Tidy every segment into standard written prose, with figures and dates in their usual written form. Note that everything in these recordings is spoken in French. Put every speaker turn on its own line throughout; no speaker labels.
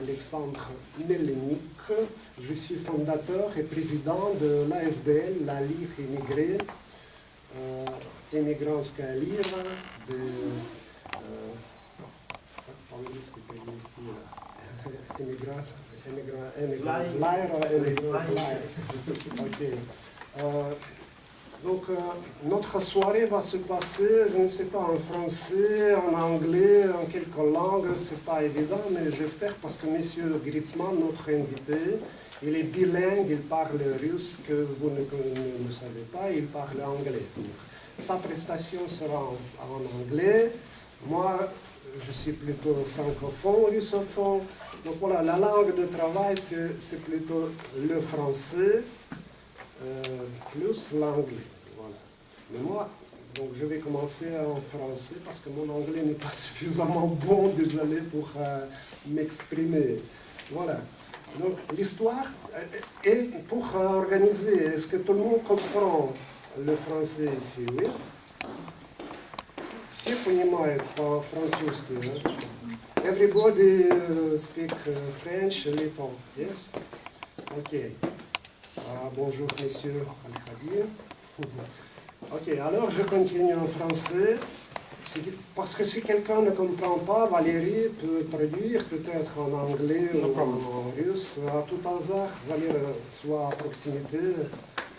Alexandre Melnik. Je suis fondateur et président de l'ASBL, la Lyre émigrée, émigranska Lyre, Donc, notre soirée va se passer, je ne sais pas, en français, en anglais, en quelques langues, c'est pas évident, mais j'espère, parce que M. GRITSMAN, notre invité, il est bilingue, il parle russe, que vous ne savez pas, il parle anglais. Donc, sa prestation sera en anglais. Moi, je suis plutôt francophone, russophone. Donc voilà, la langue de travail, c'est plutôt le français, plus l'anglais. Voilà. Mais moi, donc je vais commencer en français parce que mon anglais n'est pas suffisamment bon, désolé, pour m'exprimer. Voilà. Donc l'histoire, et pour organiser, est-ce que tout le monde comprend le français ici, oui? Все понимают по-французски, да? Everybody speak French a little, yes? Ok. Bonjour, messieurs Al-Khadir. Ok, alors je continue en français. Parce que si quelqu'un ne comprend pas, Valérie peut traduire peut-être en anglais ou en russe. À tout hasard, Valérie soit à proximité.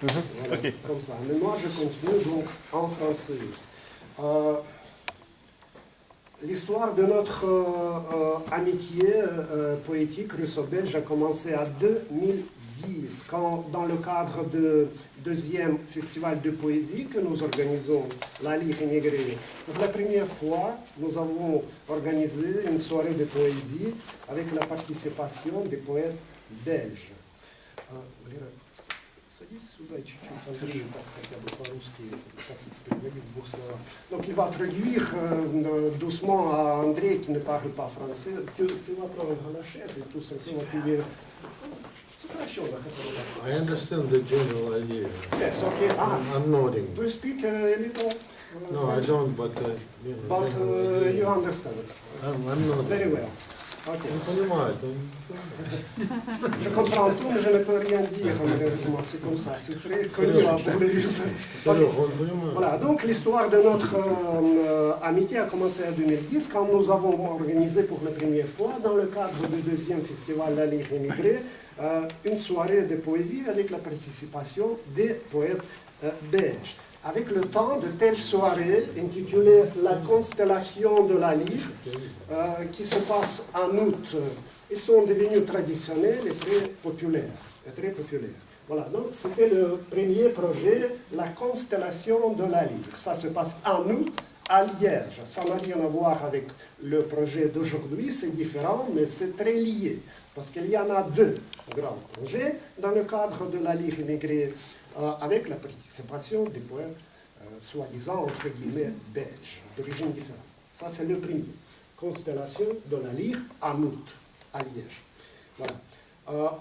Voilà, okay. Comme ça. Mais moi, je continue donc en français. L'histoire de notre amitié poétique russo-belge a commencé en 2010, quand, dans le cadre du deuxième festival de poésie que nous organisons, la Lyre émigrée, pour la première fois, nous avons organisé une soirée de poésie avec la participation des poètes belges. Donc il va traduire doucement à André qui ne parle pas français. Tu vas prendre la chaise et tout ça.
I understand the general idea.
Yes, okay.
I'm nodding.
Do you speak a little?
No, I don't, but
you understand.
I'm nodding.
Very well. Okay.
Je
comprends tout, mais je ne peux rien dire, malheureusement. C'est comme ça. C'est très connu pour les Russes. Voilà, donc l'histoire de notre amitié a commencé en 2010, quand nous avons organisé pour la première fois, dans le cadre du deuxième festival La Lyre émigrée, une soirée de poésie avec la participation des poètes belges. Avec le temps de telles soirées intitulées La constellation de la Lyre, qui se passe en août, ils sont devenus traditionnels et très populaires. Voilà, donc c'était le premier projet, La constellation de la Lyre. Ça se passe en août à Liège. Ça n'a rien à voir avec le projet d'aujourd'hui, c'est différent, mais c'est très lié. Parce qu'il y en a deux grands projets dans le cadre de la Lyre émigrée, avec la participation des poètes, soi-disant, entre guillemets, belges, d'origine différente. Ça, c'est le premier. Constellation de la Lyre en août, à Liège. Voilà.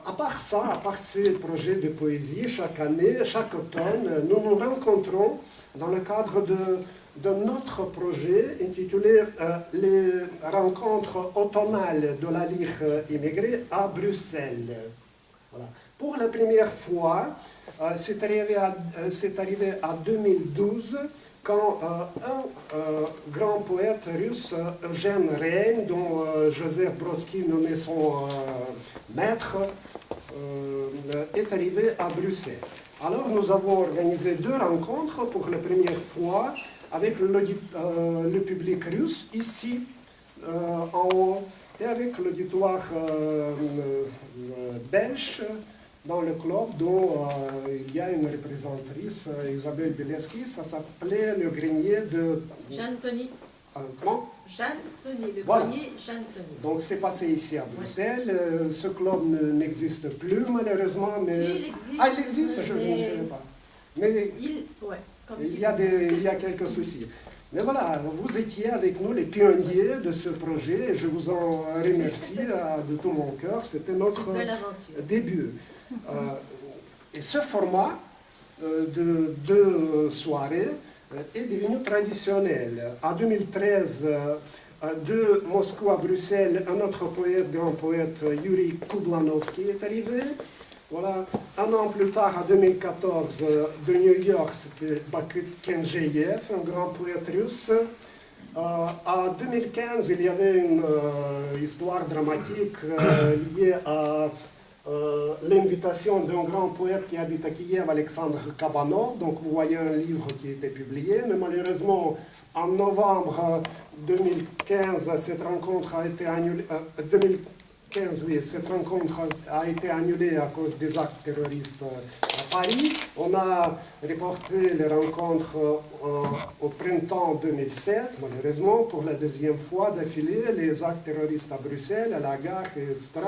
À part ça, à part ces projets de poésie, chaque année, chaque automne, nous nous rencontrons dans le cadre de notre projet intitulé les rencontres automnales de la Lyre émigrée à Bruxelles. Voilà. Pour la première fois, c'est arrivé en 2012, quand un grand poète russe, Eugène Rein, dont Joseph Brodsky nommait son maître, est arrivé à Bruxelles. Alors nous avons organisé deux rencontres pour la première fois avec le public russe, ici, en haut, et avec l'auditoire belge, dans le club dont il y a une représentatrice, Isabelle Bileski. Ça s'appelait le grenier de...
Jeanne-Tony.
Comment?
Jeanne-Tony, le
voilà.
grenier Jeanne-Tony.
Donc c'est passé ici à Bruxelles. Ouais. Ce club n'existe plus malheureusement. Mais...
Si, il existe.
Ah, il existe, je ne savais pas. Mais il y a quelques soucis. Mais voilà, vous étiez avec nous les pionniers de ce projet et je vous en remercie de tout mon cœur. C'était notre début. Et ce format de deux soirées est devenu traditionnel. En 2013, de Moscou à Bruxelles, un autre poète, grand poète, Yuri Kublanovski est arrivé. Voilà. Un an plus tard, en 2014, de New York, c'était Bakut Kenjeyev, un grand poète russe. En 2015, il y avait une histoire dramatique liée à l'invitation d'un grand poète qui habite à Kiev, Alexandre Kabanov. Donc vous voyez un livre qui a été publié, mais malheureusement, en novembre 2015, cette rencontre a été annulée. 2015, oui, cette rencontre a été annulée à cause des actes terroristes à Paris. On a reporté les rencontres au printemps 2016, malheureusement, pour la deuxième fois d'affilée, les actes terroristes à Bruxelles, à la gare, etc.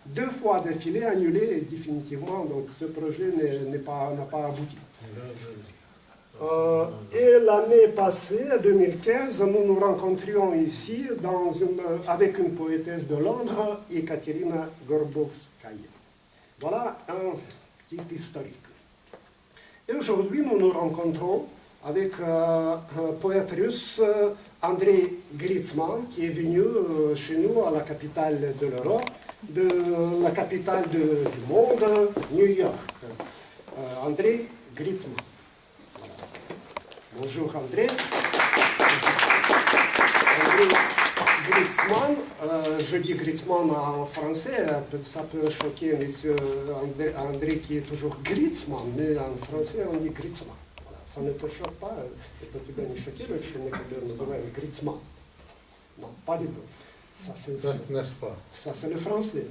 2 fois d'affilée annulés définitivement, donc ce projet n'a pas abouti. Et l'année passée, 2015, nous nous rencontrions ici avec une poétesse de Londres, Ekaterina Gorbovskaya. Voilà un petit historique. Et aujourd'hui, nous nous rencontrons avec un poète russe, Andrey GRITSMAN, qui est venu chez nous à la capitale de l'Europe, de la capitale du monde, New York. Andrey GRITSMAN. Bonjour André. André GRITSMAN, je dis GRITSMAN en français, ça peut choquer monsieur André qui est toujours GRITSMAN, mais en français on dit GRITSMAN. Voilà, ça ne te choque pas, это тебя не шокирует, что мы тебя называем GRITSMAN? Non, pas du tout. Ça c'est le français.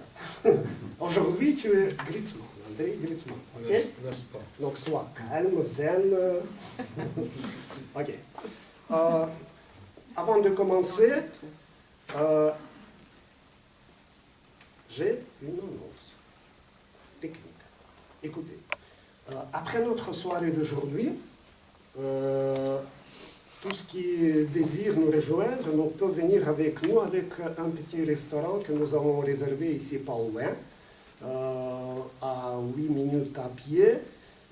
Aujourd'hui tu es GRITSMAN. Andrey GRITSMAN, ok? Donc sois calme, zen. Ok. Avant de commencer, j'ai une annonce technique. Écoutez, après notre soirée d'aujourd'hui, tous ceux qui désirent nous rejoindre, nous peuvent venir avec nous avec un petit restaurant que nous avons réservé ici pas loin. À 8 minutes à pied.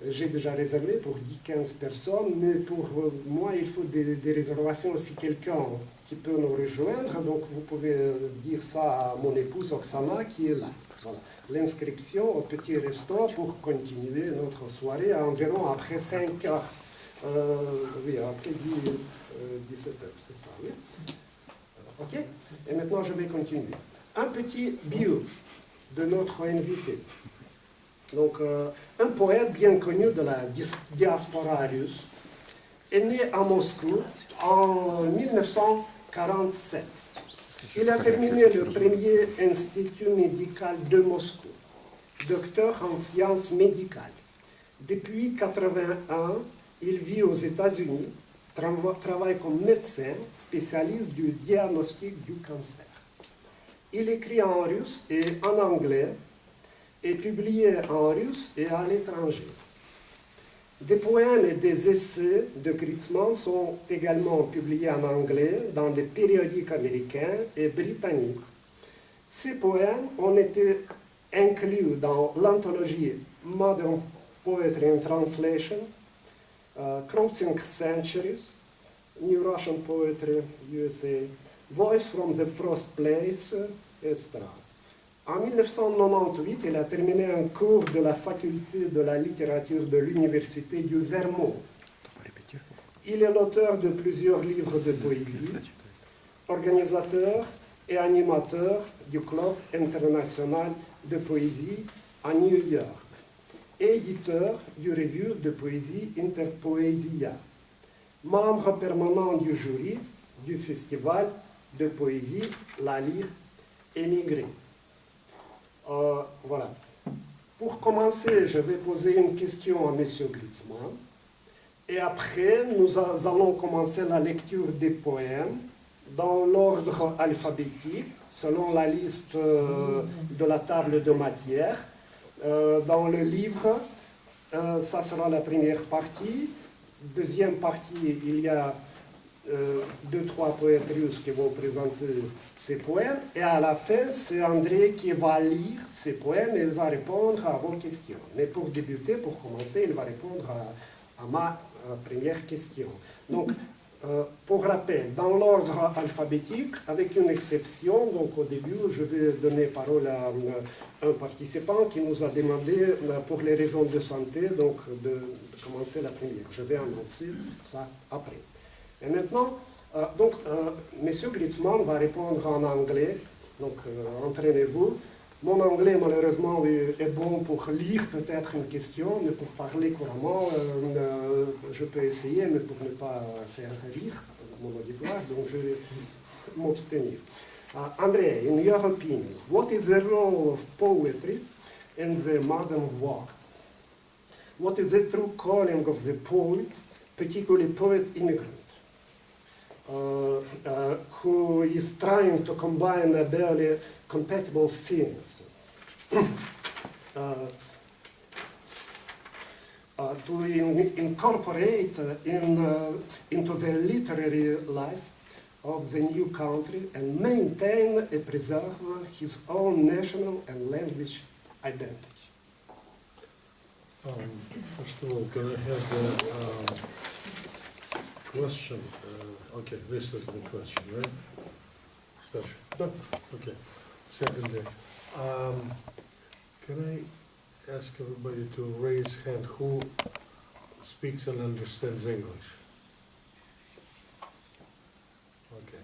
J'ai déjà réservé pour 10-15 personnes, mais pour moi, il faut des réservations si quelqu'un qui peut nous rejoindre. Donc, vous pouvez dire ça à mon épouse Oksana qui est là. Voilà. L'inscription au petit resto pour continuer notre soirée environ après 5 heures. Oui, après 17 heures, c'est ça, oui. Ok? Et maintenant, je vais continuer. Un petit bio de notre invité. Donc, un poète bien connu de la diaspora russe est né à Moscou en 1947. Il a terminé le premier institut médical de Moscou, docteur en sciences médicales. Depuis 1981, il vit aux États-Unis, travaille comme médecin spécialiste du diagnostic du cancer. Il écrit en russe et en anglais, et publié en russe et à l'étranger. Des poèmes et des essais de GRITSMAN sont également publiés en anglais dans des périodiques américains et britanniques. Ces poèmes ont été inclus dans l'anthologie Modern Poetry in Translation, Crossing Centuries, New Russian Poetry, USA, Voice from the First Place, etc. En 1998, il a terminé un cours de la faculté de la littérature de l'université du Vermont. Il est l'auteur de plusieurs livres de poésie, organisateur et animateur du Club international de poésie à New York et éditeur du revue de poésie Interpoezia, membre permanent du jury du festival de poésie La Lyre, émigrée. Voilà. Pour commencer, je vais poser une question à M. GRITSMAN. Et après, nous allons commencer la lecture des poèmes dans l'ordre alphabétique, selon la liste de la table de matière. Dans le livre, ça sera la première partie. Deuxième partie, il y a 2-3 poètes russes qui vont présenter ces poèmes. Et à la fin, c'est André qui va lire ces poèmes et il va répondre à vos questions. Mais pour débuter, pour commencer, il va répondre à ma première question. Donc, Pour rappel, dans l'ordre alphabétique, avec une exception, donc au début, je vais donner parole à un participant qui nous a demandé, pour les raisons de santé, donc de commencer la première. Je vais annoncer ça après. Et maintenant, M. GRITSMAN va répondre en anglais, donc entraînez-vous. Mon anglais, malheureusement, est bon pour lire peut-être une question, mais pour parler couramment, je peux essayer, mais pour ne pas faire lire mon auditoire, donc je vais m'abstenir. André, in your opinion, what is the role of poetry in the modern world? What is the true calling of the poet, particularly poet immigrant, who is trying to combine barely compatible things to incorporate into the literary life of the new country and maintain and preserve his own national and language identity.
First of all, can I have the question? Okay, this is the question, right? Sasha? Okay. Secondly, can I ask everybody to raise hand who speaks and understands English? Okay.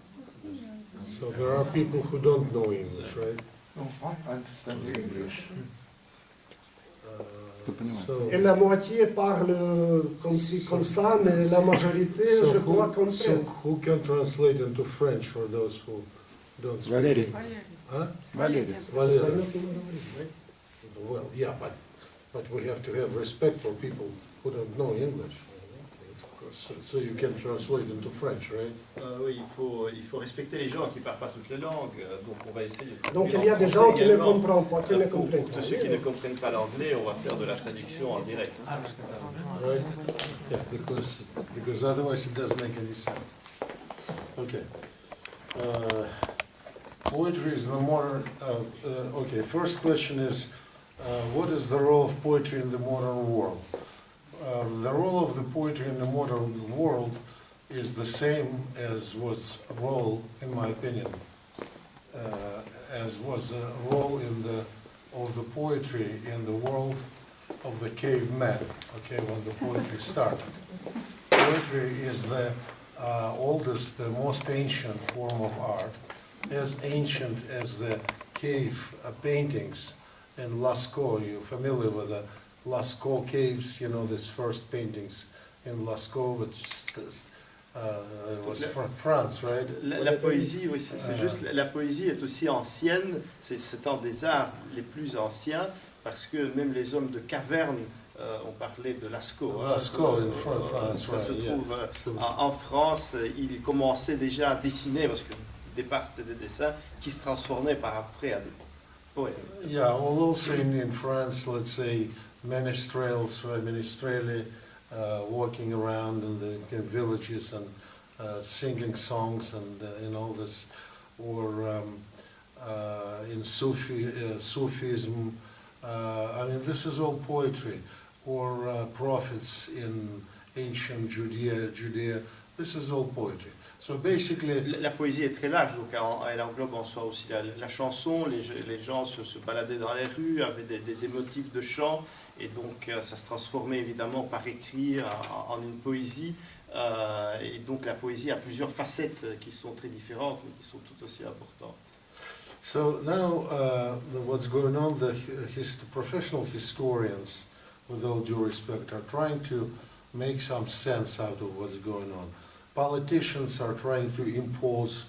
So there are people who don't know English, right?
No, I understand English.
Et la moitié parle comme ci, comme ça, mais la majorité, je crois, comprend.
So who can translate into French for those who don't speak?
Valérie.
Huh?
Valérie.
Valérie. Well, yeah, but we have to have respect for people who don't know English. So you can translate into French, right?
Oui, il faut respecter les gens qui ne parlent pas toutes les langues, donc on va essayer de
Donc
traduire
il y a
en
des
français
gens qui ne
également.
comprennent pas, qui ne
Pour
comprennent pas.
tous ceux qui ne comprennent pas l'anglais, on va faire de la traduction en direct.
Right? Yeah, because otherwise it doesn't make any sense. Okay. Poetry is the modern. Okay, first question is, what is the role of poetry in the modern world? The role of the poetry in the modern world is the same as was a role, in my opinion, as was a role of the poetry in the world of the caveman. Okay, when the poetry started. Poetry is the oldest, the most ancient form of art, as ancient as the cave paintings in Lascaux. You're familiar with the Lascaux caves, you know, these first paintings in Lascaux, which was from France, right?
La poésie, oui, c'est juste, la poésie est aussi ancienne, c'est un des arts les plus anciens, parce que même les hommes de caverne ont parlé de Lascaux.
Lascaux, in France,
ça se
right,
trouve
yeah.
en France, ils commençaient déjà à dessiner, parce que au départ c'était des dessins qui se transformaient par après à des poèmes.
Yeah, well, also in France, let's say, menestrels, right, menestreli, walking around in the villages and singing songs and all this, or in Sufism. I mean, this is all poetry, or prophets in ancient Judea. This is all poetry. So basically,
la poésie est très large, donc elle englobe en soi aussi la chanson. Les gens se baladaient dans les rues, avaient des motifs de chant, et donc ça se transformait évidemment par écrit en une poésie. Et donc la poésie a plusieurs facettes qui sont très différentes, mais qui sont tout aussi importantes.
so now what's going on, the professional historians, with all due respect, are trying to make some sense out of what's going on. Politicians are trying to impose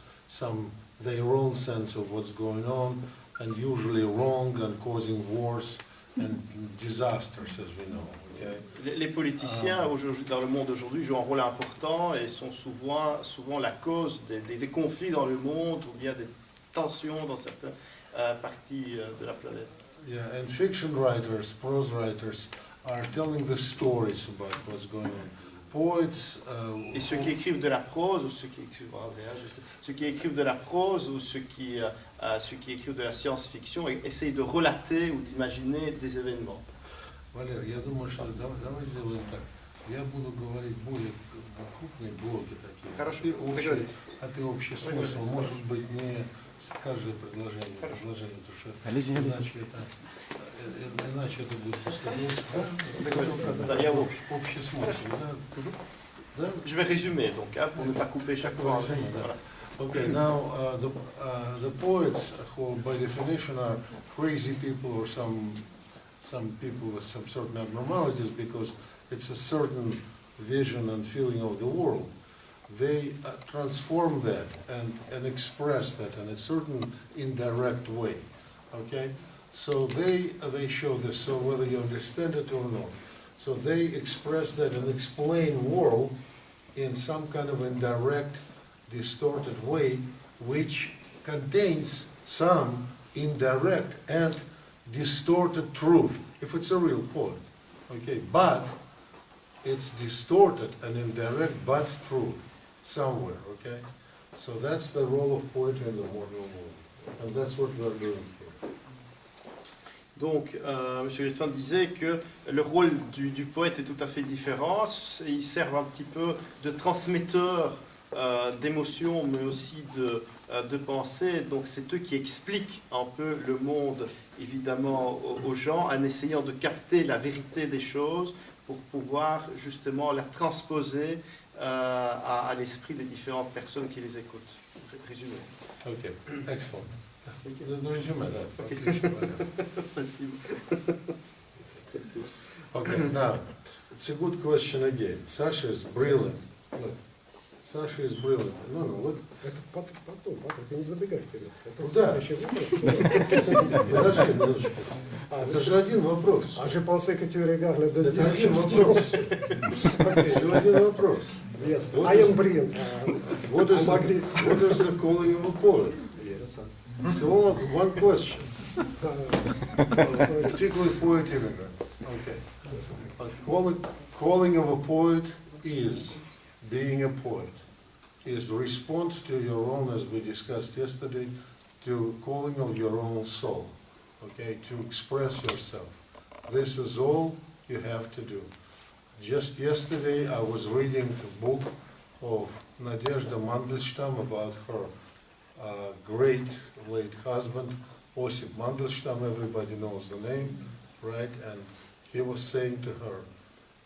their own sense of what's going on, and usually wrong, and causing wars and disasters, as we know. Okay?
Les politiciens dans le monde aujourd'hui jouent un rôle important et sont souvent la cause des conflits dans le monde, ou bien des tensions dans certaines parties de la planète.
Yeah, and fiction writers, prose writers, are telling the stories about what's going on. Poets,
et ceux qui écrivent de la prose, ou ceux qui écrivent de la prose, ou ceux qui écrivent de la science-fiction, essayent de relater ou d'imaginer des événements.
Валер, я думаю, что давай сделаем так. Я буду говорить более крупные блоки такие.
Хорошо,
Ты общий смысл, может быть, не каждое предложение, потому что иначе это будет
Да, я общий.
общий смысл. Да?
Je vais résumer donc, hein, pour ne pas couper chaque fois. Voilà.
Okay, now the poets, who by definition are crazy people or some people with some certain abnormalities, because it's a certain vision and feeling of the world, they transform that and express that in a certain indirect way. Okay, so they show this. So whether you understand it or not, so they express that and explain world in some kind of indirect, distorted way, which contains some indirect and distorted truth, if it's a real poet. Okay, but it's distorted and indirect, but truth somewhere. Okay, so that's the role of poetry in the modern world, and that's what we're doing here.
Donc, M. Gritsman disait que le rôle du poète est tout à fait différent. Il sert un petit peu de transmetteur d'émotions, mais aussi de pensées. Donc, c'est eux qui expliquent un peu le monde, évidemment, aux gens, en essayant de capter la vérité des choses pour pouvoir justement la transposer à l'esprit des différentes personnes qui les écoutent. Résumé.
Okay, excellent. Resume that. Okay, now, it's a good question again. Sasha is brilliant. Look, Sasha is brilliant. No, look.
Это потом, ты не забегай вперед. Это
Да.
следующий вопрос.
Подожди минуточку. Это же один вопрос.
А je pensais que tu regardes le
Это
deuxième
один
question.
вопрос. Всего один вопрос.
Yes,
What
I
is-
am brilliant.
What is the calling of a poet?
Yes,
It's all one question.
sorry.
Particularly poet immigrant. Okay. But calling of a poet is being a poet. Is respond to your own, as we discussed yesterday, to calling of your own soul. Okay, to express yourself. This is all you have to do. Just yesterday I was reading a book of Nadezhda Mandelstam about her great late husband, Osip Mandelstam. Everybody knows the name, right? And he was saying to her,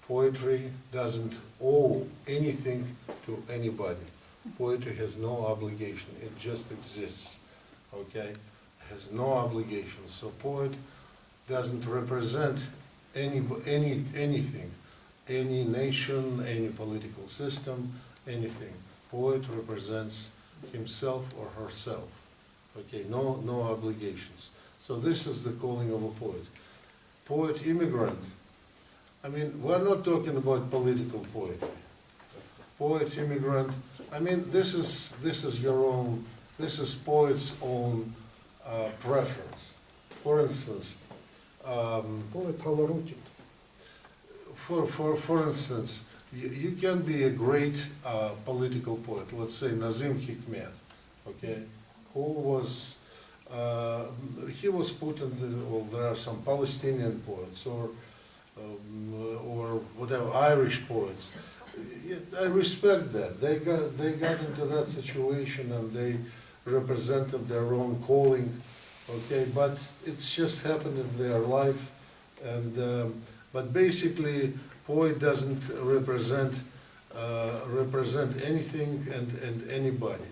poetry doesn't owe anything to anybody. Poetry has no obligation, it just exists, okay? Has no obligation. So poet doesn't represent anything, any nation, any political system, anything. Poet represents himself or herself, okay? No obligations. So this is the calling of a poet. Poet immigrant, I mean, we're not talking about political poetry. Poet immigrant, I mean, this is your own, this is poet's own preference. For instance,
Poet Pavarotti.
for instance, you can be a great political poet. Let's say Nazim Hikmet, okay, who was he was put in the, well, there are some Palestinian poets or whatever Irish poets. I respect that. They got into that situation and they represented their own calling, okay, but it's just happened in their life. And but basically, poet doesn't represent anything and anybody.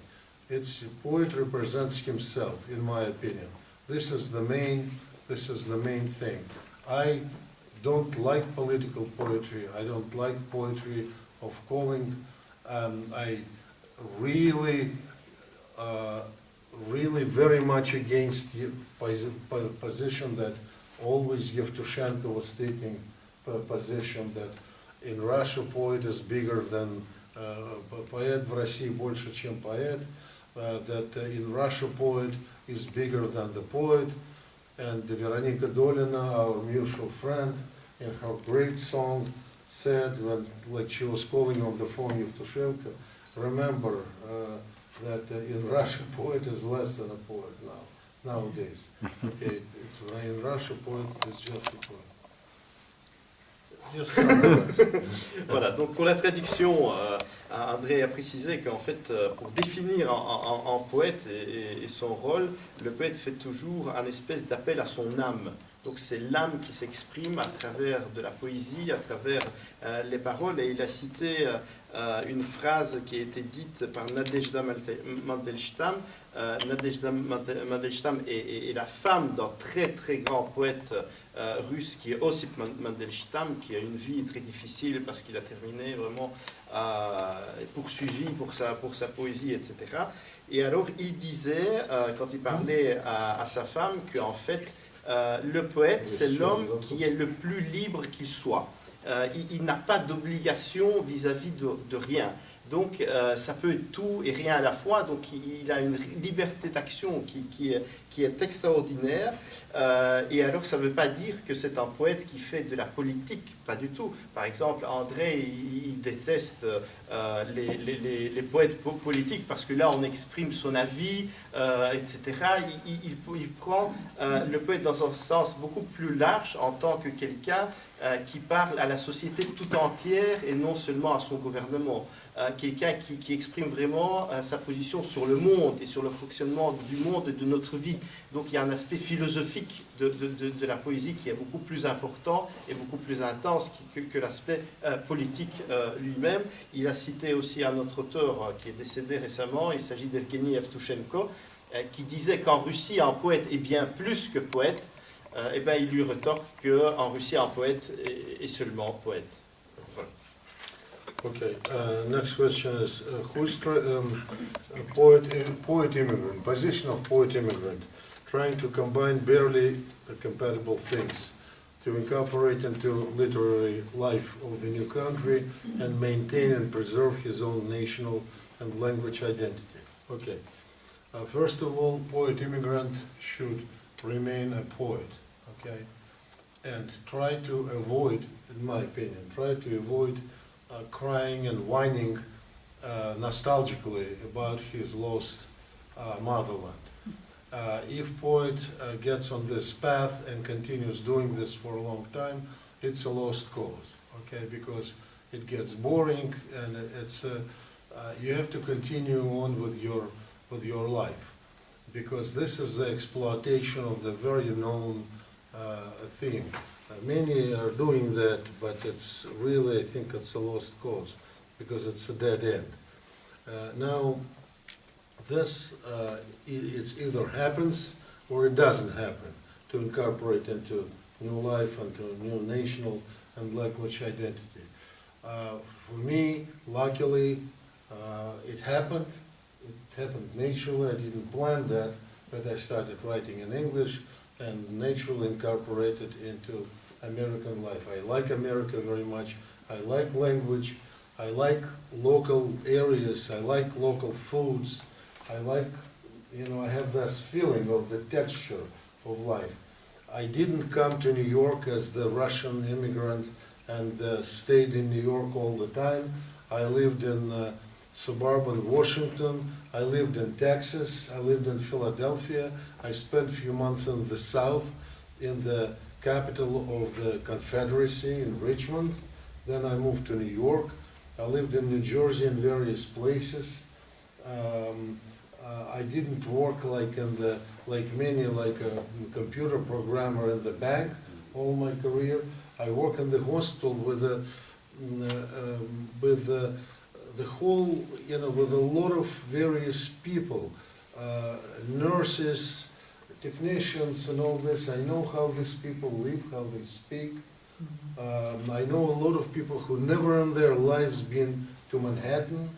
It's poet represents himself, in my opinion. This is the main thing. I don't like political poetry. I don't like poetry of calling. I really very much against the position that always Yevtushenko was taking position that in Russia poet is bigger than poet в России больше чем поэт, that in Russia poet is bigger than the poet. And Veronika Dolina, our mutual friend, in her great song said, when like she was calling on the phone Yevtushenko, remember that in Russia poet is less than a poet nowadays. Okay, it's in Russia poet is just a poet. Just summarize.
Voilà, donc pour la traduction, André a précisé qu'en fait, pour définir en poète et son rôle, le poète fait toujours un espèce d'appel à son âme. Donc c'est l'âme qui s'exprime à travers de la poésie, à travers les paroles. Et il a cité une phrase qui a été dite par Nadezhda Mandelstam. Nadezhda Mandelstam est la femme d'un très très grand poète russe qui est Osip Mandelstam, qui a une vie très difficile parce qu'il a terminé vraiment poursuivi pour sa poésie, etc. Et alors il disait, quand il parlait à sa femme, qu'en fait, le poète, c'est l'homme qui est le plus libre qu'il soit. Il n'a pas d'obligation vis-à-vis de rien. Donc, ça peut être tout et rien à la fois. Donc, il a une liberté d'action qui est extraordinaire. Et alors, ça ne veut pas dire que c'est un poète qui fait de la politique. Pas du tout. Par exemple, André, il déteste les poètes politiques parce que là, on exprime son avis, etc. Il prend le poète dans un sens beaucoup plus large en tant que quelqu'un qui parle à la société tout entière et non seulement à son gouvernement. Quelqu'un qui exprime vraiment sa position sur le monde et sur le fonctionnement du monde et de notre vie. Donc il y a un aspect philosophique de la poésie qui est beaucoup plus important et beaucoup plus intense que l'aspect politique lui-même. Il a cité aussi un autre auteur qui est décédé récemment, il s'agit d'Evgeny Evtushenko, qui disait qu'en Russie, un poète est bien plus que poète. Eh ben, il lui retorque qu'en Russie, un poète est seulement poète. Voilà.
Okay, next question is, who is poet immigrant, position of poet immigrant, trying to combine barely compatible things, to incorporate into literary life of the new country and maintain and preserve his own national and language identity. Okay, first of all, poet immigrant should remain a poet, okay, and try to avoid, in my opinion, crying and whining nostalgically about his lost motherland. If poet gets on this path and continues doing this for a long time, it's a lost cause, okay, because it gets boring and it's you have to continue on with your life, because this is the exploitation of the very known theme. Many are doing that, but it's really, I think it's a lost cause, because it's a dead end. Now, this it either happens or it doesn't happen, to incorporate into new life, into new national and language identity. For me, luckily, it happened. It happened naturally. I didn't plan that, but I started writing in English and naturally incorporated into American life. I like America very much. I like language. I like local areas. I like local foods. I like, I have this feeling of the texture of life. I didn't come to New York as the Russian immigrant and stayed in New York all the time. I lived in suburban Washington. I lived in Texas. I lived in Philadelphia. I spent a few months in the South, in the capital of the Confederacy, in Richmond. Then I moved to New York. I lived in New Jersey in various places. I didn't work like a computer programmer in the bank all my career. I work in the hospital with the whole, with a lot of various people, nurses, technicians and all this. I know how these people live, how they speak. I know a lot of people who never in their lives been to Manhattan,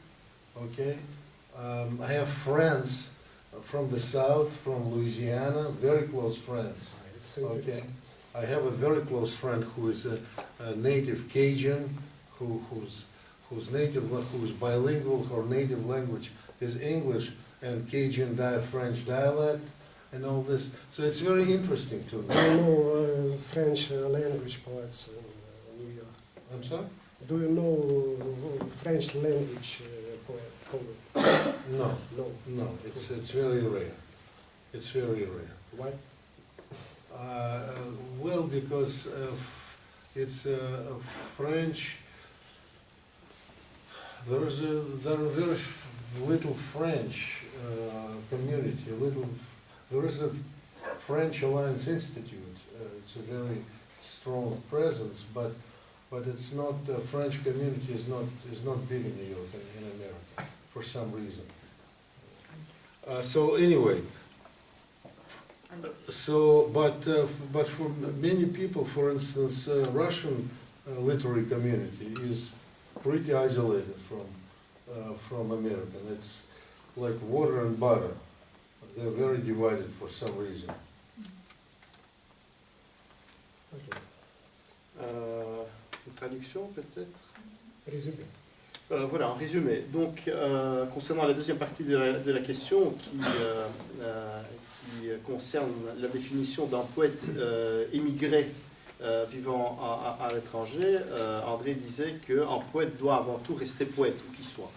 okay? I have friends from the South, from Louisiana, very close friends, okay? I have a very close friend who is a native Cajun, who's bilingual. Her native language is English and Cajun French dialect and all this. So it's very interesting to me.
Do you know French language poets in New York?
I'm sorry?
Do you know French language poet?
No,
No.
it's very rare. It's very rare.
Why?
Well, because it's a French. There are very little French community. There is a French Alliance Institute. It's a very strong presence, but it's not. French community is not big in New York and in America for some reason. So anyway. But for many people, for instance, Russian literary community is pretty isolated from American. It's like water and butter. They're very divided for some reason.
Ok.
Une traduction peut-être?
Résumé.
Voilà, en résumé. Donc, concernant la deuxième partie de la question qui concerne la définition d'un poète émigré vivant à l'étranger, André disait qu'un poète doit avant tout rester poète, où qu'il soit.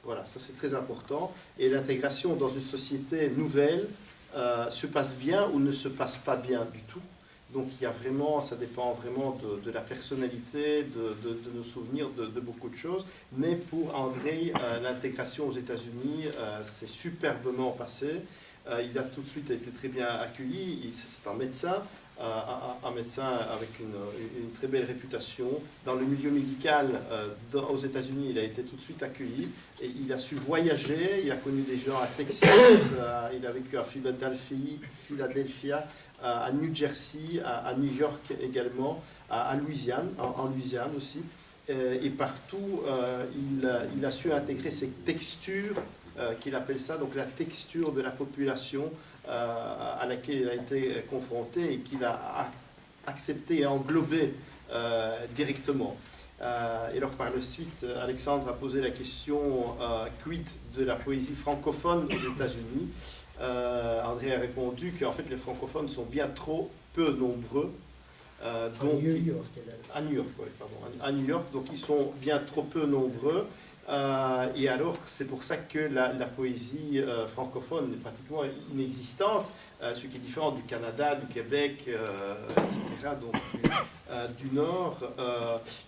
Voilà, ça c'est très important. Et l'intégration dans une société nouvelle se passe bien ou ne se passe pas bien du tout. Donc il y a vraiment, ça dépend vraiment de la personnalité, de nos souvenirs, de beaucoup de choses. Mais pour André, l'intégration aux États-Unis s'est superbement passée. Il a tout de suite été très bien accueilli. C'est un médecin avec une très belle réputation. Dans le milieu médical aux États-Unis, il a été tout de suite accueilli. Et il a su voyager. Il a connu des gens à Texas. Il a vécu à Philadelphia, à New Jersey, à New York également, en Louisiane aussi. Et partout, il a su intégrer ces textures, qu'il appelle ça, donc la texture de la population à laquelle il a été confronté et qu'il a accepté et englobé directement. Et alors par la suite, Alexandre a posé la question quid de la poésie francophone aux États-Unis. André a répondu qu'en fait les francophones sont bien trop peu nombreux. Donc, à New York, oui, pardon. À New York, donc ils sont bien trop peu nombreux. Et alors, c'est pour ça que la poésie francophone est pratiquement inexistante, ce qui est différent du Canada, du Québec, etc., donc du Nord,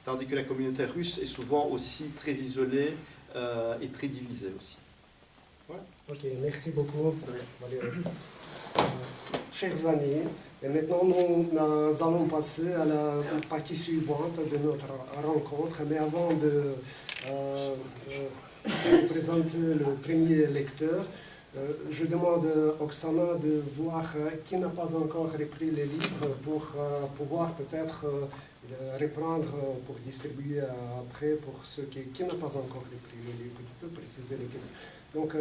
tandis que la communauté russe est souvent aussi très isolée et très divisée aussi. Ouais.
Ok, merci beaucoup, Valérie. Chers amis, et maintenant nous allons passer à la partie suivante de notre rencontre, mais avant de présenter le premier lecteur, je demande à Oksana de voir qui n'a pas encore repris les livres pour pouvoir peut-être reprendre pour distribuer après pour ceux qui n'ont pas encore repris les livres. Tu peux préciser les questions. Donc,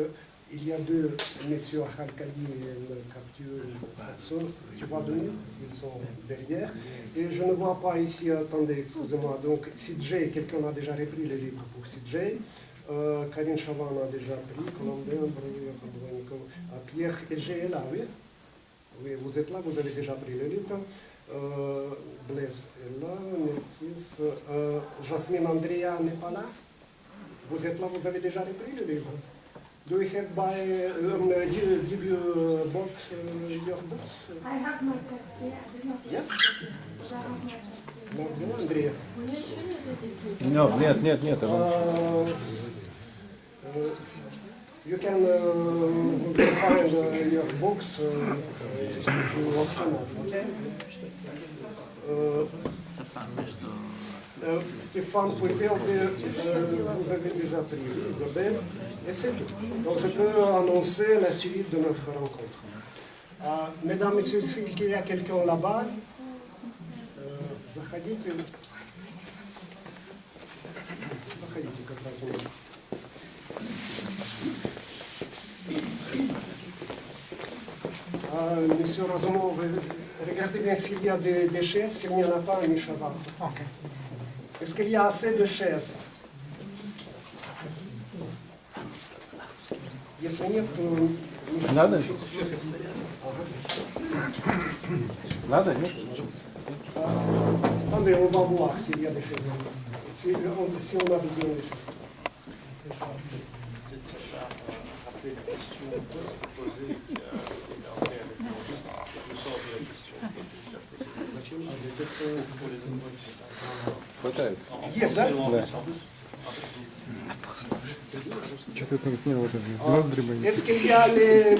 il y a deux, messieurs Khalkali et Capture, tu vois de nous, ils sont derrière. Et je ne vois pas ici, attendez, excusez-moi, donc CJ, quelqu'un a déjà repris les livres pour CJ. Karine Chavan a déjà pris, Colombien, Pierre Elger est là, oui. Oui, vous êtes là, vous avez déjà pris le livre. Blaise est là, Nekis, Jasmine Andrea n'est pas là. Vous êtes là, vous avez déjà repris le livre. Do you have give you bought your books?
I have my text, yeah. I did not.
Yes?
I have my text.
Andrea.
Нет.
You can find your books to Oksana, okay? Stéphane Pouvel, vous avez déjà pris Isabelle, et c'est tout. Donc je peux annoncer la suite de notre rencontre. Mesdames, Messieurs, s'il y a quelqu'un là-bas, заходите. Заходите как раз вниз. Monsieur Razumov, regardez bien s'il y a des chaises, s'il n'y en a pas, Mishava. Okay. Est-ce qu'il y a assez de chaises? Если нет, то...
Надо? Надо, нет?
Attendez, on va voir s'il y a des chaises. Si on a besoin de chaises.
Peut-être Sacha rappeler la question posée et André a répondu le sens de la question qui a été déjà posée.
машину.
Хватает.
Есть, да?
Да. Что ты там снял? Это ноздри были.
Est-ce qu'il y a les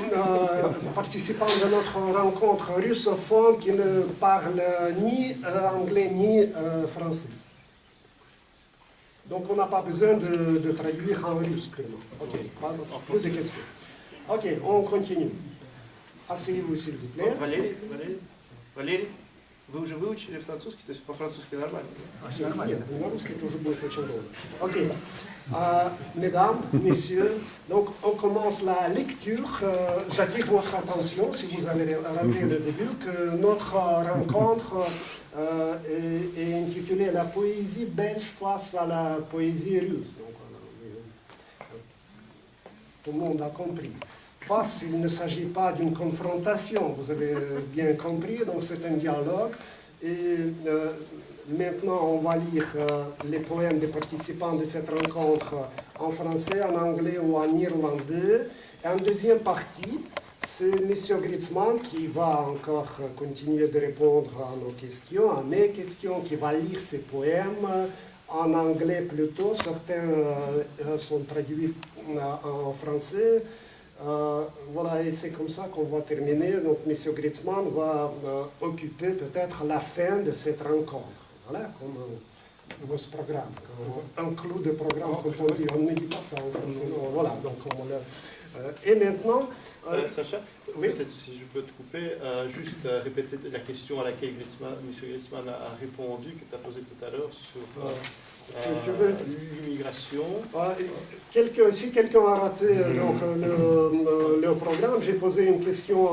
participants de notre rencontre russophone qui ne parlent ni anglais ni français? Donc on n'a pas besoin de traduire en russe. Ok, pas plus de questions. Ok, on continue. Asseyez-vous s'il vous plaît.
Валерий, вы уже выучили французский, то есть по-французски нормально?
Нет, на русский тоже будет очень долго. Ok. Mesdames, messieurs, donc on commence la lecture. J'attire votre attention, si vous avez raté le début, que notre rencontre est intitulée La poésie belge face à la poésie russe. Donc, tout le monde a compris. Face, il ne s'agit pas d'une confrontation, vous avez bien compris, donc c'est un dialogue. Et maintenant, on va lire les poèmes des participants de cette rencontre en français, en anglais ou en irlandais. Et en deuxième partie, c'est M. GRITSMAN qui va encore continuer de répondre à nos questions, à mes questions, qui va lire ses poèmes en anglais plutôt. Certains sont traduits en français. Voilà, et c'est comme ça qu'on va terminer. Donc, M. GRITSMAN va occuper peut-être la fin de cette rencontre. Voilà, comme un programme, un clou de programme, comme on dit. On ne dit pas ça en français. Non, voilà, donc on le... et maintenant...
Sacha,
oui?
Peut-être si je peux te couper, juste répéter la question à laquelle M. GRITSMAN a répondu, que tu as posée tout à l'heure sur l'immigration.
Si quelqu'un a raté donc, le programme, j'ai posé une question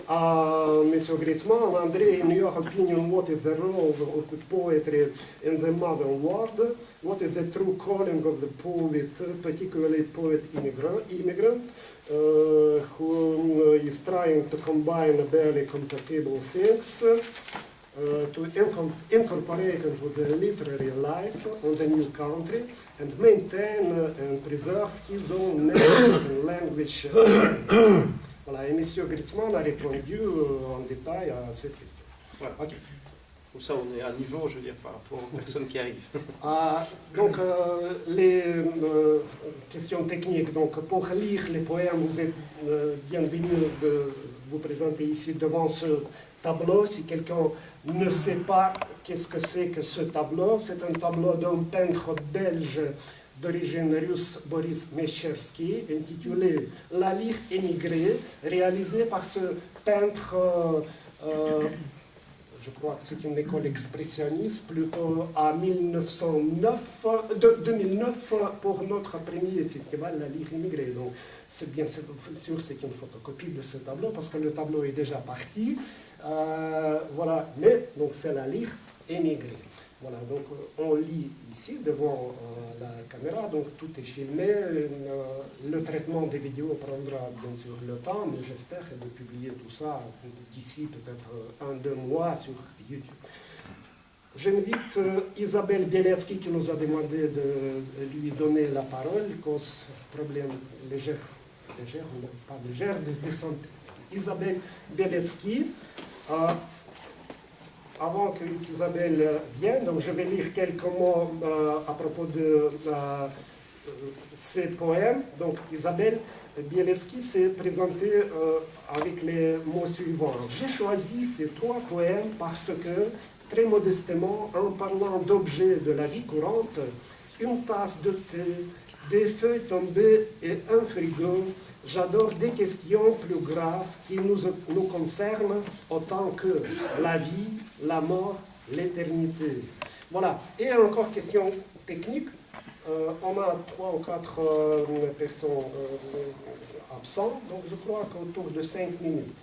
à M. GRITSMAN. André, in your opinion, what is the role of the poetry in the modern world? What is the true calling of the poet, particularly poet immigrant? Who is trying to combine barely compatible things, to incorporate into the literary life of the new country and maintain and preserve his own name and language. Voilà, et M. GRITSMAN a répondu en détail à cette question.
Voilà. Okay. Comme ça, on est à niveau, je veux dire, par rapport aux personnes qui arrivent.
Donc, les questions techniques. Donc, pour lire les poèmes, vous êtes bienvenus de vous présenter ici devant ce tableau. Si quelqu'un ne sait pas qu'est-ce que c'est que ce tableau, c'est un tableau d'un peintre belge d'origine russe, Boris Mecherski, intitulé La Lyre, émigrée, réalisé par ce peintre. Je crois que c'est une école expressionniste, plutôt à 2009 pour notre premier festival, La Lyre immigrée. Donc, c'est bien sûr, c'est une photocopie de ce tableau, parce que le tableau est déjà parti. Voilà, mais donc c'est La Lyre immigrée. Voilà, donc on lit ici devant la caméra, donc tout est filmé. Le traitement des vidéos prendra bien sûr le temps, mais j'espère de publier tout ça d'ici peut-être 1-2 mois sur YouTube. J'invite Isabelle Bieletsky qui nous a demandé de lui donner la parole, cause problème léger, pas léger, de santé. Isabelle Bieletsky. Avant que Isabelle vienne, donc je vais lire quelques mots à propos de ces poèmes. Donc Isabelle Bieletsky s'est présentée avec les mots suivants. J'ai choisi ces 3 poèmes parce que, très modestement, en parlant d'objets de la vie courante, une tasse de thé, des feuilles tombées et un frigo, j'adore des questions plus graves qui nous concernent autant que la vie, la mort, l'éternité. Voilà. Et encore question technique. On a 3 ou 4 personnes absentes, donc je crois qu'autour de 5 minutes.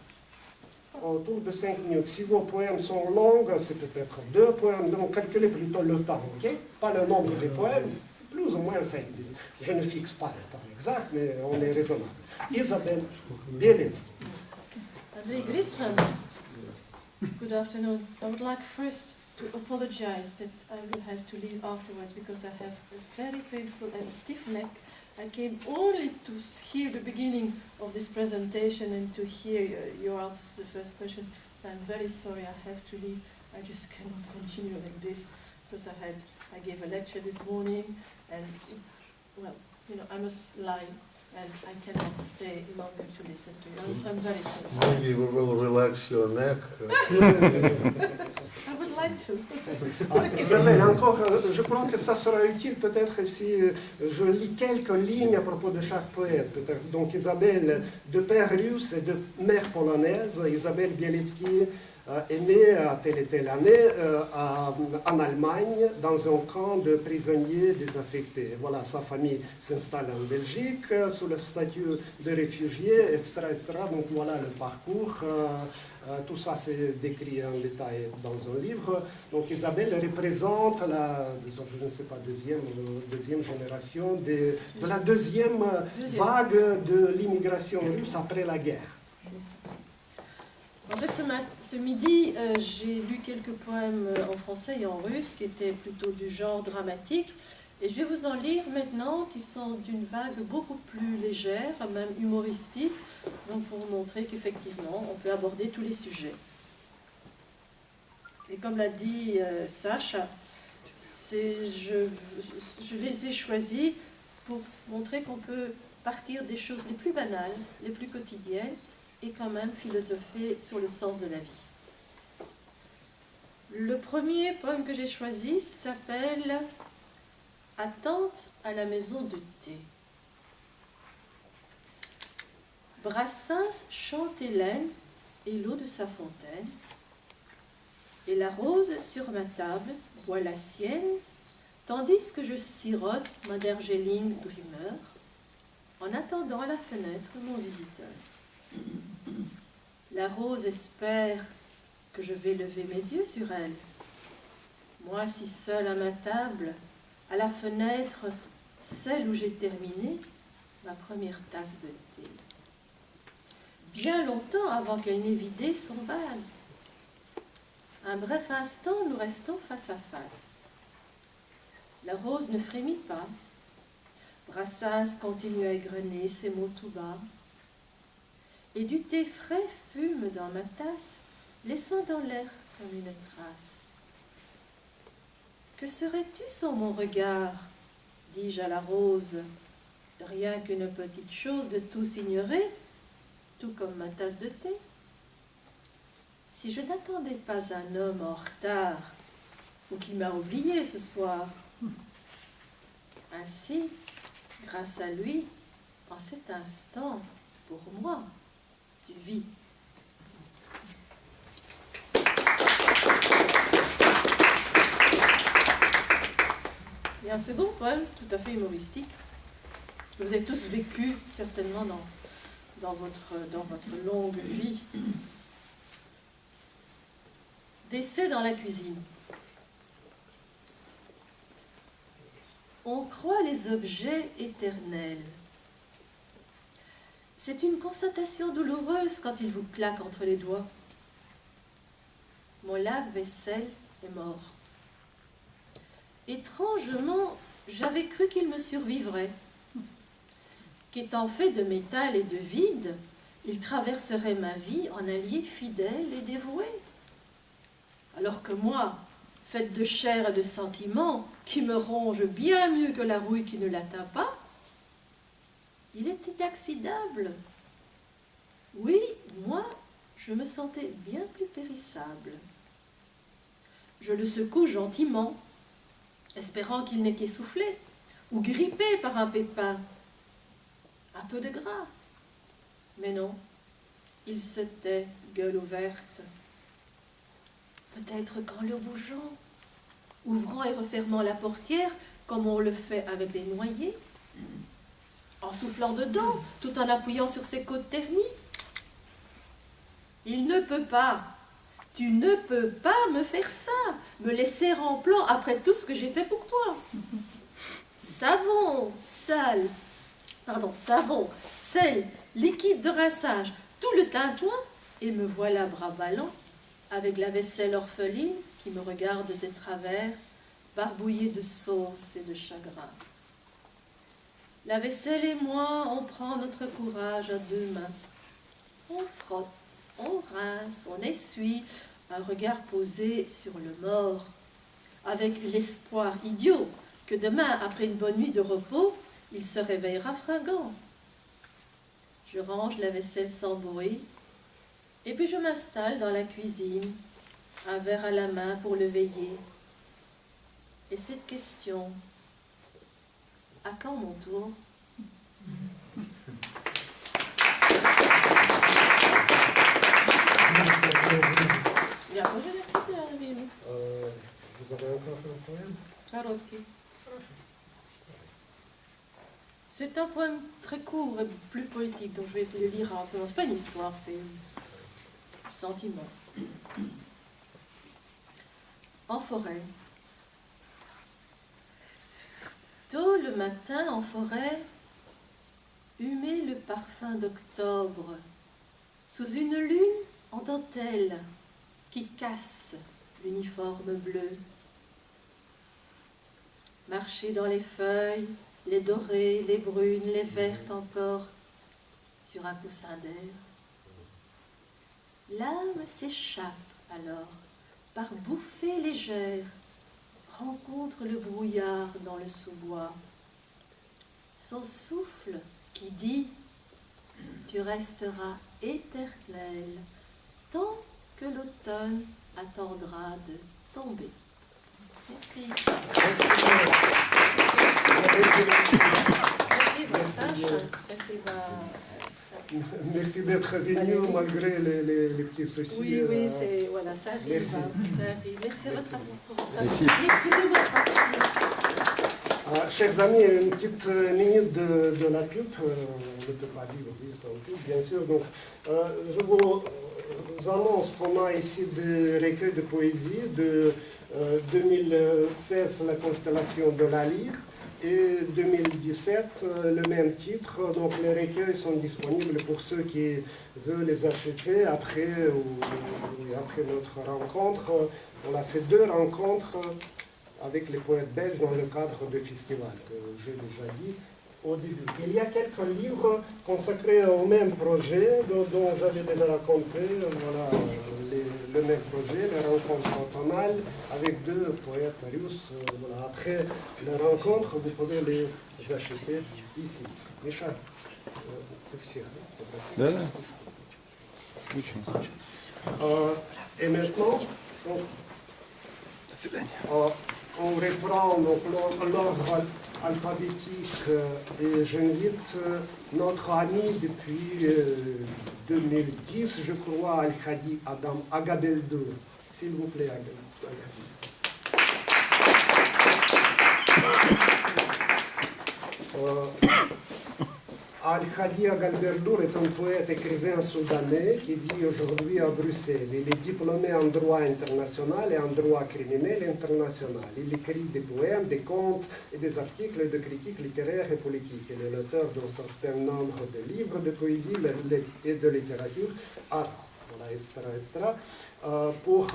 Autour de 5 minutes. Si vos poèmes sont longs, c'est peut-être 2 poèmes, donc calculez plutôt le temps, ok? Pas le nombre de poèmes, plus ou moins 5 minutes. Je ne fixe pas le temps exact, mais on est raisonnable. Isabelle Bieletsky.
Andrey GRITSMAN, good afternoon. I would like first to apologize that I will have to leave afterwards because I have a very painful and stiff neck. I came only to hear the beginning of this presentation and to hear your answers to the first questions. I'm very sorry I have to leave. I just cannot continue like this because I gave a lecture this morning and, well, you know, I must lie and I cannot stay longer to listen to you. I'm very sorry.
Maybe we will relax your neck.
I would like to.
Isabelle, encore, je crois que ça sera utile peut-être si je lis quelques lignes à propos de chaque poète. Peut-être. Donc Isabelle, de père russe et de mère polonaise, Isabelle Bielicki est née à telle et telle année en Allemagne dans un camp de prisonniers désaffectés. Voilà, sa famille s'installe en Belgique sous le statut de réfugié, etc., etc. Donc voilà le parcours. Tout ça c'est décrit en détail dans un livre. Donc Isabelle représente la, je ne sais pas, deuxième génération de la deuxième vague de l'immigration russe après la guerre.
En fait, ce midi, j'ai lu quelques poèmes en français et en russe qui étaient plutôt du genre dramatique. Et je vais vous en lire maintenant qui sont d'une vague beaucoup plus légère, même humoristique, donc pour vous montrer qu'effectivement, on peut aborder tous les sujets. Et comme l'a dit Sacha, je les ai choisis pour montrer qu'on peut partir des choses les plus banales, les plus quotidiennes, et quand même philosopher sur le sens de la vie. Le premier poème que j'ai choisi s'appelle « Attente à la maison de thé ». Brassens chante Hélène et l'eau de sa fontaine, et la rose sur ma table boit la sienne, tandis que je sirote ma d'Ergeling Brimeur, en attendant à la fenêtre mon visiteur. La rose espère que je vais lever mes yeux sur elle. Moi, si seule à ma table, à la fenêtre, celle où j'ai terminé ma première tasse de thé. Bien longtemps avant qu'elle n'ait vidé son vase. Un bref instant, nous restons face à face. La rose ne frémit pas. Brassens continue à égrener ses mots tout bas. Et du thé frais fume dans ma tasse, laissant dans l'air comme une trace. Que serais-tu sans mon regard, dis-je à la rose, rien qu'une petite chose de tous ignorer, tout comme ma tasse de thé. Si je n'attendais pas un homme en retard, ou qui m'a oublié ce soir, ainsi, grâce à lui, en cet instant, pour moi, tu vis. Il y a un second poème tout à fait humoristique que vous avez tous vécu certainement dans votre longue vie. Décès dans la cuisine. On croit les objets éternels. C'est une constatation douloureuse quand il vous claque entre les doigts. Mon lave-vaisselle est mort. Étrangement, j'avais cru qu'il me survivrait, qu'étant fait de métal et de vide, il traverserait ma vie en allié fidèle et dévoué. Alors que moi, faite de chair et de sentiments, qui me ronge bien mieux que la rouille qui ne l'atteint pas, il était inoxydable. Oui, moi, je me sentais bien plus périssable. Je le secoue gentiment, espérant qu'il n'est qu'essoufflé, ou grippé par un pépin. Un peu de gras. Mais non, il se tait, gueule ouverte. Peut-être qu'en le bougeant, ouvrant et refermant la portière, comme on le fait avec des noyés, en soufflant dedans, tout en appuyant sur ses côtes ternies. Il ne peut pas, tu ne peux pas me faire ça, me laisser en plan après tout ce que j'ai fait pour toi. Savon, sel, liquide de rinçage, tout le tintouin, et me voilà bras ballants, avec la vaisselle orpheline qui me regarde de travers, barbouillée de sauce et de chagrin. La vaisselle et moi, on prend notre courage à deux mains. On frotte, on rince, on essuie, un regard posé sur le mort, avec l'espoir idiot que demain, après une bonne nuit de repos, il se réveillera fringant. Je range la vaisselle sans bruit, et puis je m'installe dans la cuisine, un verre à la main pour le veiller. Et cette question, à quand mon tour? Я тоже не смотрела видео.
Vous avez encore un poème?
Короткий. C'est un poème très court et plus poétique, donc je vais le lire en temps. C'est pas une histoire, c'est un sentiment. En forêt. Tôt le matin, en forêt, humait le parfum d'octobre, sous une lune en dentelle qui casse l'uniforme bleu. Marcher dans les feuilles, les dorées, les brunes, les vertes encore, sur un coussin d'air. L'âme s'échappe alors, par bouffées légères, rencontre le brouillard dans le sous-bois. Son souffle qui dit « Tu resteras éternel tant que l'automne attendra de tomber. » Merci.
Merci d'être venu malgré les petits soucis.
Oui, oui, c'est, voilà, ça arrive.
Merci.
Ça arrive. Merci à votre attention.
Merci.
Excusez-moi.
Chers amis, une petite minute de la pub. On ne peut pas vivre sans pub, bien sûr. Donc, je vous annonce qu'on a ici des recueils de poésie de 2016, la constellation de la Lyre, et 2017, le même titre. Donc les recueils sont disponibles pour ceux qui veulent les acheter après notre rencontre. Voilà, c'est 2 rencontres avec les poètes belges dans le cadre du festival que j'ai déjà dit au début. Il y a quelques livres consacrés au même projet dont j'avais déjà raconté. Voilà, le même projet, les rencontres automnales avec 2 poètes russes. Voilà. Après les rencontres, vous pouvez les acheter ici. Micha, ты всех,
Да, да.
Et maintenant, on reprend donc l'ordre alphabétique et j'invite notre ami depuis 2010, je crois, Al-Khadi Adam Agabeldour. S'il vous plaît, Al-Khadi Agabeldour est un poète écrivain soudanais qui vit aujourd'hui à Bruxelles. Il est diplômé en droit international et en droit criminel international. Il écrit des poèmes, des contes et des articles de critiques littéraires et politiques. Il est l'auteur d'un certain nombre de livres de poésie et de littérature arabe, voilà, etc., etc. Pour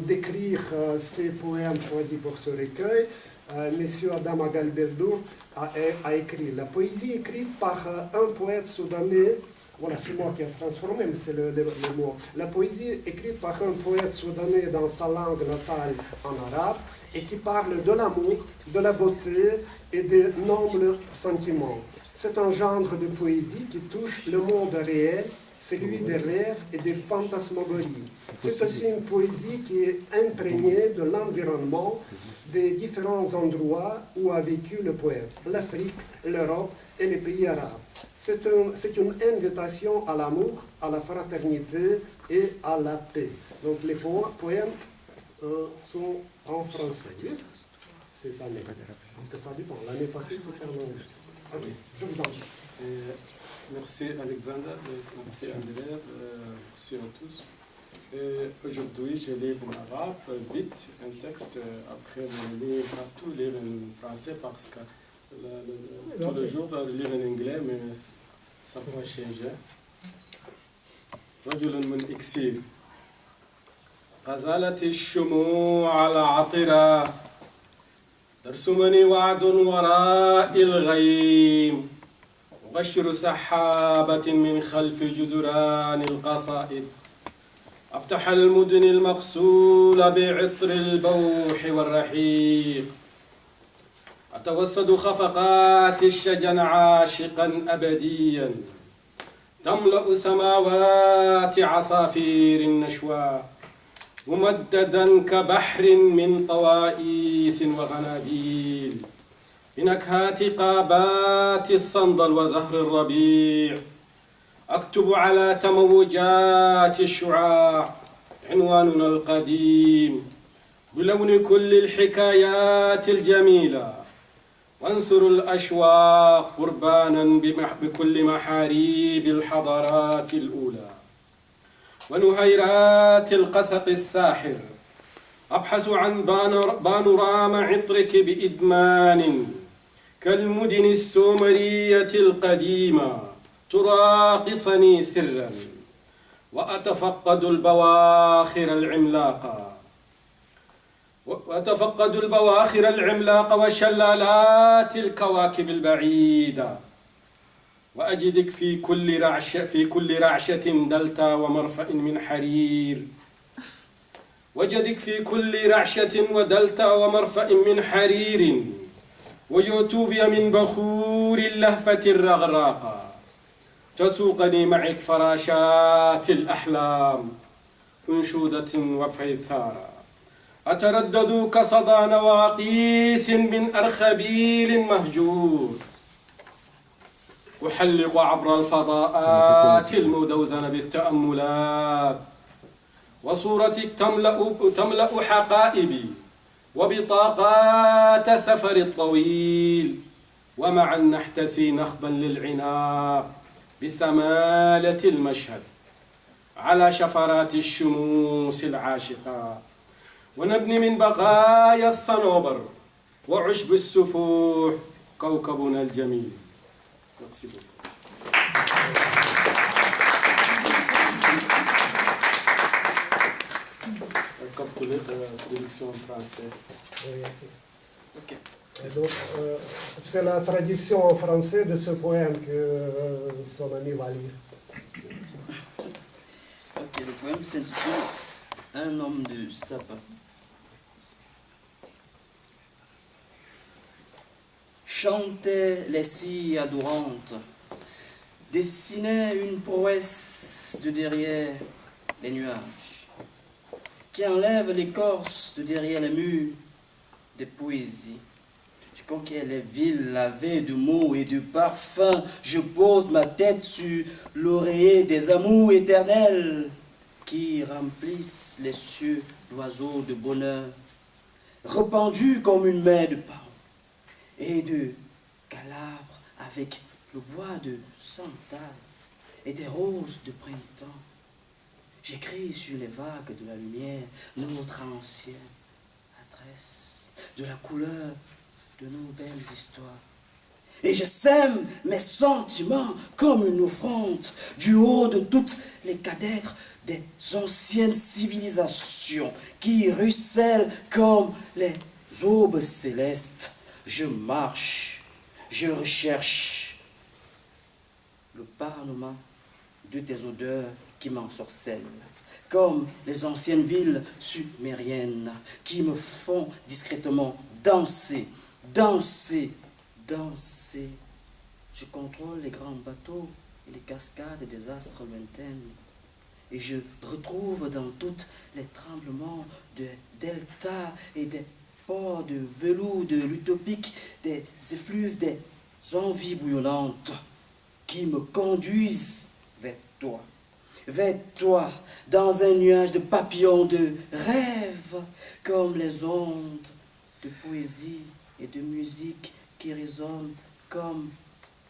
décrire ces poèmes choisis pour ce recueil, Monsieur Adam Agabeldour a écrit la poésie écrite par un poète soudanais. Voilà, c'est moi qui ai transformé, mais c'est le mot. La poésie écrite par un poète soudanais dans sa langue natale en arabe et qui parle de l'amour, de la beauté et des nobles sentiments. C'est un genre de poésie qui touche le monde réel, celui des rêves et des fantasmagories. C'est aussi une poésie qui est imprégnée de l'environnement, des différents endroits où a vécu le poète, l'Afrique, l'Europe et les pays arabes. C'est une invitation à l'amour, à la fraternité et à la paix. Donc les poèmes sont en français, oui, cette année. Parce que ça dépend. L'année passée, c'était en anglais. Ok, je vous en prie.
Merci Alexandre, merci André, merci à tous. Aujourd'hui, je lis en arabe vite un texte, après je lis partout lire en français parce que tous les jours je lis en anglais, mais ça va changer. رجل من إكسير غزالت الشموع العطرة ترسمني وعد وراء الغيم غشر سحابة من خلف جدران القصائد أفتح المدن المغسولة بعطر البوح والرحيق، أتوسد خفقات الشجن عاشقا أبديا، تملأ سماوات عصافير النشوى ممددا كبحر من طوائيس وغناديل، بنكهات قابات الصندل وزهر الربيع، أكتب على تموجات الشعاع عنواننا القديم بلون كل الحكايات الجميلة، وانثر الأشواق قربانا بكل محاريب الحضارات الأولى ونهيرات القسق الساحر، أبحث عن بانوراما عطرك بإدمان كالمدن السومرية القديمة تراقصني سرا، وأتفقد البواخر العملاقة وشلالات الكواكب البعيدة، وأجدك في كل رعشة دلتا ومرفأ من حرير، وجدك في كل رعشة ودلتا ومرفأ من حرير، ويوتوبيا من بخور اللهفة الرغراقة، تسوقني معك فراشات الأحلام أنشودة وفيثارة، أتردد كصدى نواقيس من أرخبيل مهجور، أحلق عبر الفضاءات المدوزنة بالتأملات، وصورتك تملأ حقائبي وبطاقات سفر الطويل، ومعا نحتسي نخبا للعناق بسمالة المشهد على شفرات الشموس العاشقة، ونبني من بقايا الصنوبر وعشب السفوح كوكبنا الجميل. Merci beaucoup. Comme tous les traductions en français.
Ok. Et donc, c'est la traduction en français de ce poème que son ami va lire.
Ok, le poème s'intitule Un homme de sapin. Chantaient les cygnes adorantes, dessinaient une prouesse de derrière les nuages, qui enlève l'écorce de derrière les murs des poésies. Je conquiers les villes lavées de mots et de parfums, je pose ma tête sur l'oreiller des amours éternels qui remplissent les cieux d'oiseaux de bonheur, rependus comme une main de paon et de calabre avec le bois de santal et des roses de printemps. J'écris sur les vagues de la lumière notre ancienne adresse, de la couleur de nos belles histoires. Et je sème mes sentiments comme une offrande du haut de toutes les cadètres des anciennes civilisations qui ruissellent comme les aubes célestes. Je marche, je recherche le parlement de tes odeurs qui m'ensorcellent, comme les anciennes villes sumériennes qui me font discrètement danser, danser, danser. Je contrôle les grands bateaux et les cascades des astres lointaines. Et je retrouve dans toutes les tremblements des deltas et des ports de velours de l'utopique, des effluves, des envies bouillonnantes qui me conduisent vers toi, dans un nuage de papillons de rêve, comme les ondes de poésie et de musique qui résonnent comme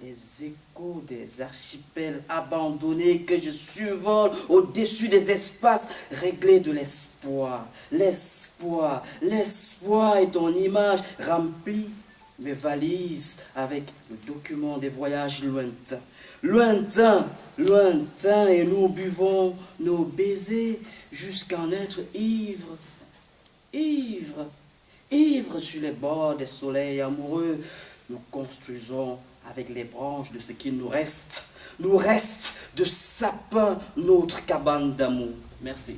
les échos des archipels abandonnés que je survole au-dessus des espaces réglés de l'espoir. L'espoir, l'espoir est ton image remplie mes valises avec le document des voyages lointains. Lointains, lointains, et nous buvons nos baisers jusqu'à en être ivres, ivres, ivres sur les bords des soleils amoureux. Nous construisons avec les branches de ce qu'il nous reste de sapin notre cabane d'amour. Merci.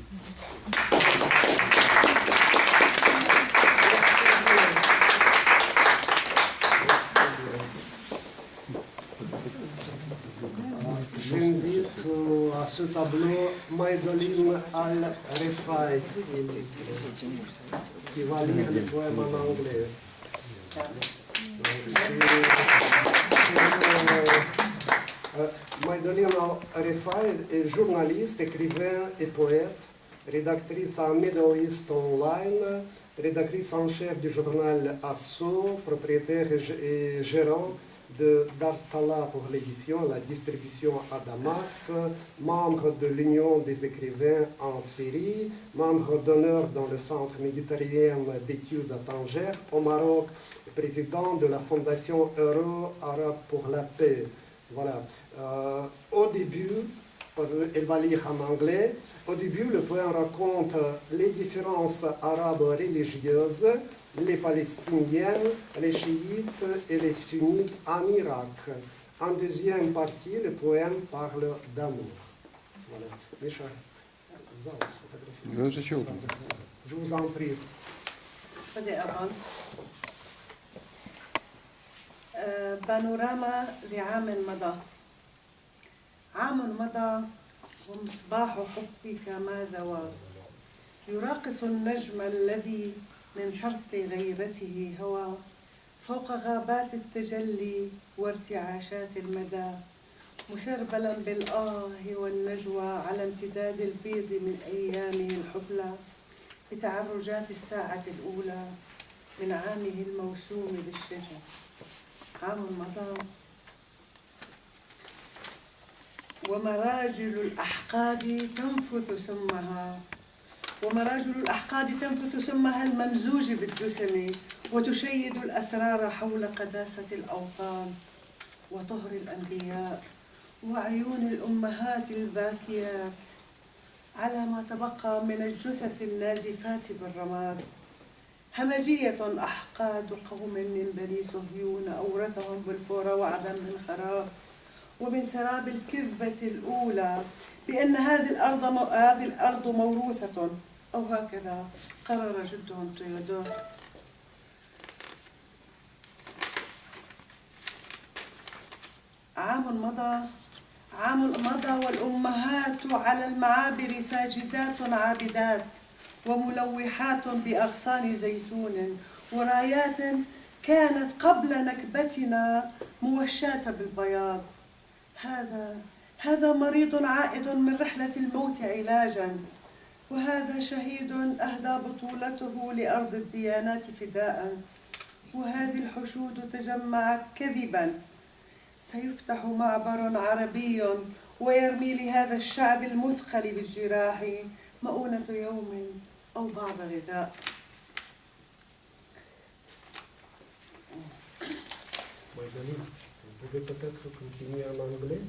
J'invite à ce tableau Maïdoline Al-Refai qui va lire le poème en anglais. Maïdoline Al-Refai est journaliste, écrivain et poète, rédactrice à Middle East Online, rédactrice en chef du journal Asso, propriétaire et gérant de d'Artala pour l'édition, la distribution à Damas, membre de l'Union des écrivains en Syrie, membre d'honneur dans le Centre méditerranéen d'études à Tanger, au Maroc, président de la Fondation Euro-Arabe pour la paix. Voilà. Au début, elle va lire en anglais. Au début, le poème raconte les différences arabes religieuses, les palestiniennes, les chiites et les sunnites en Irak. En deuxième partie, le poème parle d'amour. Voilà. Micha, je vous en prie.
بانوراما لعام مضى. عام مضى ومصباح حبك ما ذوى، يراقص النجم الذي من فرط غيرته هوى فوق غابات التجلي وارتعاشات المدى، مسربلا بالآه والنجوى على امتداد البيض من أيامه الحبلى، بتعرجات الساعة الأولى من عامه الموسوم بالشجر. عام مضى ومراجل الأحقاد تنفث سمها، ومراجل الأحقاد تنفث سمها الممزوج بالدسم، وتشيد الأسرار حول قداسة الأوطان وطهر الأنبياء وعيون الأمهات الباكيات على ما تبقى من الجثث النازفات بالرماد. همجية أحقاد قوم من بني صهيون أورثهم بالفور وعدا من خراب، ومن سراب الكذبة الأولى بأن هذه الأرض موروثة، أو هكذا قرر جدهم تيودور. عام مضى والأمهات على المعابر ساجدات عابدات، وملوحات بأغصان زيتون، ورايات كانت قبل نكبتنا موشاة بالبياض. هذا مريض عائد من رحلة الموت علاجا، وهذا شهيد أهدى بطولته لأرض الديانات فداء، وهذه الحشود تجمعت كذبا. سيفتح معبر عربي ويرمي لهذا الشعب المثقل بالجراح مؤونة يوم أو بعض غذاء.
Vous pouvez peut-être continuer en anglais.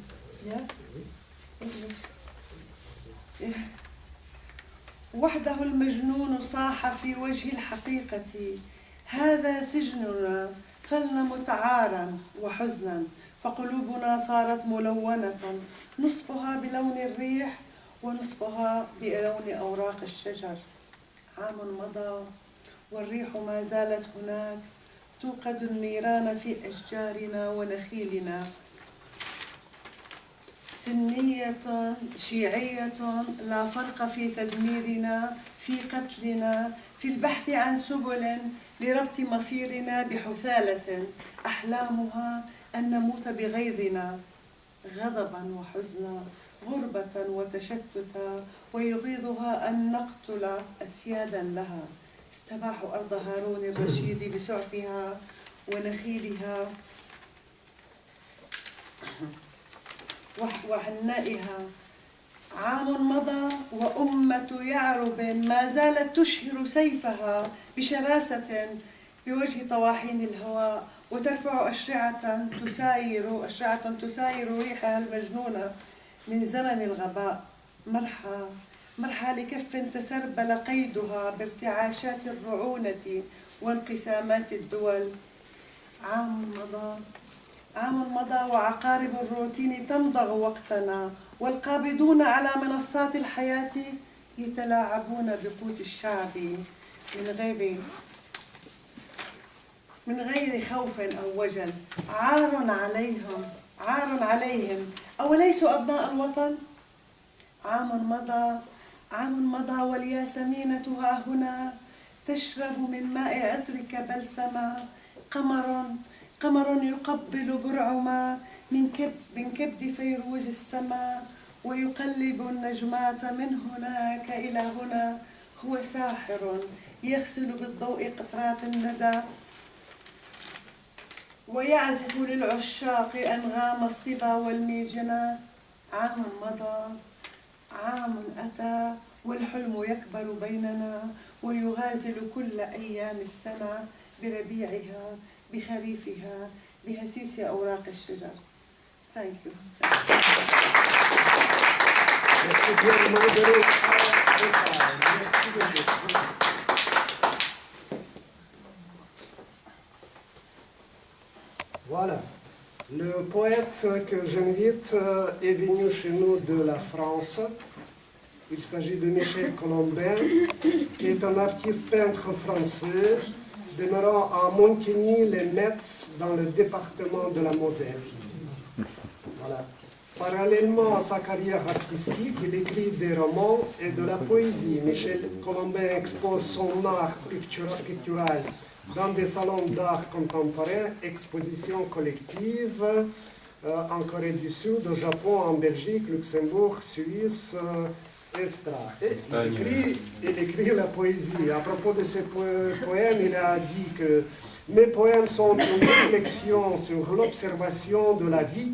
وحده المجنون صاح في وجه الحقيقة: هذا سجننا، فلنمت عارا وحزنا، فقلوبنا صارت ملونة، نصفها بلون الريح ونصفها بلون أوراق الشجر. عام مضى والريح ما زالت هناك، توقد النيران في أشجارنا ونخيلنا. سنية شيعية لا فرق في تدميرنا، في قتلنا، في البحث عن سبل لربط مصيرنا بحثالة أحلامها أن نموت بغيظنا، غضبا وحزنا، غربة وتشتتا، ويغيظها أن نقتل أسيادا لها. استباحوا أرض هارون الرشيد بسعفها ونخيلها وحنائها. عام مضى وأمة يعرب ما زالت تشهر سيفها بشراسة بوجه طواحين الهواء، وترفع أشرعة تساير ريحها المجنونة من زمن الغباء. مرحى لكف تسربل قيدها بارتعاشات الرعونة وانقسامات الدول. عام مضى عام مضى وعقارب الروتين تمضغ وقتنا والقابضون على منصات الحياة يتلاعبون بقوت الشعب من غير خوف أو وجل. عار عليهم أوليسوا أبناء الوطن؟ عام مضى والياسمينة ها هنا تشرب من ماء عطرك بلسما. قمر يقبل برعما من كبد فيروز السماء ويقلب النجمات من هناك إلى هنا. هو ساحر يغسل بالضوء قطرات الندى ويعزف للعشاق أنغام الصبا والميجنة. عام مضى عام أتى والحلم يكبر بيننا ويغازل كل أيام السنة بربيعها بخريفها بهسيس أوراق الشجر. Thank you.
Merci bien, Marguerite. Merci beaucoup. Voilà. Le poète que j'invite est venu chez nous de la France. Il s'agit de Michel Colombin, qui est un artiste peintre français, demeurant à Montigny-les-Metz, dans le département de la Moselle. Voilà. Parallèlement à sa carrière artistique, il écrit des romans et de la poésie. Michel Colombin expose son art pictural dans des salons d'art contemporain, expositions collectives en Corée du Sud, au Japon, en Belgique, Luxembourg, Suisse, etc. Et il écrit la poésie. À propos de ses poèmes, il a dit que mes poèmes sont une réflexion sur l'observation de la vie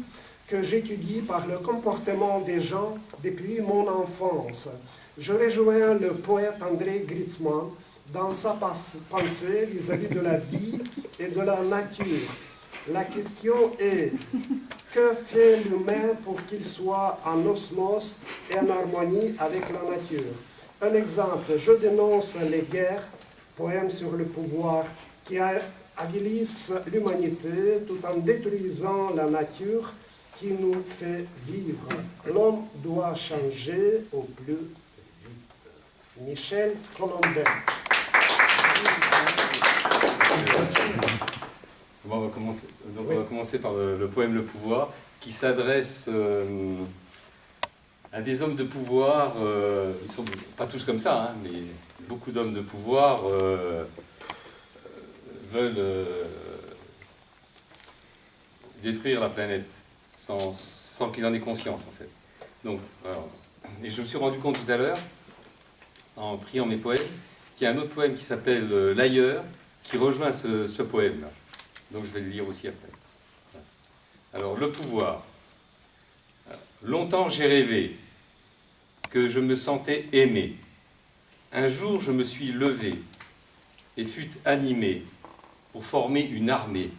que j'étudie par le comportement des gens depuis mon enfance. Je rejoins le poète Andrey GRITSMAN dans sa pensée vis-à-vis de la vie et de la nature. La question est, que fait l'humain pour qu'il soit en osmose et en harmonie avec la nature? Un exemple, je dénonce les guerres, poème sur le pouvoir, qui avilissent l'humanité tout en détruisant la nature qui nous fait vivre. L'homme doit changer au plus vite. Michel Colombin.
Bon, on va commencer par le poème Le Pouvoir, qui s'adresse à des hommes de pouvoir. Ils ne sont pas tous comme ça, hein, mais beaucoup d'hommes de pouvoir veulent détruire la planète sans qu'ils en aient conscience, en fait. Donc, et je me suis rendu compte tout à l'heure, en triant mes poèmes, qu'il y a un autre poème qui s'appelle Lyre, qui rejoint ce poème-là. Donc je vais le lire aussi après. Alors, le pouvoir. Longtemps j'ai rêvé que je me sentais aimé. Un jour je me suis levé et fut animé pour former une armée.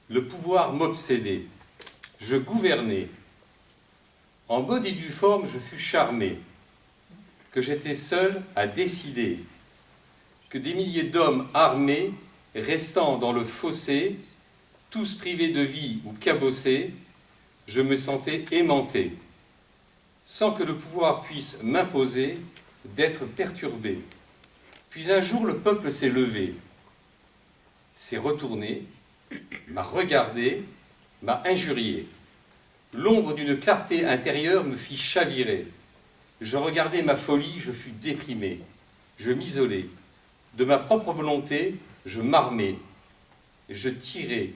Le pouvoir m'obsédait. Je gouvernais. En mode et due forme, je fus charmé. Que j'étais seul à décider. Que des milliers d'hommes armés, restant dans le fossé, tous privés de vie ou cabossés, je me sentais aimanté, sans que le pouvoir puisse m'imposer d'être perturbé. Puis un jour, le peuple s'est levé, s'est retourné, m'a regardé, m'a injurié. L'ombre d'une clarté intérieure me fit chavirer. Je regardais ma folie, je fus déprimé. Je m'isolais. De ma propre volonté, je m'armais. Je tirais.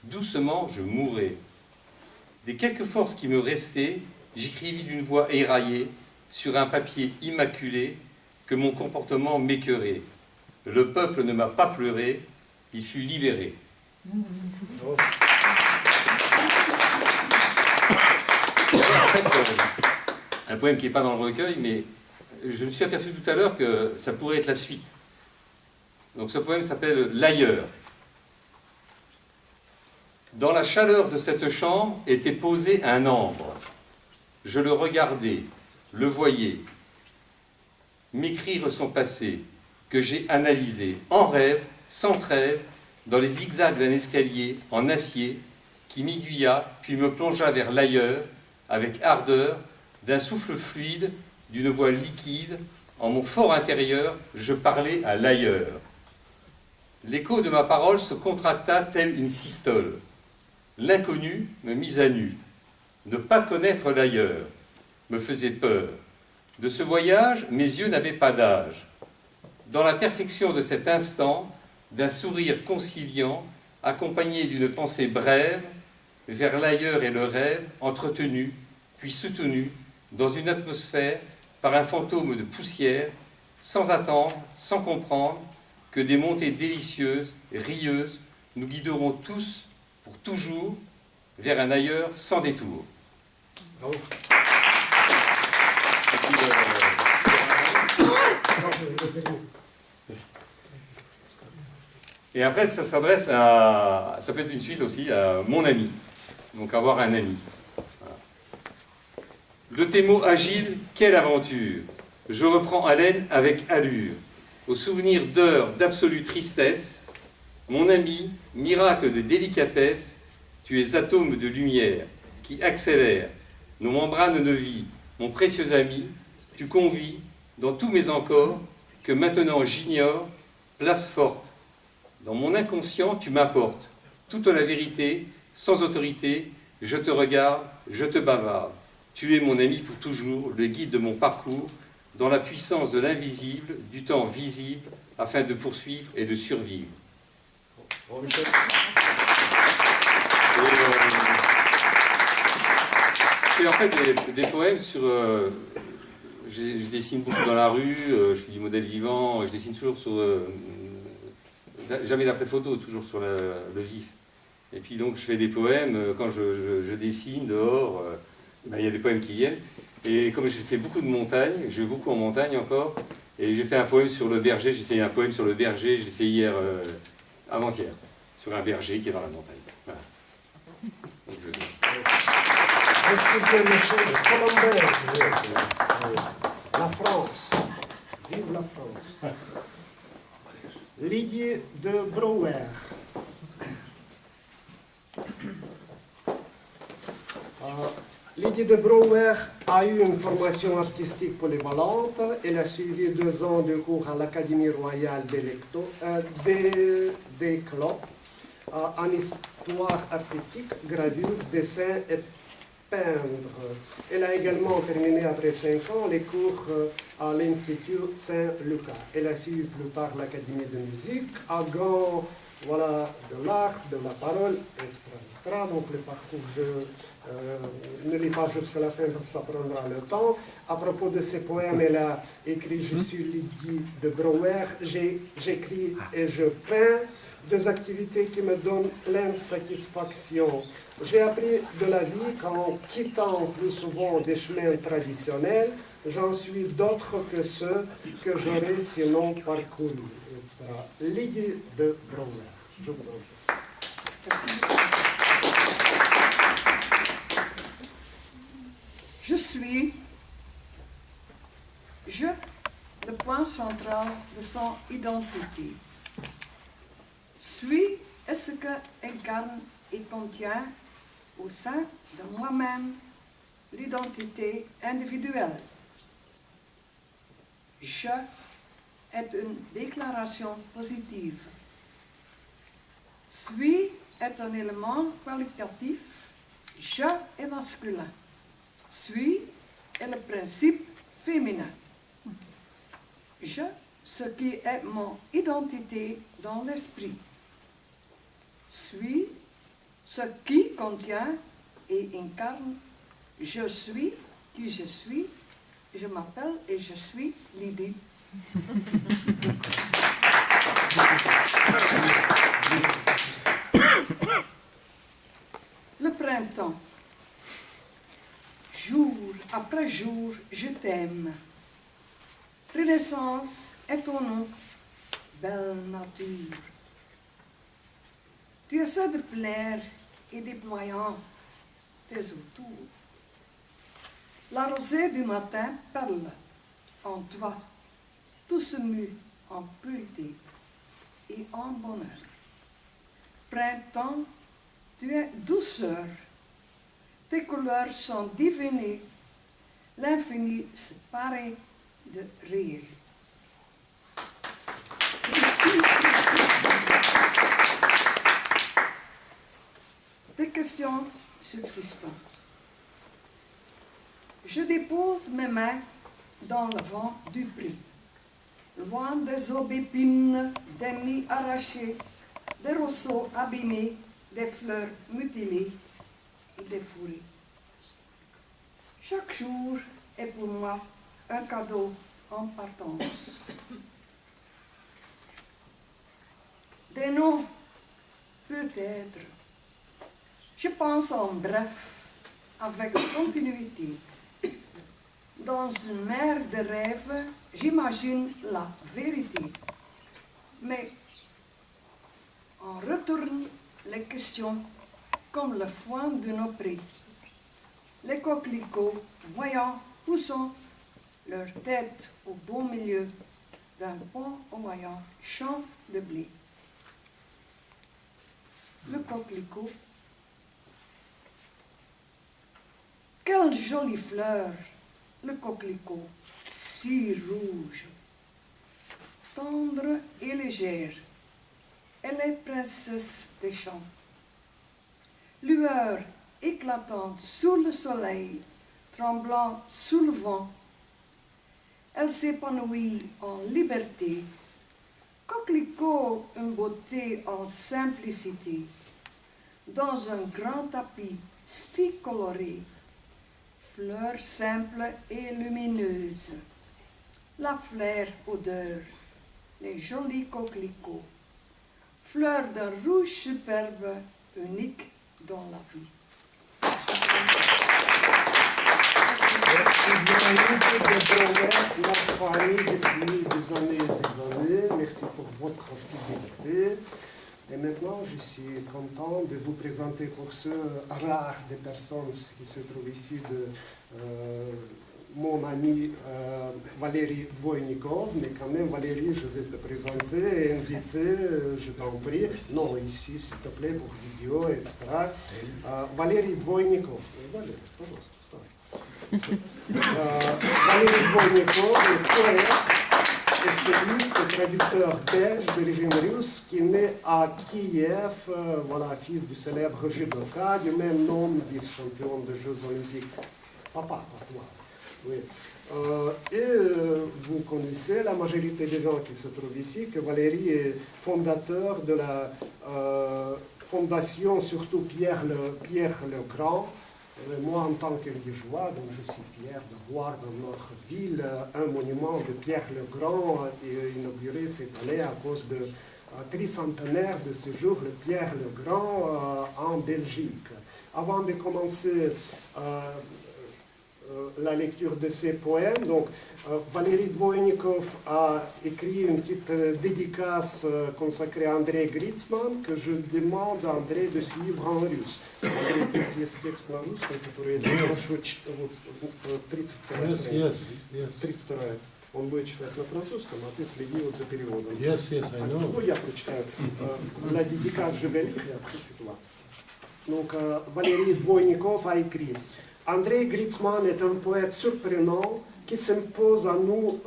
Doucement, je mourais. Des quelques forces qui me restaient, j'écrivis d'une voix éraillée, sur un papier immaculé, que mon comportement m'écœurait. Le peuple ne m'a pas pleuré, il fut libéré. En fait, un poème qui n'est pas dans le recueil, mais je me suis aperçu tout à l'heure que ça pourrait être la suite. Donc ce poème s'appelle Lyre. Dans la chaleur de cette chambre était posé un ambre. Je le regardais, le voyais, m'écrire son passé, que j'ai analysé, en rêve, sans trêve, dans les zigzags d'un escalier en acier, qui m'aiguilla, puis me plongea vers l'ailleurs, avec ardeur, d'un souffle fluide, d'une voix liquide, en mon fort intérieur, je parlais à l'ailleurs. L'écho de ma parole se contracta telle une systole. L'inconnu me mit à nu. Ne pas connaître l'ailleurs me faisait peur. De ce voyage, mes yeux n'avaient pas d'âge. Dans la perfection de cet instant, d'un sourire conciliant, accompagné d'une pensée brève, vers l'ailleurs et le rêve, entretenu, puis soutenu, dans une atmosphère, par un fantôme de poussière, sans attendre, sans comprendre, que des montées délicieuses, rieuses, nous guideront tous, pour toujours, vers un ailleurs sans détour.
Donc,
et après, ça s'adresse à... Ça peut être une suite aussi à mon ami. Donc, avoir un ami. Voilà. De tes mots agiles, quelle aventure! Je reprends haleine avec allure. Au souvenir d'heures d'absolue tristesse, mon ami, miracle de délicatesse, tu es atome de lumière qui accélère nos membranes de vie, mon précieux ami, tu convies dans tous mes encores que maintenant j'ignore, place forte. Dans mon inconscient, tu m'apportes toute la vérité, sans autorité, je te regarde, je te bavarde. Tu es mon ami pour toujours, le guide de mon parcours, dans la puissance de l'invisible, du temps visible, afin de poursuivre et de survivre. Et en fait des poèmes sur... je dessine beaucoup dans la rue, je suis du modèle vivant, je dessine toujours sur... jamais d'après photo, toujours sur le vif. Et puis donc je fais des poèmes, quand je dessine dehors, ben, il y a des poèmes qui viennent. Et comme j'ai fait beaucoup de montagne, je vais beaucoup en montagne encore, et j'ai fait un poème sur le berger, j'ai fait un poème sur le berger, je l'ai fait hier, avant-hier, sur un berger qui est dans la montagne. Voilà. Donc,
merci bien, monsieur Colombert. La France. Vive la France. Lyre de Brouwer. Lyre de Brouwer a eu une formation artistique polyvalente. Elle a suivi 2 ans de cours à l'Académie royale des Clos, en histoire artistique, gravure, dessin et peindre. Elle a également terminé après 5 ans les cours à l'Institut Saint-Lucas. Elle a suivi plus tard l'Académie de musique à Gand, voilà, de l'art, de la parole, etc. Donc le parcours, je ne lis pas jusqu'à la fin parce que ça prendra le temps. À propos de ces poèmes, elle a écrit « Je suis Lyre de Brouwer, j'écris et je peins ». 2 activités qui me donnent pleine satisfaction. J'ai appris de la vie qu'en quittant plus souvent des chemins traditionnels, j'en suis d'autres que ceux que j'aurais sinon parcourus, etc. Lyre de Brouwer. Je vous en prie.
Je suis, le point central de son identité. Suis est ce que incarne et contient au sein de moi-même l'identité individuelle. Je est une déclaration positive. Suis est un élément qualitatif. Je est masculin. Suis est le principe féminin. Je, ce qui est mon identité dans l'esprit. Suis, ce qui contient et incarne je suis, qui je suis, je m'appelle et je suis l'idée. Le printemps. Jour après jour, je t'aime. Renaissance est ton nom, belle nature. Tu essaies de plaire et déployant tes autours. La rosée du matin perle en toi, tout se mue en pureté et en bonheur. Printemps, tu es douceur. Tes couleurs sont divinées. L'infini se paraît de rire. Des questions subsistant. Je dépose mes mains dans le vent du prix. Loin des aubépines, des nids arrachés, des roseaux abîmés, des fleurs mutilées et des fourrés. Chaque jour est pour moi un cadeau en partance. Des noms, peut-être. Je pense en bref, avec continuité. Dans une mer de rêves, j'imagine la vérité. Mais on retourne les questions comme le foin de nos prés. Les coquelicots, voyant, poussant leur tête au beau milieu d'un pont voyant champ de blé. Le coquelicot. Quelle jolie fleur, le coquelicot, si rouge, tendre et légère. Elle est princesse des champs. Lueur éclatante sous le soleil, tremblant sous le vent. Elle s'épanouit en liberté. Coquelicot, une beauté en simplicité, dans un grand tapis si coloré. Fleurs simples et lumineuses, la fleur odeur, les jolis coquelicots, fleurs d'un rouge superbe, unique dans la vie.
Depuis des années et des années. Merci pour votre fidélité. Et maintenant, je suis content de vous présenter pour ce rare des personnes qui se trouvent ici de mon ami Valérie Dvoynikov. Mais quand même, Valérie, je vais te présenter et inviter, je t'en prie. Non, ici, s'il te plaît, pour vidéo, etc. Valérie Dvoynikov. Valérie, пожалуйста, вставай. Valérie Dvoynikov est poète, essayiste et traducteur belge d'origine russe qui est né à Kiev, voilà, fils du célèbre judoka, du même nom, vice-champion des Jeux Olympiques. Papa, pour toi. Oui. Vous connaissez la majorité des gens qui se trouvent ici, que Valérie est fondateur de la fondation, surtout Pierre le Grand. Moi, en tant que liégeois, donc je suis fier de voir dans notre ville un monument de Pierre le Grand inauguré cette année à cause de tricentenaire de ce jour, le Pierre le Grand en Belgique. Avant de commencer la lecture de ces poèmes, donc Valérie Dvoynikov a écrit une petite dédicace consacrée à Andrey GRITSMAN que je demande à André de suivre en russe. Здесь есть текст на русском, который прошу 32 страница. 32. Он будет читать на французском, а ты следи за переводом.
Yes, I know.
Ну, я прочитаю. La dédicace, je vais lire, et après c'est toi. Donc, Valérie Dvoynikov a écrit: Andrey GRITSMAN est un poète surprenant qui s'impose à nous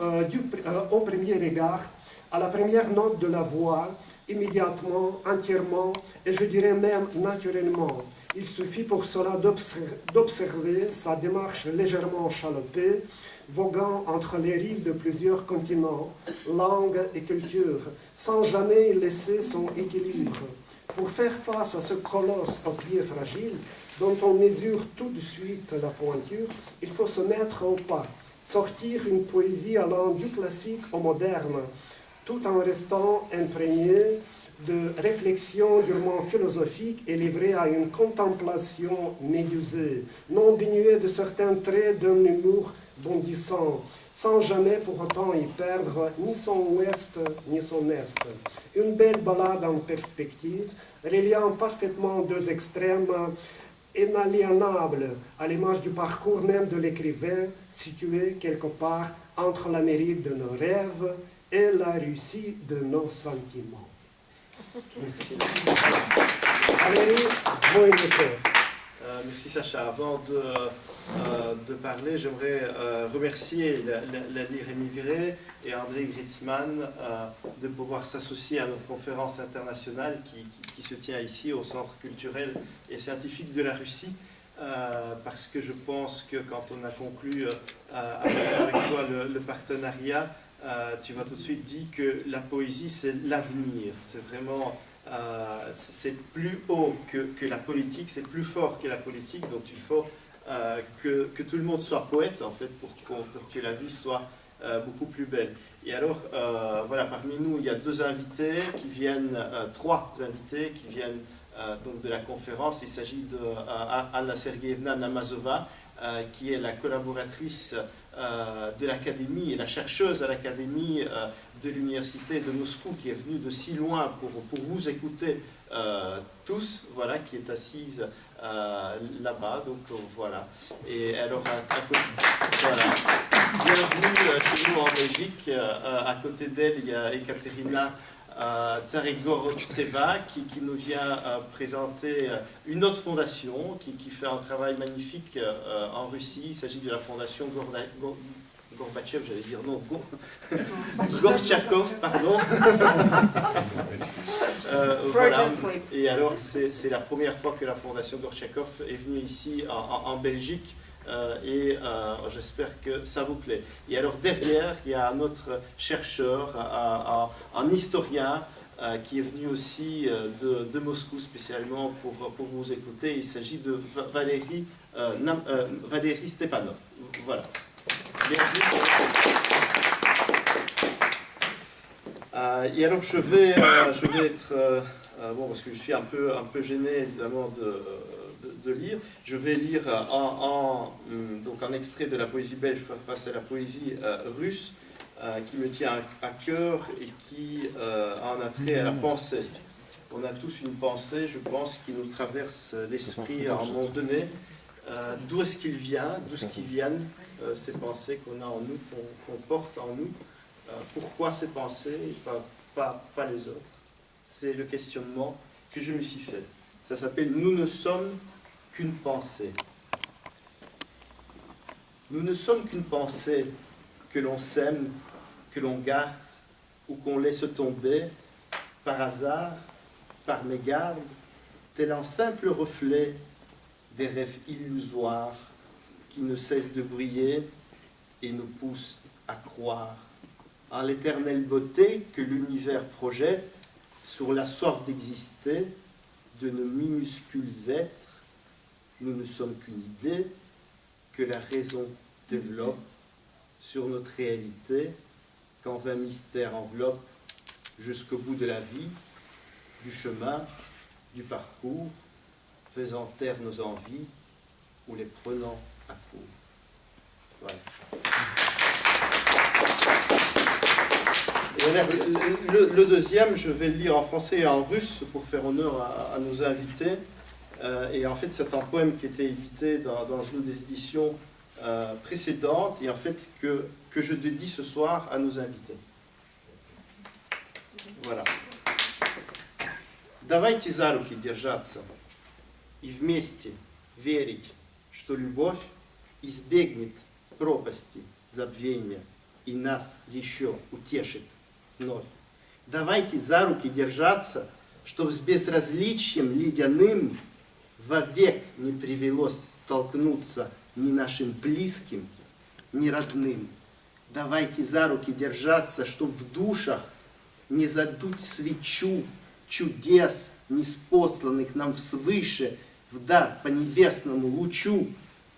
au premier regard, à la première note de la voix, immédiatement, entièrement, et je dirais même naturellement. Il suffit pour cela d'observer sa démarche légèrement chalopée, voguant entre les rives de plusieurs continents, langues et cultures, sans jamais laisser son équilibre. Pour faire face à ce colosse aux pieds fragiles, dont on mesure tout de suite la pointure, il faut se mettre au pas, sortir une poésie allant du classique au moderne, tout en restant imprégné de réflexions durement philosophiques et livré à une contemplation médusée, non dénuée de certains traits d'un humour bondissant, sans jamais pour autant y perdre ni son ouest ni son est. Une belle balade en perspective, reliant parfaitement deux extrêmes inaliénables, à l'image du parcours même de l'écrivain, situé quelque part entre l'Amérique de nos rêves et la Russie de nos sentiments. Valérie, vous invitez.
Merci Sacha. Avant de parler, j'aimerais remercier la Lyre émigrée et Andrey GRITSMAN de pouvoir s'associer à notre conférence internationale qui se tient ici au Centre culturel et scientifique de la Russie. Parce que je pense que quand on a conclu avec toi le partenariat, tu m'as tout de suite dit que la poésie c'est l'avenir, c'est vraiment c'est plus haut que la politique, c'est plus fort que la politique, donc il faut que tout le monde soit poète en fait pour que la vie soit beaucoup plus belle. Et alors voilà, parmi nous il y a trois invités qui viennent donc de la conférence. Il s'agit de Anna Sergeyevna Namazova, qui est la collaboratrice de l'académie et la chercheuse à l'académie de l'université de Moscou, qui est venue de si loin pour vous écouter tous, voilà, qui est assise là-bas, donc voilà. Et alors, voilà. Bienvenue chez nous en Belgique. À côté d'elle, il y a Ekaterina Tsarigortseva qui nous vient présenter une autre fondation qui fait un travail magnifique en Russie. Il s'agit de la fondation Gorbatchev, j'allais dire non, Gortchakov, pardon. Voilà. Et alors c'est la première fois que la fondation Gortchakov est venue ici en Belgique. Et j'espère que ça vous plaît. Et alors derrière, il y a un autre chercheur, un historien qui est venu aussi de Moscou spécialement pour vous écouter. Il s'agit de Valérie Stepanov. Voilà. Bienvenue. Et alors je vais être bon, parce que je suis un peu gêné évidemment de lire. Je vais lire donc un extrait de la poésie belge face à la poésie russe qui me tient à cœur et qui a un attrait à la pensée. On a tous une pensée, je pense, qui nous traverse l'esprit à un moment donné. D'où est-ce qu'il vient, d'où est-ce qu'ils viennent ces pensées qu'on a en nous, qu'on porte en nous. Pourquoi ces pensées et pas les autres? C'est le questionnement que je me suis fait. Ça s'appelle « Nous ne sommes qu'une pensée ». Nous ne sommes qu'une pensée que l'on sème, que l'on garde ou qu'on laisse tomber par hasard, par mégarde, tel un simple reflet des rêves illusoires qui ne cessent de briller et nous poussent à croire en l'éternelle beauté que l'univers projette sur la soif d'exister de nos minuscules êtres. Nous ne sommes qu'une idée que la raison développe sur notre réalité quand 20 mystères enveloppent jusqu'au bout de la vie, du chemin, du parcours, faisant taire nos envies ou les prenant à court. Voilà. Le deuxième, je vais le lire en français et en russe pour faire honneur à nos invités. Et en fait, c'est un poème qui était édité dans une des éditions précédentes et en fait que je dédie ce soir à nos invités. Voilà. Давайте за руки держаться и вместе верить, что любовь избегнет пропасти забвения и нас еще утешит вновь. Давайте за руки держаться, чтоб с безразличием ледяным вовек не привелось столкнуться ни нашим близким, ни родным. Давайте за руки держаться, чтоб в душах не задуть свечу чудес, ниспосланных нам свыше, в дар по небесному лучу.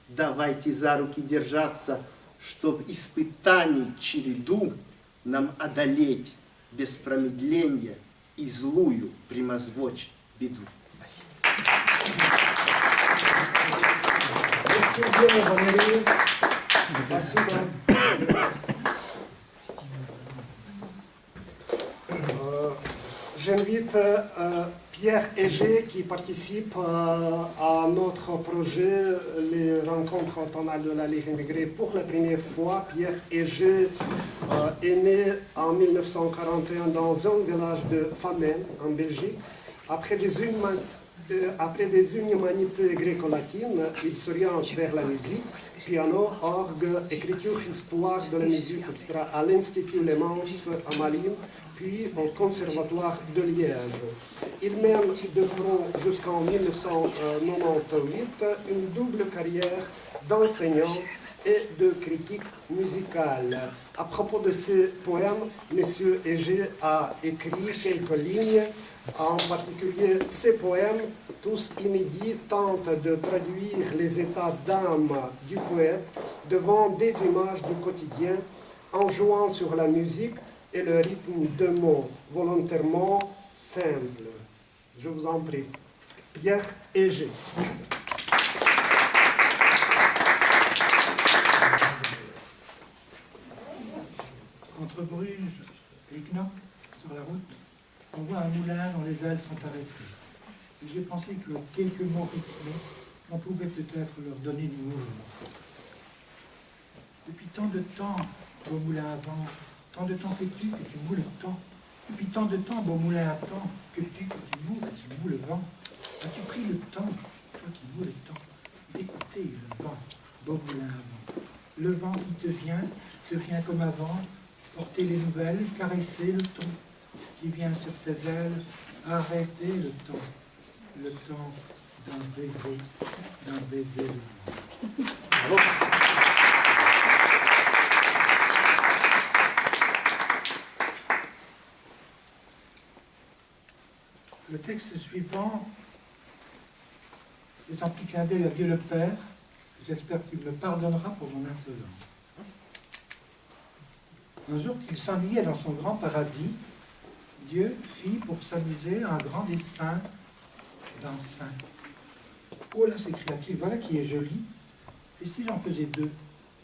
Давайте за руки держаться, чтоб испытаний череду нам одолеть без промедления и злую превозвочь беду. Спасибо.
Спасибо. j'invite Pierre Heger qui participe à notre projet les rencontres automnales de la Lyre émigrée pour la première fois. Pierre Heger est né en 1941 dans un village de Famenne en Belgique. Après des humanités gréco-latines, il s'oriente vers la musique, piano, orgue, écriture, histoire de la musique, etc. à l'Institut Le Mans à Malines, puis au Conservatoire de Liège. Il mène de front jusqu'en 1998 une double carrière d'enseignant et de critique musicale. À propos de ses poèmes, M. Heger a écrit quelques lignes, en particulier ses poèmes, tous inédits, tentent de traduire les états d'âme du poète devant des images du quotidien, en jouant sur la musique et le rythme de mots volontairement simples. Je vous en prie. Pierre Heger.
Entre Bruges et Knock, sur la route, on voit un moulin dont les ailes sont arrêtées. Et j'ai pensé que quelques mots rythmés, on pouvait peut-être leur donner du mouvement. Depuis tant de temps, beau moulin à vent, tant de temps que tu moules le temps. Depuis tant de temps, beau moulin à temps, que tu moules le vent. As-tu pris le temps, toi qui moules le temps, d'écouter le vent, beau moulin à vent. Le vent qui te vient comme avant, porter les nouvelles, caresser le ton qui vient sur tes ailes, arrêter le temps d'un baiser le vent.
Bravo.
Le texte suivant, c'est un petit clin d'œil à Dieu le Père. J'espère qu'il me pardonnera pour mon insolence. Un jour qu'il s'ennuyait dans son grand paradis, Dieu fit pour s'amuser un grand dessin d'un saint. Oh là, s'écria-t-il, voilà qui est joli. Et si j'en faisais deux?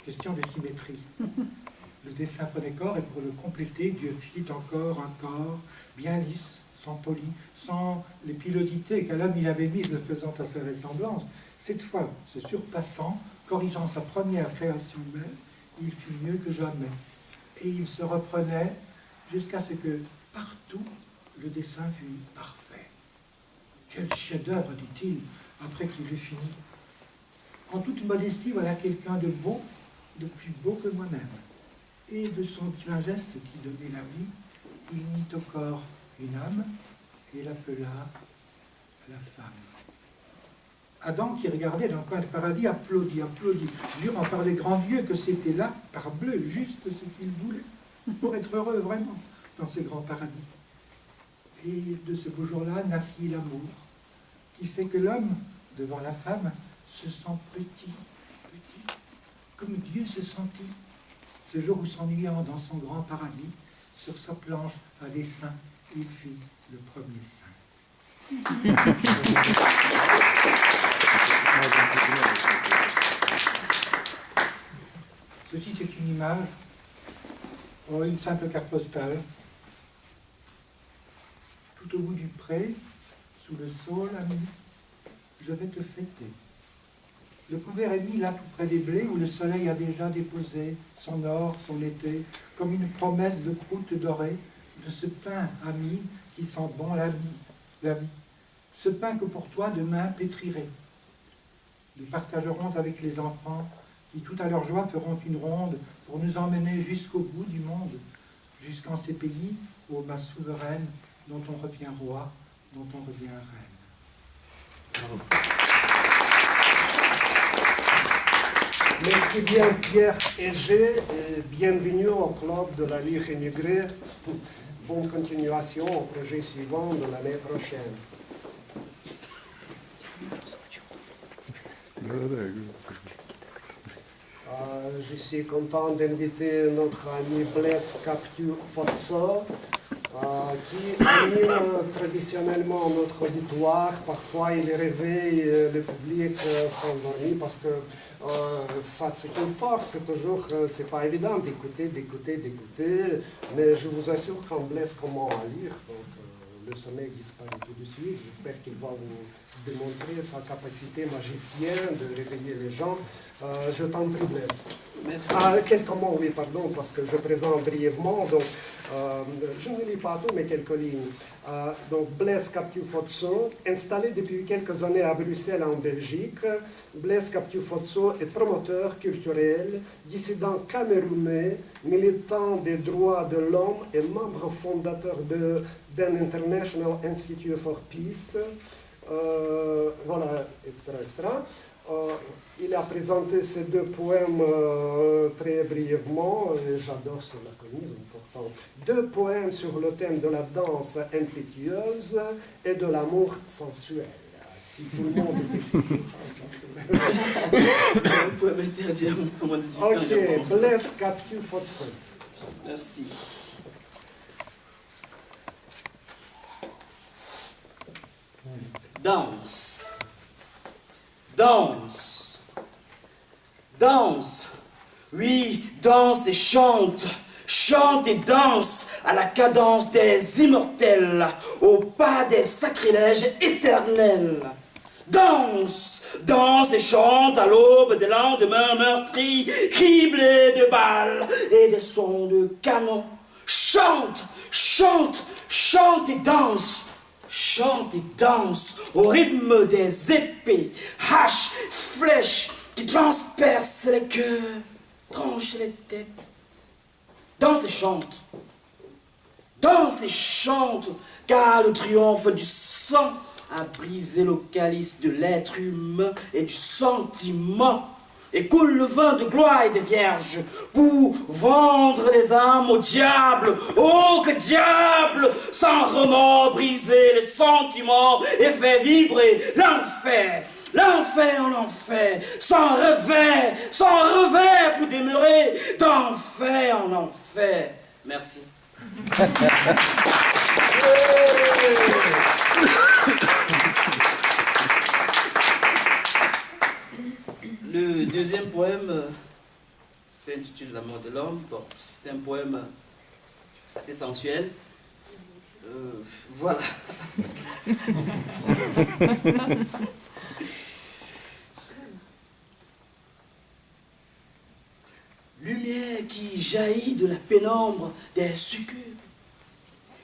Question de symétrie. Le dessin prenait corps et pour le compléter, Dieu fit encore un corps bien lisse, sans poli, sans les pilosités qu'à l'homme il avait mises le faisant à sa ressemblance. Cette fois, se surpassant, corrigeant sa première création même, il fut mieux que jamais. Et il se reprenait jusqu'à ce que partout le dessin fût parfait. Quel chef-d'œuvre, dit-il, après qu'il eut fini. En toute modestie, voilà quelqu'un de beau, de plus beau que moi-même. Et de son divin geste qui donnait la vie, il mit au corps une âme et l'appela la femme. Adam, qui regardait dans le coin du paradis, applaudit, jurant par les grands dieux que c'était là, par bleu, juste ce qu'il voulait, pour être heureux vraiment dans ce grand paradis. Et de ce beau jour-là naquit l'amour, qui fait que l'homme, devant la femme, se sent petit, comme Dieu se sentit, ce jour où s'ennuyant dans son grand paradis, sur sa planche à dessin, il fit le premier saint. Ceci, c'est une image, une simple carte postale. Tout au bout du pré, sous le saule, ami, je vais te fêter. Le couvert est mis là tout près des blés où le soleil a déjà déposé son or, son été, comme une promesse de croûte dorée, de ce pain, ami, qui sent bon la vie. Ce pain que pour toi demain pétrirai. Nous partagerons avec les enfants qui tout à leur joie feront une ronde pour nous emmener jusqu'au bout du monde, jusqu'en ces pays, ô ma souveraine, dont on revient roi, dont on revient reine.
Bravo. Merci bien Pierre Heger et bienvenue au club de la Lyre émigrée. Bonne continuation au projet suivant de l'année prochaine. Je suis content d'inviter notre ami Blaise Captu-Forza qui anime traditionnellement notre auditoire. Parfois il réveille le public s'endormi parce que ça c'est une force, c'est toujours, c'est pas évident d'écouter, mais je vous assure qu'en Blaise comment à lire. Donc, le sommeil disparaît tout de suite. J'espère qu'il va vous démontrer sa capacité magicienne de réveiller les gens. Je t'en prie, Blaise.
Merci.
Quelques mots, oui, pardon, parce que je présente brièvement. Donc, je ne lis pas tout, mais quelques lignes. Donc, Blaise Captiu-Fotso, installé depuis quelques années à Bruxelles, en Belgique. Blaise Captiu-Fotso est promoteur culturel, dissident camerounais, militant des droits de l'homme et membre fondateur d'un International Institute for Peace. Voilà, etc. etc. Il a présenté ces deux poèmes très brièvement, et j'adore son laconisme pourtant. Deux poèmes sur le thème de la danse impétueuse et de l'amour sensuel. Si tout le monde est excité,
c'est un poème interdit à moins de 18 ans, je
ok,
pense.
Blaise Captiu-Fotso.
Merci. Danse. Danse. Danse. Oui, danse et chante. Chante et danse à la cadence des immortels, au pas des sacrilèges éternels. Danse, danse et chante à l'aube des lendemains meurtris, criblés de balles et des sons de canon. Chante, chante, chante et danse. Chante et danse au rythme des épées, haches, flèches qui transpercent les cœurs, tranchent les têtes. Danse et chante. Danse et chante, car le triomphe du sang a brisé le calice de l'être humain et du sentiment. Et coule le vin de gloire et des vierges pour vendre les âmes au diable. Oh, que diable, sans remords, briser les sentiments et fait vibrer l'enfer. L'enfer en enfer, sans revers pour demeurer d'enfer en enfer. Merci. Le deuxième poème s'intitule La mort de l'homme. Bon, c'est un poème assez sensuel. Voilà. Lumière qui jaillit de la pénombre des succubes,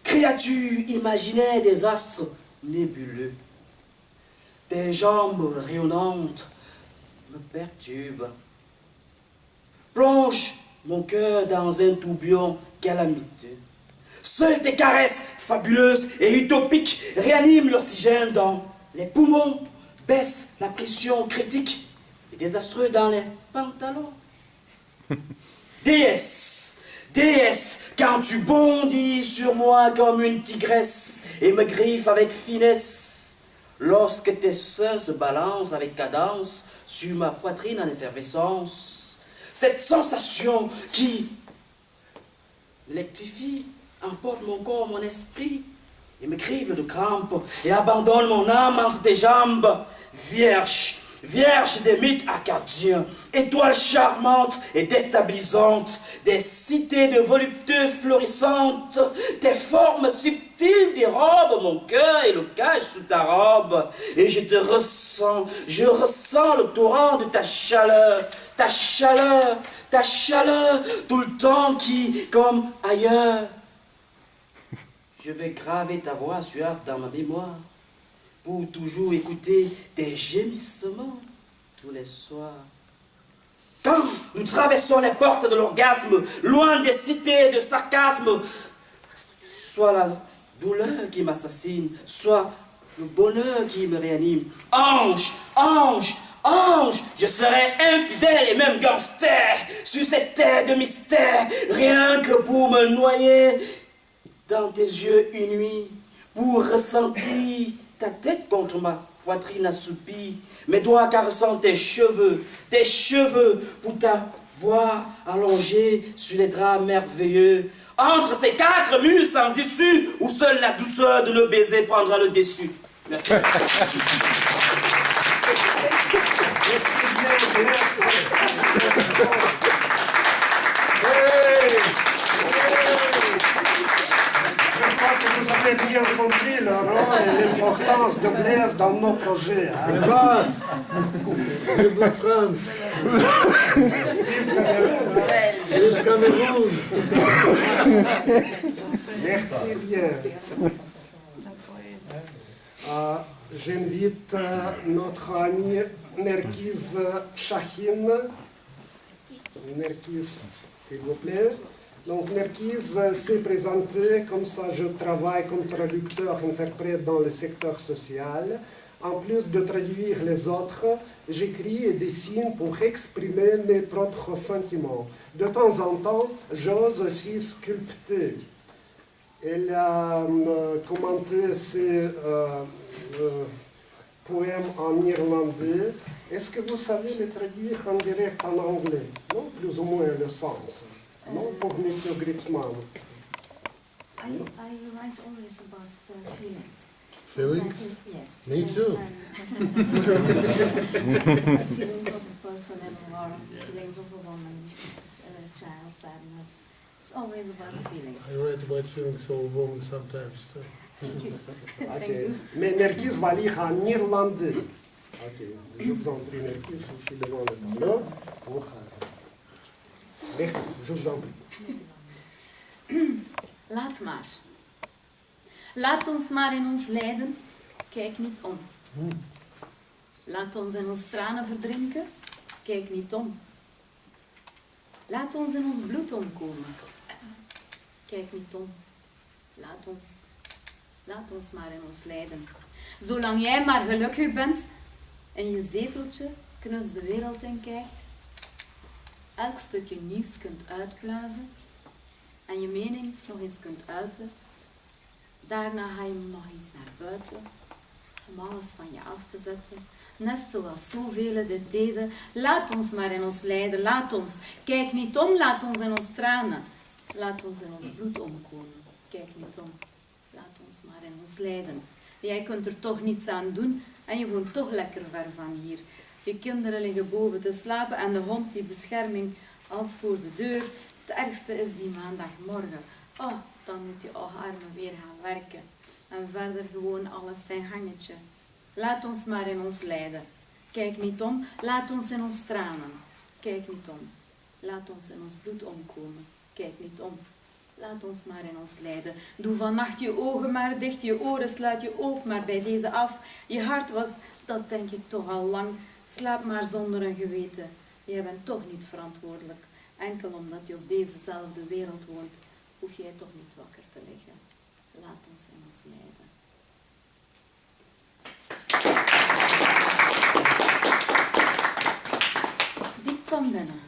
créatures imaginaires des astres nébuleux, des jambes rayonnantes me perturbent, plonge mon cœur dans un tourbillon calamiteux. Seules tes caresses fabuleuses et utopiques réaniment l'oxygène dans les poumons, baissent la pression critique et désastreuse dans les pantalons. Déesse, déesse, quand tu bondis sur moi comme une tigresse et me griffes avec finesse, lorsque tes seins se balancent avec cadence sur ma poitrine en effervescence, cette sensation qui électrifie, emporte mon corps, mon esprit, et me crible de crampes et abandonne mon âme entre tes jambes, vierge. Vierge des mythes acadiens, étoile charmante et déstabilisante, des cités de voluptés florissantes, tes formes subtiles dérobent mon cœur et le cachent sous ta robe. Et je ressens le torrent de ta chaleur, tout le temps qui, comme ailleurs, je vais graver ta voix suave dans ma mémoire, pour toujours écouter tes gémissements tous les soirs. Quand nous traversons les portes de l'orgasme, loin des cités de sarcasme, soit la douleur qui m'assassine, soit le bonheur qui me réanime. Ange, ange, ange, je serai infidèle et même gangster sur cette terre de mystère, rien que pour me noyer dans tes yeux une nuit, pour ressentir ta tête contre ma poitrine assoupie, mes doigts caressant tes cheveux pour ta voix allongée sur les draps merveilleux. Entre ces quatre murs sans issue, où seule la douceur de nos baisers prendra le dessus. Merci.
Je crois que vous avez bien compris le rôle et l'importance de Blaise dans nos projets. Hein.
Mais wat? Vive la France!
Vive Cameroun, hein.
Vive Cameroun!
Merci bien. J'invite notre ami Nerkiz Shahin. Nerkiz, s'il vous plaît. Donc Nerkiz s'est présenté, comme ça je travaille comme traducteur-interprète dans le secteur social. En plus de traduire les autres, j'écris et dessine pour exprimer mes propres sentiments. De temps en temps, j'ose aussi sculpter. Elle a commenté ses poèmes en irlandais. Est-ce que vous savez les traduire en direct en anglais? Non, plus ou moins le sens. Non, pour M. GRITSMAN.
I write always about feelings.
Feelings?
Yes.
Me too.
Feelings of a person and war, feelings of a woman, child, sadness. It's always about feelings.
I write about feelings of a woman sometimes too.
Thank you.
Okay. Mais Nerkiz va lire en irlandais. Ok, je vous en prie, Nerkiz, ici devant le tableau. Merci, je vous en prie.
Laat maar. Laat ons maar in ons lijden, kijk niet om. Laat ons in ons tranen verdrinken, kijk niet om. Laat ons in ons bloed omkomen, kijk niet om. Laat ons maar in ons lijden. Zolang jij maar gelukkig bent en je zeteltje knus de wereld in kijkt, elk stukje nieuws kunt uitblazen en je mening nog eens kunt uiten. Daarna ga je nog eens naar buiten om alles van je af te zetten. Net zoals zoveel dit deden. Laat ons maar in ons lijden, laat ons. Kijk niet om, laat ons in ons tranen. Laat ons in ons bloed omkomen. Kijk niet om, laat ons maar in ons lijden. Jij kunt er toch niets aan doen en je woont toch lekker ver van hier. Je kinderen liggen boven te slapen en de hond die bescherming als voor de deur. Het ergste is die maandagmorgen. Oh, dan moet je armen weer gaan werken. En verder gewoon alles zijn gangetje. Laat ons maar in ons lijden. Kijk niet om, laat ons in ons tranen. Kijk niet om, laat ons in ons bloed omkomen. Kijk niet om, laat ons maar in ons lijden. Doe vannacht je ogen maar dicht, je oren sluit je ook maar bij deze af. Je hart was, dat denk ik toch al lang. Slaap maar zonder een geweten. Jij bent toch niet verantwoordelijk. Enkel omdat je op dezezelfde wereld woont, hoef jij toch niet wakker te liggen. Laat ons in ons lijden. Diep van binnen.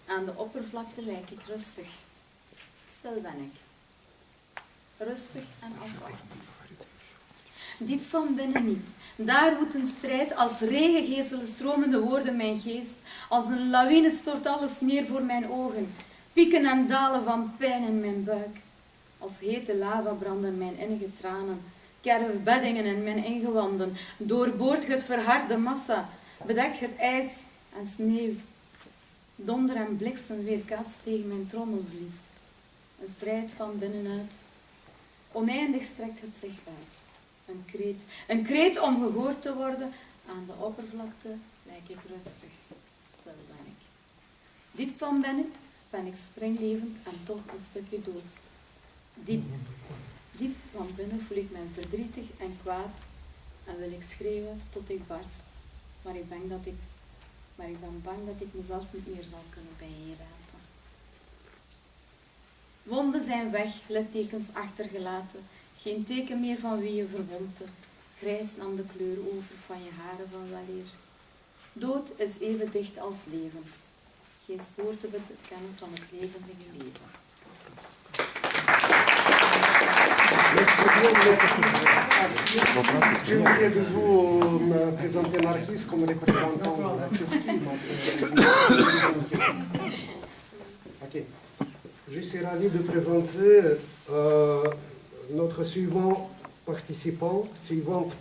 Aan de oppervlakte lijk ik rustig. Stil ben ik. Rustig en afwachtend. Diep van binnen niet. Daar woedt een strijd, als regengezelen stromen de woorden mijn geest. Als een lawine stort alles neer voor mijn ogen. Pieken en dalen van pijn in mijn buik. Als hete lava branden mijn innige tranen. Kerven beddingen in mijn ingewanden. Doorboort het verharde massa. Bedekt het ijs en sneeuw. Donder en bliksem weerkaatst tegen mijn trommelvlies. Een strijd van binnenuit. Oneindig strekt het zich uit. Een kreet om gehoord te worden. Aan de oppervlakte lijk ik rustig. Stil ben ik. Diep van binnen ben ik springlevend en toch een stukje doods. Diep van binnen voel ik mij verdrietig en kwaad en wil ik schreeuwen tot ik barst. Maar ik ben bang dat ik mezelf niet meer zal kunnen bijeenrapen. Wonden zijn weg, littekens achtergelaten. Geen teken meer van wie je verwondte. Grijs nam de kleur over van je haren van weleer. Dood is even dicht als leven. Geen spoor te bekennen van het levendige leven.
Merci bien, Nerkiz. J'ai oublié de vous présenter Nerkiz comme représentant de la Turquie. Ok. Je suis ravi de présenter notre suivante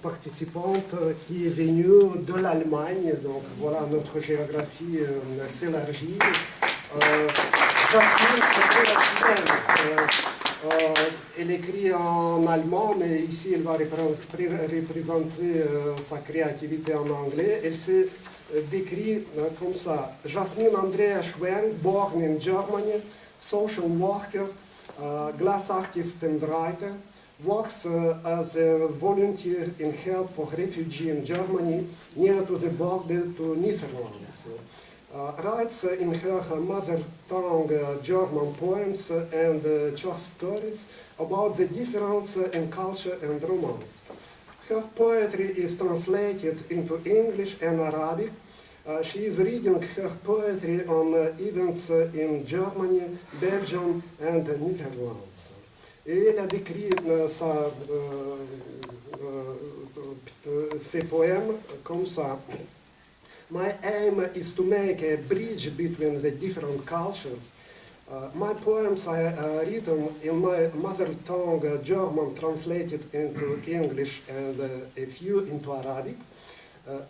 participante qui est venue de l'Allemagne. Donc voilà, notre géographie s'élargit. Jasmine, Elle écrit en allemand, mais ici elle va représenter sa créativité en anglais. Elle se décrit comme ça. Jasmine Andrea Schwen, born in Germany, social worker, glass artist and writer, works as a volunteer in help for refugees in Germany, near to the border to Netherlands. Writes in her mother tongue German poems and short stories about the difference in culture and romance. Her poetry is translated into English and Arabic. She is reading her poetry on events in Germany, Belgium and Netherlands. Et elle a décrit ses poèmes comme ça. My aim is to make a bridge between the different cultures. My poems are written in my mother tongue, German, translated into English and a few into Arabic.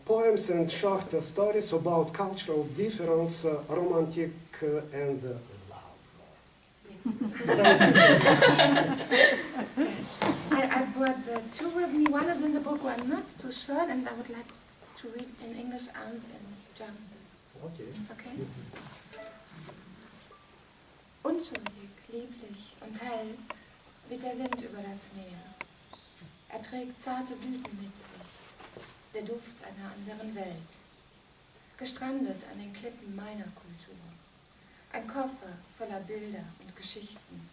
Poems and short stories about cultural difference, romantic and love.
I brought two with me. One is in the book, one not, too short, and I would like to read in English and in German.
Okay.
Okay? Unschuldig, lieblich und hell weht der Wind über das Meer. Er trägt zarte Blüten mit sich, der Duft einer anderen Welt. Gestrandet an den Klippen meiner Kultur. Ein Koffer voller Bilder und Geschichten.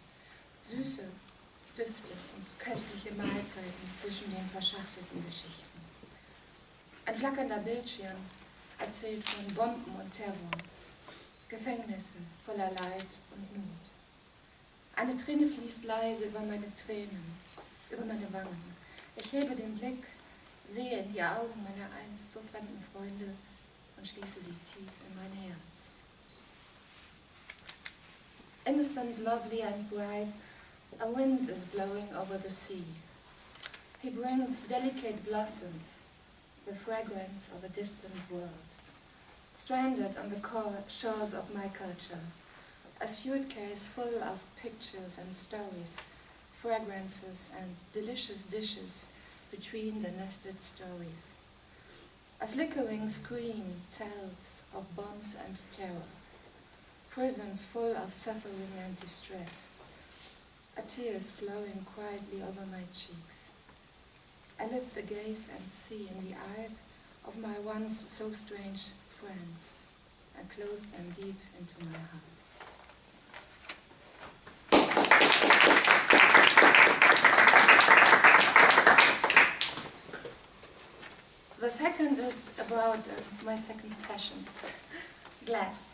Süße Düfte und köstliche Mahlzeiten zwischen den verschachtelten Geschichten. Ein flackernder Bildschirm erzählt von Bomben und Terror, Gefängnisse voller Leid und Not. Eine Träne fließt leise über meine Tränen, über meine Wangen. Ich hebe den Blick, sehe in die Augen meiner einst so fremden Freunde und schließe sie tief in mein Herz. Innocent, lovely and bright, a wind is blowing over the sea. He brings delicate blossoms, the fragrance of a distant world. Stranded on the shores of my culture, a suitcase full of pictures and stories, fragrances and delicious dishes between the nested stories. A flickering screen tells of bombs and terror, prisons full of suffering and distress, a tears flowing quietly over my cheeks. I lift the gaze and see in the eyes of my once so strange friends and close them deep into my heart. The second is about my second passion, glass.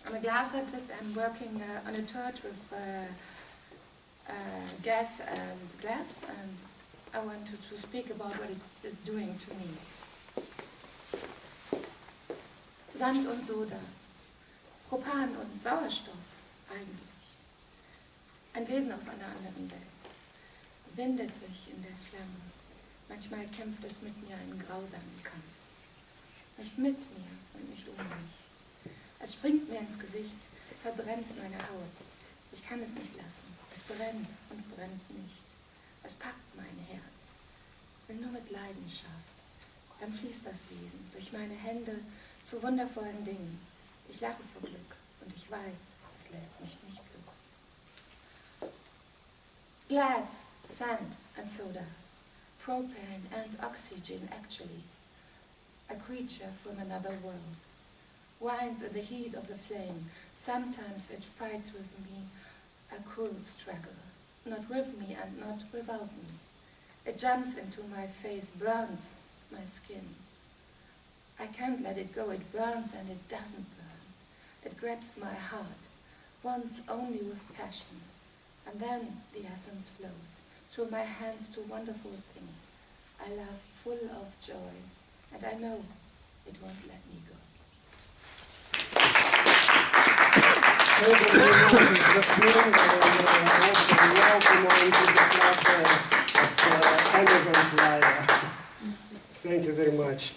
I'm a glass artist. I'm working on a torch with gas and glass, and I want to speak about what it is doing to me. Sand und Soda, Propan und Sauerstoff eigentlich. Ein Wesen aus einer anderen Welt, windet sich in der Flamme. Manchmal kämpft es mit mir einen grausamen Kampf. Nicht mit mir und nicht um mich. Es springt mir ins Gesicht, verbrennt meine Haut. Ich kann es nicht lassen. Es brennt und brennt nicht. Es packt mein Herz. Will nur mit Leidenschaft. Dann fließt das Wesen durch meine Hände zu wundervollen Dingen. Ich lache vor Glück und ich weiß, es lässt mich nicht los. Glass, sand and soda. Propane and oxygen actually. A creature from another world. Winds in the heat of the flame. Sometimes it fights with me, a cruel struggle. Not with me and not without me. It jumps into my face, burns my skin. I can't let it go, it burns and it doesn't burn. It grabs my heart, once only with passion. And then the essence flows through my hands to wonderful things. I love full of joy, and I know it won't let me go.
Thank you very much, Jasmine, and also welcome into the club of Elegant Lyre. Thank you very much.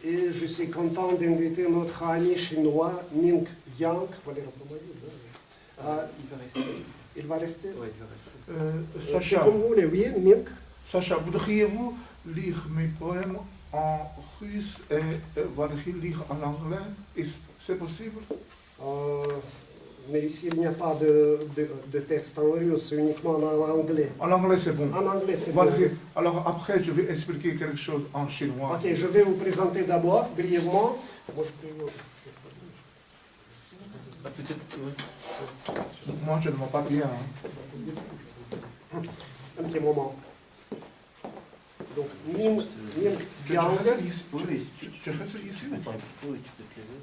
Et je suis content d'inviter notre ami chinois, Ming Yang. Faut les recommander,
il va rester.
Il va rester.
Oui, il va rester.
Sacha,
Comme vous voulez, oui, Melnik.
Sacha, voudriez-vous lire mes poèmes en russe et lire en anglais? C'est possible?
Mais ici, il n'y a pas de texte en russe, uniquement en anglais.
En anglais, c'est bon.
En anglais, c'est
bon.
bon.
Alors après, je vais expliquer quelque chose en chinois.
Ok, je vais vous présenter d'abord, brièvement. Moi,
Moi, je ne vois pas bien.
Un petit moment. Donc, Ming Yang.
Tu restes ici ou pas?
Oui, tu peux te lever.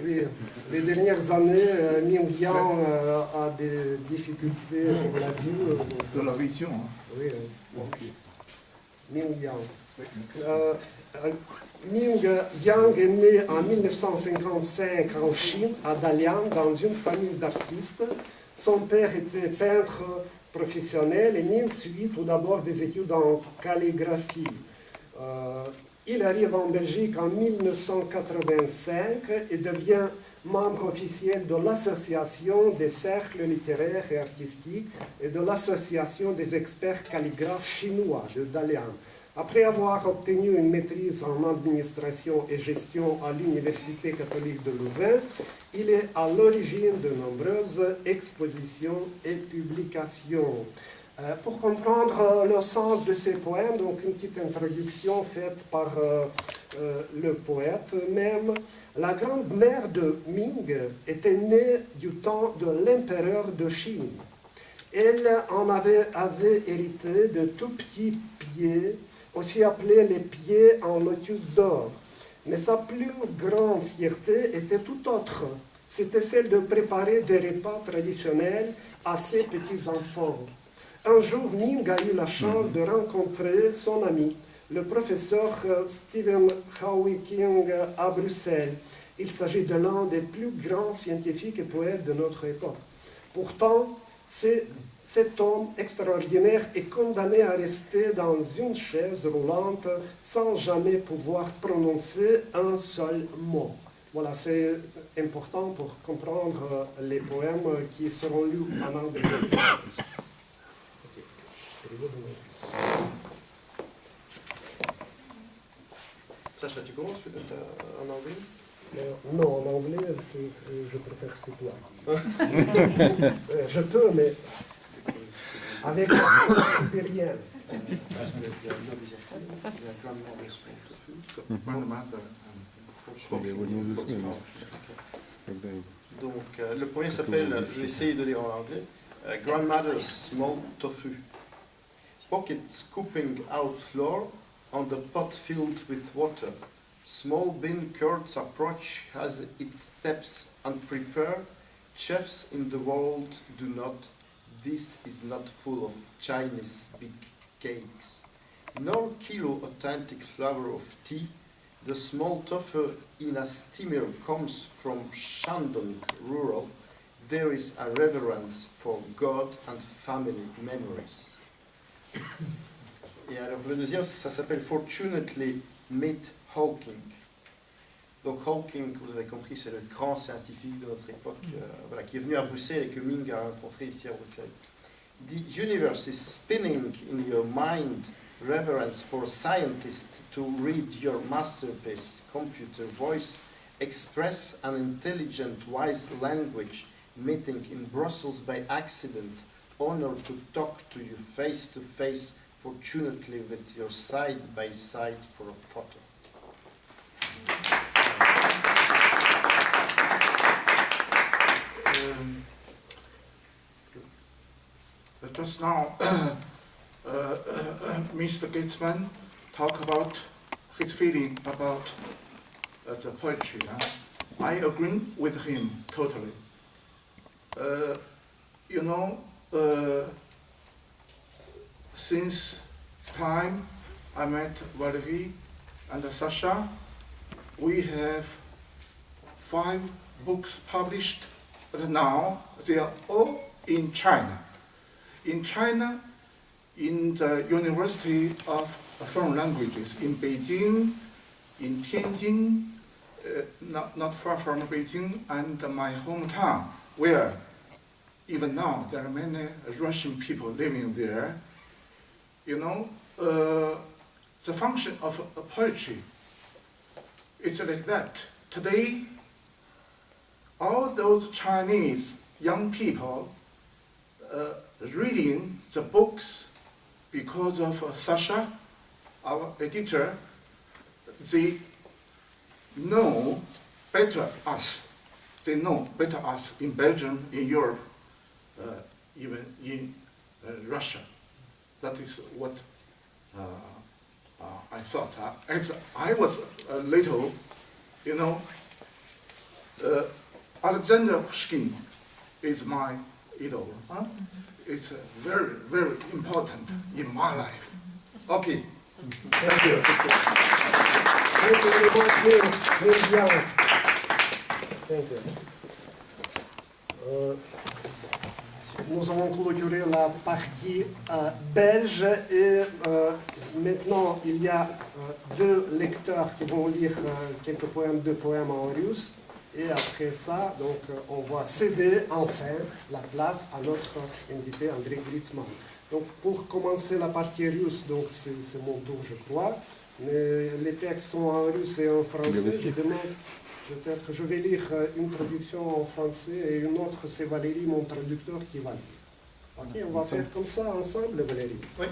Oui, les dernières années, Ming Yang a des difficultés pour la vue.
De la vision.
Oui, Ming Yang. Ming Yang est né en 1955 en Chine, à Dalian, dans une famille d'artistes. Son père était peintre professionnel et Ming suit tout d'abord des études en calligraphie. Il arrive en Belgique en 1985 et devient membre officiel de l'Association des cercles littéraires et artistiques et de l'Association des experts calligraphes chinois de Dalian. Après avoir obtenu une maîtrise en administration et gestion à l'Université catholique de Louvain, il est à l'origine de nombreuses expositions et publications. Pour comprendre le sens de ces poèmes, donc une petite introduction faite par le poète même. La grand-mère de Ming était née du temps de l'empereur de Chine. Elle en avait hérité de tout petits pieds, aussi appelés les pieds en lotus d'or. Mais sa plus grande fierté était tout autre. C'était celle de préparer des repas traditionnels à ses petits-enfants. Un jour, Ming a eu la chance de rencontrer son ami, le professeur Stephen Hawking à Bruxelles. Il s'agit de l'un des plus grands scientifiques et poètes de notre époque. Pourtant, cet homme extraordinaire est condamné à rester dans une chaise roulante sans jamais pouvoir prononcer un seul mot. Voilà, c'est important pour comprendre les poèmes qui seront lus en anglais.
Sacha, tu commences peut-être en anglais?
Non, en anglais, je préfère c'est toi. Je peux, mais avec supérieur.
Donc, le premier s'appelle, je vais essayer de lire en anglais, Grandmother's Small Tofu. Pocket scooping out flour on the pot filled with water. Small bin curds approach as it steps unprepared. Chefs in the world do not. This is not full of Chinese big cakes. Nor kilo authentic flavor of tea. The small tofu in a steamer comes from Shandong rural. There is a reverence for God and family memories. Et alors le deuxième, ça s'appelle Fortunately Meet Hawking. Donc Hawking, vous avez compris, c'est le grand scientifique de notre époque, voilà, qui est venu à Bruxelles et que Ming a rencontré ici à Bruxelles. The universe is spinning in your mind. Reverence for scientists to read your masterpiece. Computer voice express an intelligent, wise language. Meeting in Brussels by accident. Honor to talk to you face to face. Fortunately with your side by side for a photo.
Just now, Mr. GRITSMAN talked about his feeling about the poetry. I agree with him totally. You know, since time I met Valerie and Sasha, we have 5 books published, but now they are all in China. In China, in the University of Foreign Languages in Beijing, in Tianjin, not far from Beijing, and my hometown,
where even now there are many Russian people living there. You know, the function of poetry is like that. Today, all those Chinese young people reading the books because of Sasha, our editor, they know better us. They know better us in Belgium, in Europe, even in Russia. That is what I thought. As I was little, you know, Alexander Pushkin is my idol. Huh? It's very, very important in my life. Okay. Thank you.
Thank you. Nous avons clôturé la partie belge et maintenant il y a deux lecteurs qui vont lire deux poèmes en russe et après ça donc, on va céder enfin la place à notre invité Andrey GRITSMAN. Donc pour commencer la partie russe, donc c'est mon tour je crois, mais les textes sont en russe et en français. Je demande peut-être je vais lire une traduction en français et une autre, c'est Valérie, mon traducteur, qui va lire. Ok, on va faire comme ça ensemble, Valérie.
Oui.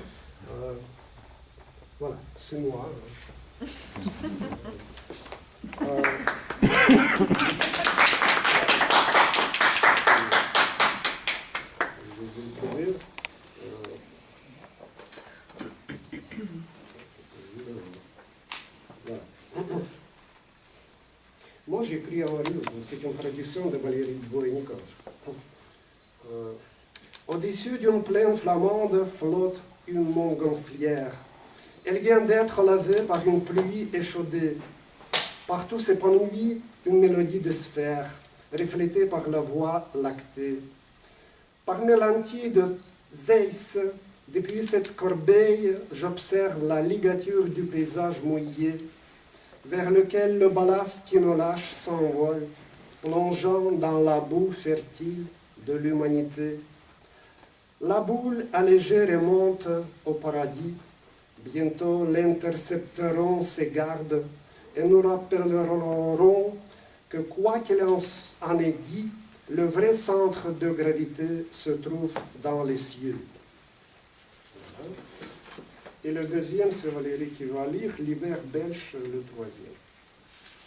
Voilà, c'est moi. Moi, j'écris en russe, c'est une traduction de Valérie Dvoinikov. Au-dessus d'une plaine flamande flotte une montgolfière. Elle vient d'être lavée par une pluie échaudée. Partout s'épanouit une mélodie de sphères, reflétée par la voix lactée. Par mélancolie de Zeiss, depuis cette corbeille, j'observe la ligature du paysage mouillé, vers lequel le ballast qui me lâche s'envole, plongeant dans la boue fertile de l'humanité. La boule allégée remonte au paradis. Bientôt l'intercepteront ses gardes et nous rappelleront que quoi qu'il en est dit, le vrai centre de gravité se trouve dans les cieux. Et le deuxième, c'est Valérie qui va lire, L'hiver belge, le troisième.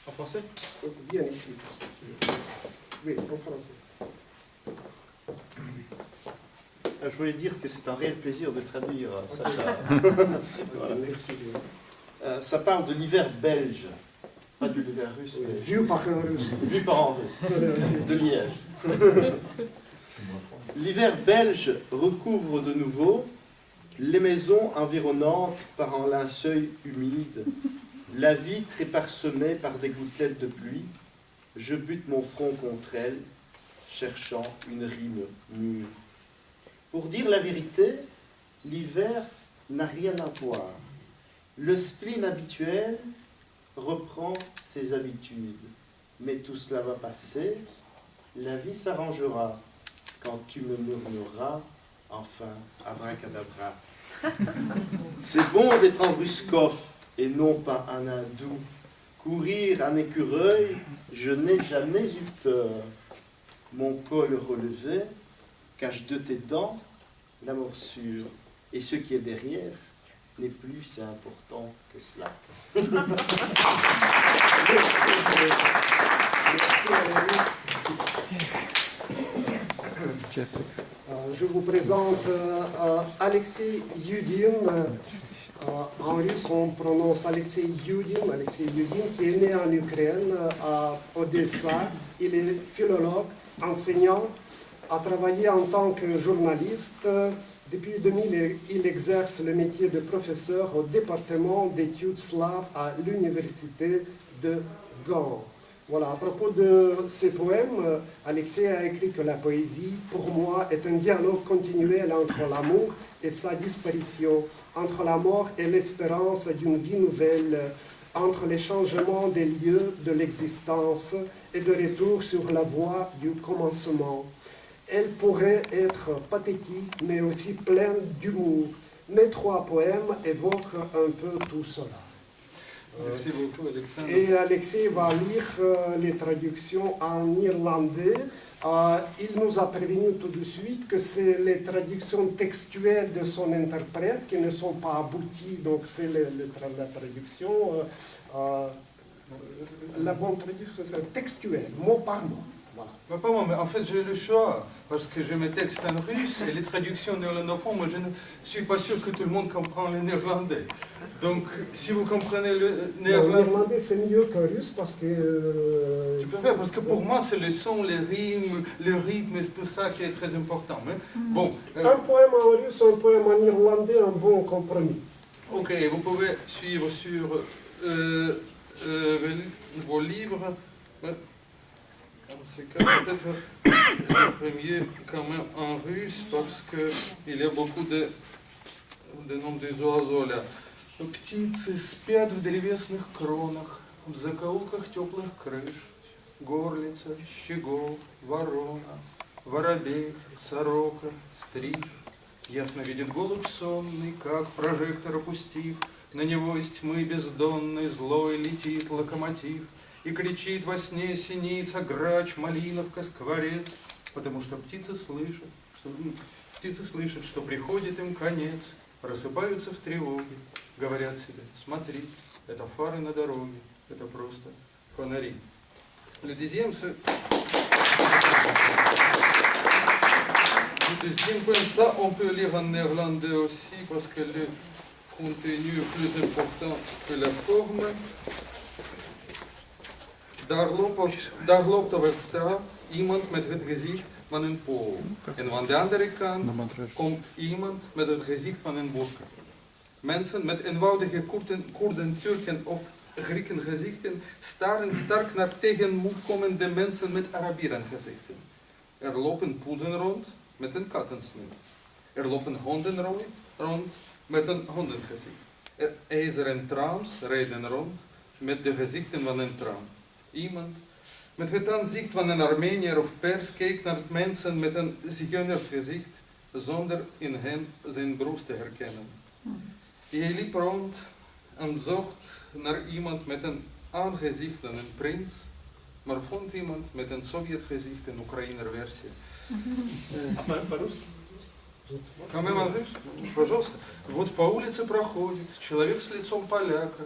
En français?
Viens ici. Oui, en français.
Je voulais dire que c'est un réel plaisir de traduire, Sacha. Voilà.
Merci bien.
Ça parle de l'hiver belge, pas de l'hiver russe. Mais...
Vu par un russe.
Vu par un russe, de Liège. L'hiver belge recouvre de nouveau les maisons environnantes par un linceul humide, la vitre est parsemée par des gouttelettes de pluie. Je bute mon front contre elle, cherchant une rime mûre. Pour dire la vérité, l'hiver n'a rien à voir. Le spleen habituel reprend ses habitudes. Mais tout cela va passer, la vie s'arrangera quand tu me murmureras, enfin, abracadabra. C'est bon d'être un Ruskov et non pas un hindou. Courir un écureuil, je n'ai jamais eu peur. Mon col relevé cache de tes dents la morsure. Et ce qui est derrière n'est plus si important que cela.
Je vous présente Alexei Yudin. En russe, on prononce Alexei Yudin, qui est né en Ukraine, à Odessa. Il est philologue, enseignant, a travaillé en tant que journaliste. Depuis 2000, il exerce le métier de professeur au département d'études slaves à l'université de Gand. Voilà, à propos de ses poèmes, Alexei a écrit que la poésie, pour moi, est un dialogue continuel entre l'amour et sa disparition, entre la mort et l'espérance d'une vie nouvelle, entre les changements des lieux de l'existence et de retour sur la voie du commencement. Elle pourrait être pathétique, mais aussi pleine d'humour. Mes 3 poèmes évoquent un peu tout cela.
Merci beaucoup, Alexandre.
Et Alexis va lire les traductions en irlandais. Il nous a prévenu tout de suite que c'est les traductions textuelles de son interprète qui ne sont pas abouties. Donc c'est la traduction, la bonne traduction, c'est textuelle, mot par mot. Voilà.
Pas moi, mais en fait j'ai le choix, parce que j'ai mes textes en russe et les traductions néerlandophones, moi je ne suis pas sûr que tout le monde comprend le néerlandais. Donc si vous comprenez le néerlandais...
Le néerlandais c'est mieux que russe parce que...
Tu peux faire, parce que pour moi c'est le son, les rimes, le rythme et tout ça qui est très important. Mais, bon,
un poème en russe, un poème en irlandais, un bon compromis.
Ok, vous pouvez suivre sur vos livres. En ce cas, peut-être le premier quand même en russe, parce qu'il y a beaucoup de noms des oiseaux là. Птицы спят в древесных кронах, в закоулках теплых крыш, горлица, щегол, ворона, воробей, сорока, стриж. Ясно видит голубь сонный, как прожектор опустив, на него из тьмы бездонной злой летит локомотив. И кричит во сне синица, грач, малиновка, скворец, потому что птицы слышат, что приходит им конец, просыпаются в тревоге, говорят себе: смотри, это фары на дороге, это просто фонари. Le deuxième poème, ça on peut lire en néerlandais aussi, parce que le contenu est plus important que la forme. Daar loopt over straat iemand met het gezicht van een Pool. En van de andere kant komt iemand met het gezicht van een burka. Mensen met eenvoudige Koerden, Turken of Grieken gezichten staren sterk naar tegenmoet komende mensen met Arabieren gezichten. Er lopen poezen rond met een kattensnoet. Er lopen honden rond met een hondengezicht. IJzeren trams rijden rond met de gezichten van een tram. Iemand met het aanzicht van een Armenier of Pers keek naar mensen met een zigeunersgezicht, zonder in hen zijn broers te herkennen. Hij liep rond en zocht naar iemand met een aangezicht van een prins, maar vond iemand met een Sovjetgezicht, een Oekraïner versie. Камемагриш, пожалуйста. Вот по улице проходит человек с лицом поляка,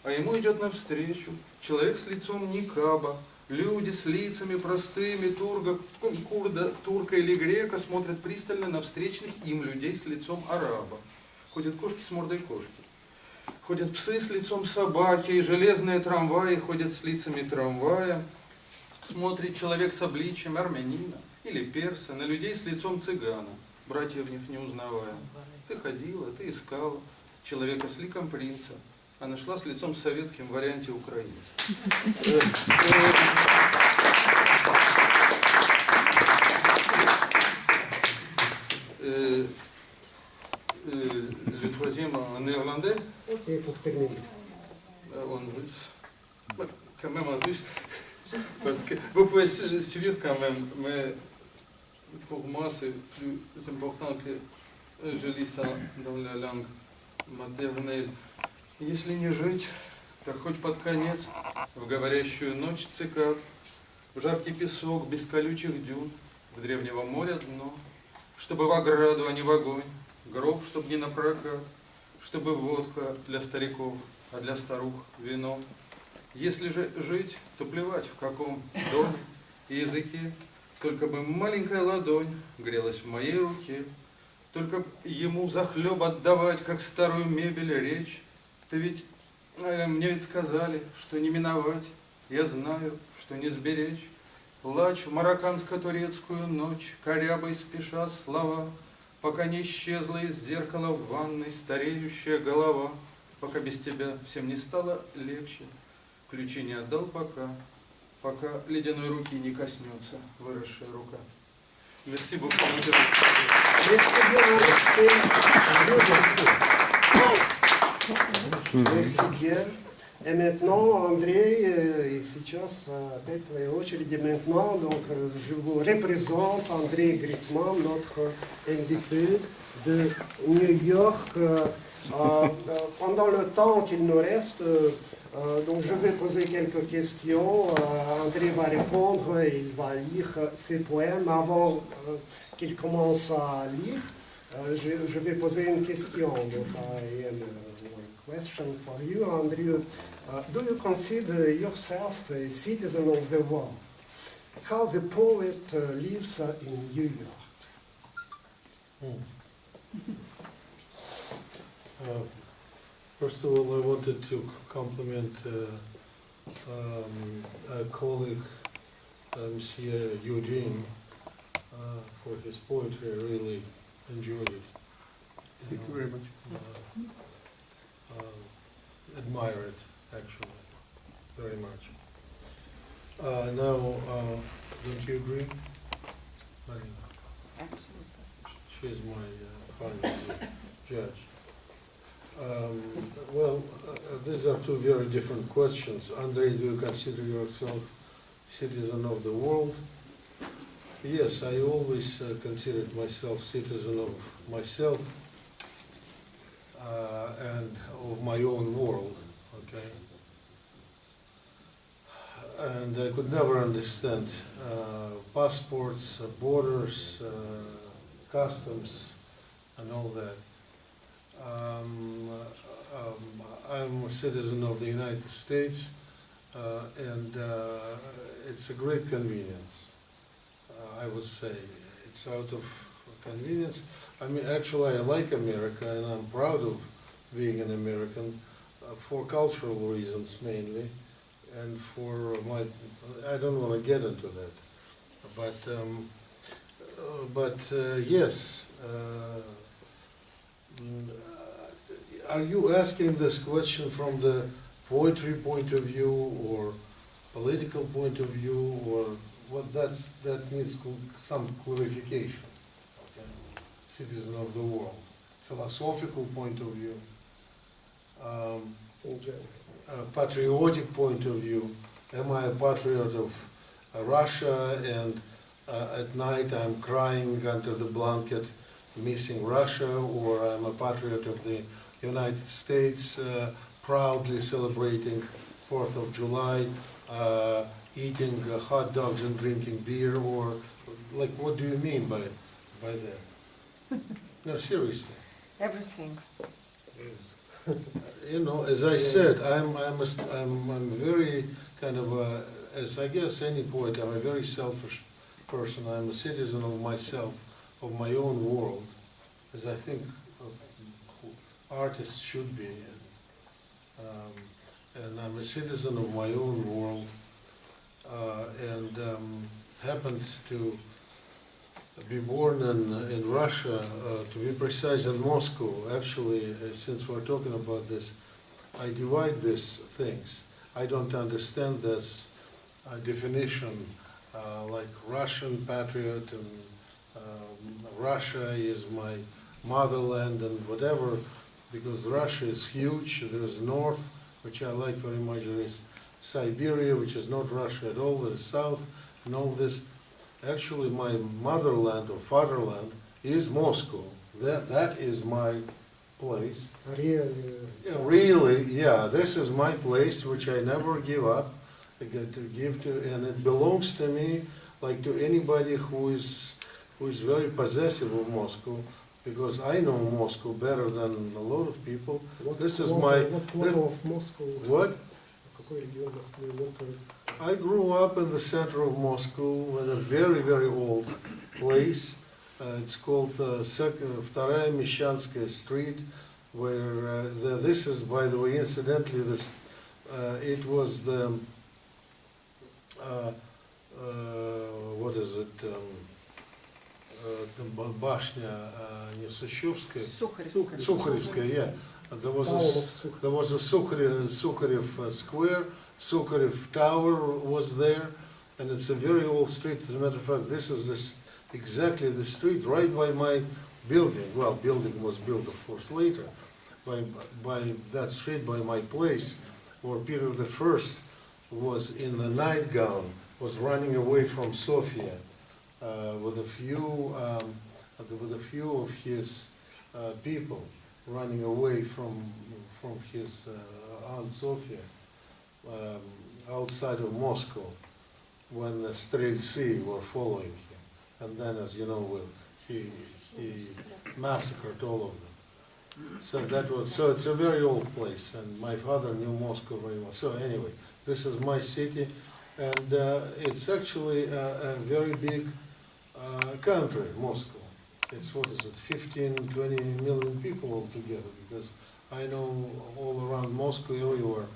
а ему идет навстречу человек с лицом никаба. Люди с лицами простыми, турка или грека смотрят пристально на встречных им людей с лицом араба. Ходят кошки с мордой кошки. Ходят псы с лицом собаки, и железные трамваи ходят с лицами трамвая. Смотрит человек с обличием армянина или перса на людей с лицом цыгана, братья в них не узнавая. Ты ходила, ты искала человека с ликом принца, а нашла с лицом советским в варианте украинца. Le troisième en néerlandais.
Ok, pour terminer.
En russe. Quand même en russe. Parce que vous pouvez suivre quand même, mais pour moi c'est plus important que je lis ça dans la langue maternelle. Если не жить, так хоть под конец, в говорящую ночь цикад, в жаркий песок без колючих дюн, в древнего моря дно, чтобы в ограду, а не в огонь, гроб, чтоб не напрокат, чтобы водка для стариков, а для старух вино. Если же жить, то плевать в каком доме и языке, только бы маленькая ладонь грелась в моей руке, только б ему захлеб отдавать, как старую мебель, речь. Ты ведь, мне ведь сказали, что не миновать, я знаю, что не сберечь. Плачь в марокканско-турецкую ночь, корябой спеша слова, пока не исчезла из зеркала в ванной стареющая голова, пока без тебя всем не стало легче. Ключи не отдал пока ледяной руки не коснется выросшая рука. Merci beaucoup.
Merci bien. Et maintenant, André et сейчас опять твоя очередь. Et maintenant, donc, je vous représente André GRITSMAN, notre invité de New York. Pendant le temps qu'il nous reste, donc je vais poser quelques questions. André va répondre et il va lire ses poèmes. Avant qu'il commence à lire, je vais poser une question. Donc, I am one question for you, André. Do you consider yourself a citizen of the world? How the poet lives in New York?
First of all, I wanted to compliment a colleague, Monsieur Eugene, for his poetry. I really enjoyed it.
Thank you very much.
Admire it, actually, very much. Now, don't you agree? Marina?
Absolutely.
She is my final judge. Well, these are two very different questions. Andrei, do you consider yourself citizen of the world? Yes, I always considered myself citizen of myself and of my own world, okay? And I could never understand passports, borders, customs, and all that. I'm a citizen of the United States, and it's a great convenience. I would say it's out of convenience. I mean, actually, I like America, and I'm proud of being an American for cultural reasons mainly, and for my. I don't want to get into that, but yes. Are you asking this question from the poetry point of view or political point of view, or what? That needs some clarification. Okay. Citizen of the world, philosophical point of view, patriotic point of view. Am I a patriot of Russia, and at night I'm crying under the blanket, missing Russia, or I'm a patriot of the United States, proudly celebrating 4th of July, eating hot dogs and drinking beer, or like, what do you mean by that? No, seriously.
Everything.
Yes. You know, as I said, I'm very kind of as I guess any poet, I'm a very selfish person. I'm a citizen of myself, of my own world, as I think artists should be. And I'm a citizen of my own world, and happened to be born in Russia, to be precise, in Moscow. Actually, since we're talking about this, I divide these things. I don't understand this definition, like Russian patriot, and Russia is my motherland and whatever, because Russia is huge. There is north, which I like very much. There is Siberia, which is not Russia at all. There is south, and all this. Actually, my motherland or fatherland is Moscow. That is my place.
Really?
Yeah, really, yeah. This is my place, which I never give up. I get to give to, and it belongs to me, like to anybody who is very possessive of Moscow, because I know Moscow better than a lot of people. This is my.
What corner of Moscow?
What? I grew up in the center of Moscow in a very, very old place. It's called Vtoraya Meshchanskaya Street, where this is, by the way, incidentally, this it was the what is it? Bashня Nesущевская. Sukharevskaya, yeah. There was a Sukharev Square, Sukharev Tower was there, and it's a very old street. As a matter of fact, this is exactly the street right by my building. Well, building was built, of course, later. By that street, by my place, where Peter the First was in the nightgown, was running away from Sofia with a few of his people, running away from his Aunt Sophia outside of Moscow, when the Streltsy were following him. And then, as you know, he massacred all of them. So it's a very old place, and my father knew Moscow very well. So anyway, this is my city, and it's actually a very big country, Moscow. It's, 15, 20 million people altogether, because I know all around Moscow, everywhere,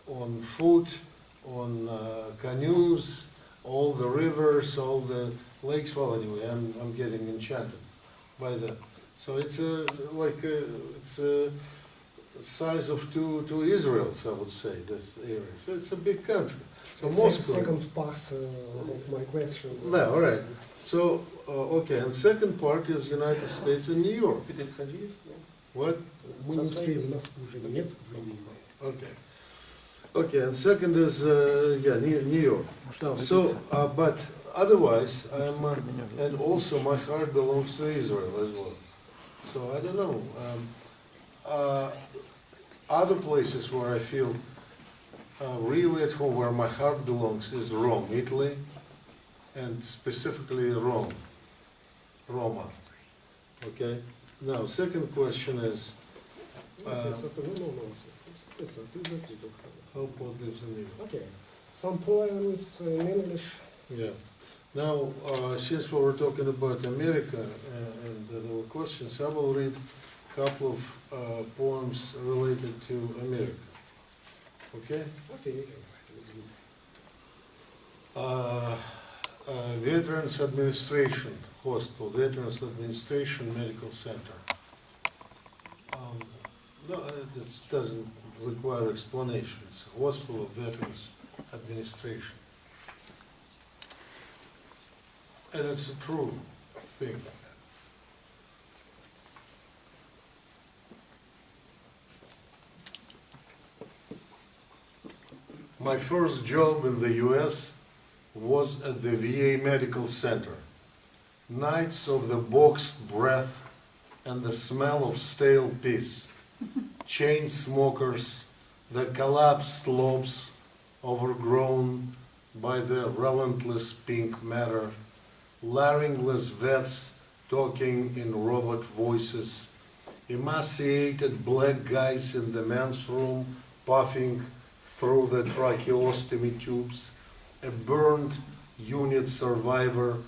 on foot, on canoes, all the rivers, all the lakes. Well, anyway, I'm getting enchanted by that. So it's it's a size of two Israels, I would say, this area. So it's a big country. So Moscow.
Second part of my question.
No, all right. So okay, and second part is United States and New York. What? Okay. Okay, and second is New York. So, but otherwise, and also my heart belongs to Israel as well. So I don't know. Other places where I feel really at home, where my heart belongs, is Rome, Italy, and specifically Roma. Okay. Now, second question is. How poet lives in New York?
Okay. Some poems in English.
Yeah. Now, since we were talking about America and there were questions, I will read a couple of poems related to America. Okay?
Okay.
Veterans Administration Hospital, Veterans Administration Medical Center. No, it doesn't require explanation. It's a hospital of Veterans Administration. And it's a true thing. My first job in the US was at the VA Medical Center. Nights of the boxed breath and the smell of stale piss. Chain smokers, the collapsed lobes overgrown by the relentless pink matter, laryngless vets talking in robot voices, emaciated black guys in the men's room puffing through the tracheostomy tubes, a burned unit survivor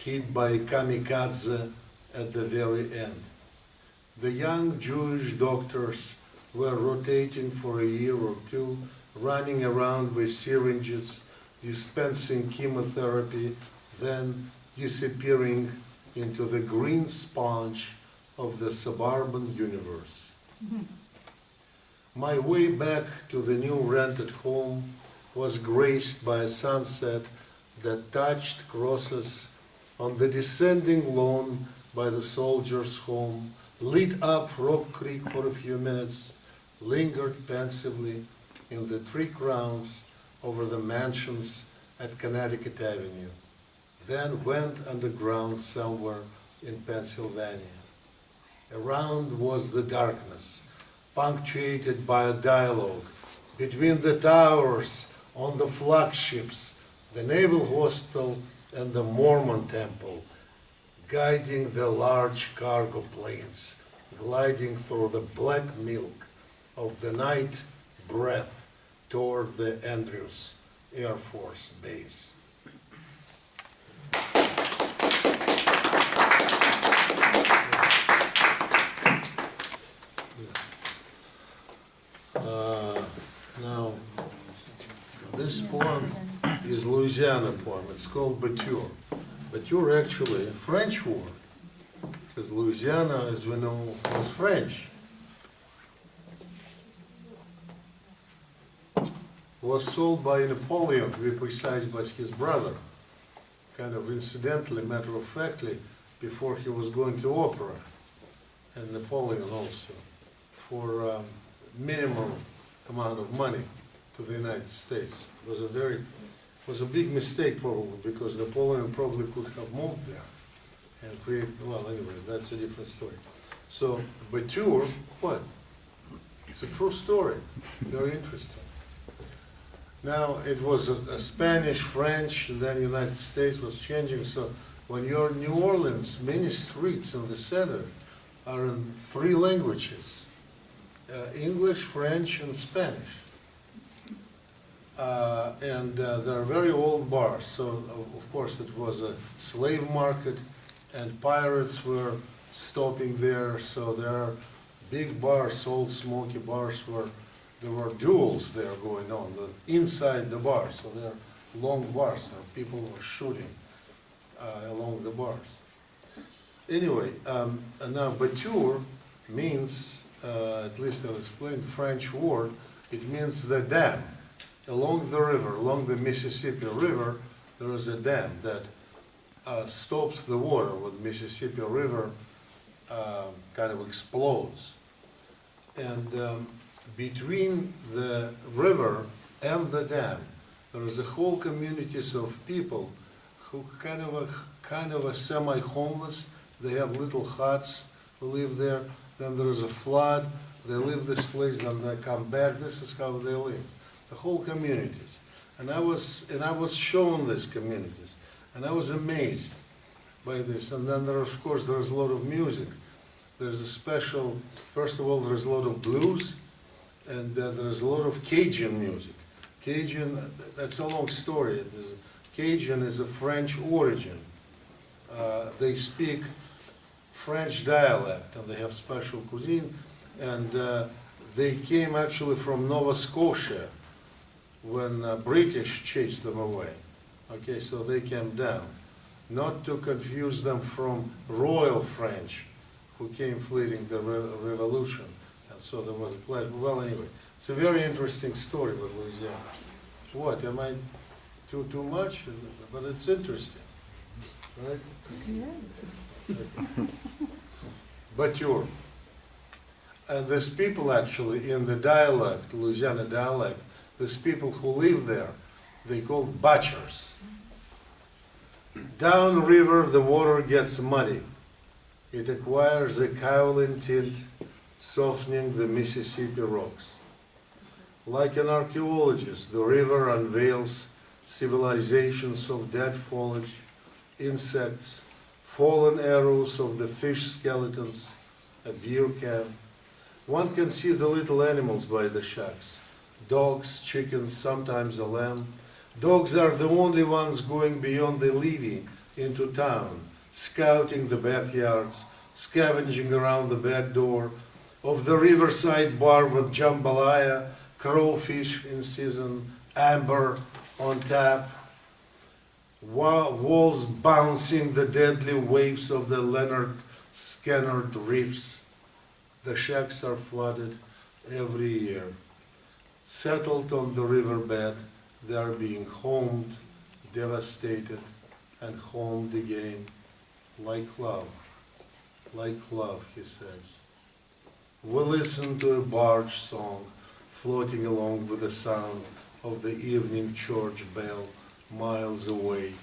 hit by kamikaze at the very end. The young Jewish doctors were rotating for a year or two, running around with syringes, dispensing chemotherapy, then disappearing into the green sponge of the suburban universe. My way back to the new rented home was graced by a sunset that touched crosses on the descending lawn by the soldiers' home, lit up Rock Creek for a few minutes, lingered pensively in the tree crowns over the mansions at Connecticut Avenue, then went underground somewhere in Pennsylvania. Around was the darkness, punctuated by a dialogue between the towers on the flagships, the Naval Hospital and the Mormon Temple, guiding the large cargo planes, gliding through the black milk of the night breath toward the Andrews Air Force Base. Now, this poem is Louisiana poem. It's called Batur. Batur actually a French word, because Louisiana, as we know, was French. Was sold by Napoleon, to be precise, by his brother, kind of incidentally, matter-of-factly, before he was going to opera, and Napoleon also, for minimal amount of money to the United States. It was a big mistake probably, because Napoleon probably could have moved there and create, well, anyway, that's a different story. So, Batur, what? It's a true story, very interesting. Now, it was a Spanish, French, and then United States was changing, so when you're in New Orleans, many streets in the center are in 3 languages, English, French, and Spanish. And they're very old bars, so of course it was a slave market, and pirates were stopping there, so there are big bars, old smoky bars, where there were duels there going on inside the bar, so there are long bars, and people were shooting along the bars. Anyway, now Batur means, at least I'll explain, French word, it means the dam. Along the river, along the Mississippi River, there is a dam that stops the water when Mississippi River kind of explodes. And between the river and the dam, there is a whole communities of people who kind of a semi-homeless. They have little huts who live there. Then there is a flood. They leave this place, then they come back. This is how they live. The whole communities. And I was shown these communities, and I was amazed by this. And then there, of course, there's a lot of music. There's a special, first of all, there's a lot of blues, and there's a lot of Cajun music. Cajun, that's a long story. Cajun is a French origin. They speak French dialect, and they have special cuisine, and they came actually from Nova Scotia when British chased them away. Okay, so they came down. Not to confuse them from Royal French, who came fleeing the revolution. And so there was a clash. Well, anyway, it's a very interesting story with Louisiana. What, am I too much? But it's interesting, right?
Yeah.
Batur. And these people actually, in the dialect, Louisiana dialect, these people who live there, they called butchers. Downriver, the water gets muddy. It acquires a kaolin tint, softening the Mississippi rocks. Like an archaeologist, the river unveils civilizations of dead foliage, insects, fallen arrows of the fish skeletons, a beer can. One can see the little animals by the shacks. Dogs, chickens, sometimes a lamb. Dogs are the only ones going beyond the levee into town, scouting the backyards, scavenging around the back door of the riverside bar with jambalaya, crawfish in season, amber on tap, walls bouncing the deadly waves of the Leonard Skinner reefs. The shacks are flooded every year. Settled on the riverbed, they are being homed, devastated, and homed again, like love, he says. We listen to a barge song floating along with the sound of the evening church bell miles away.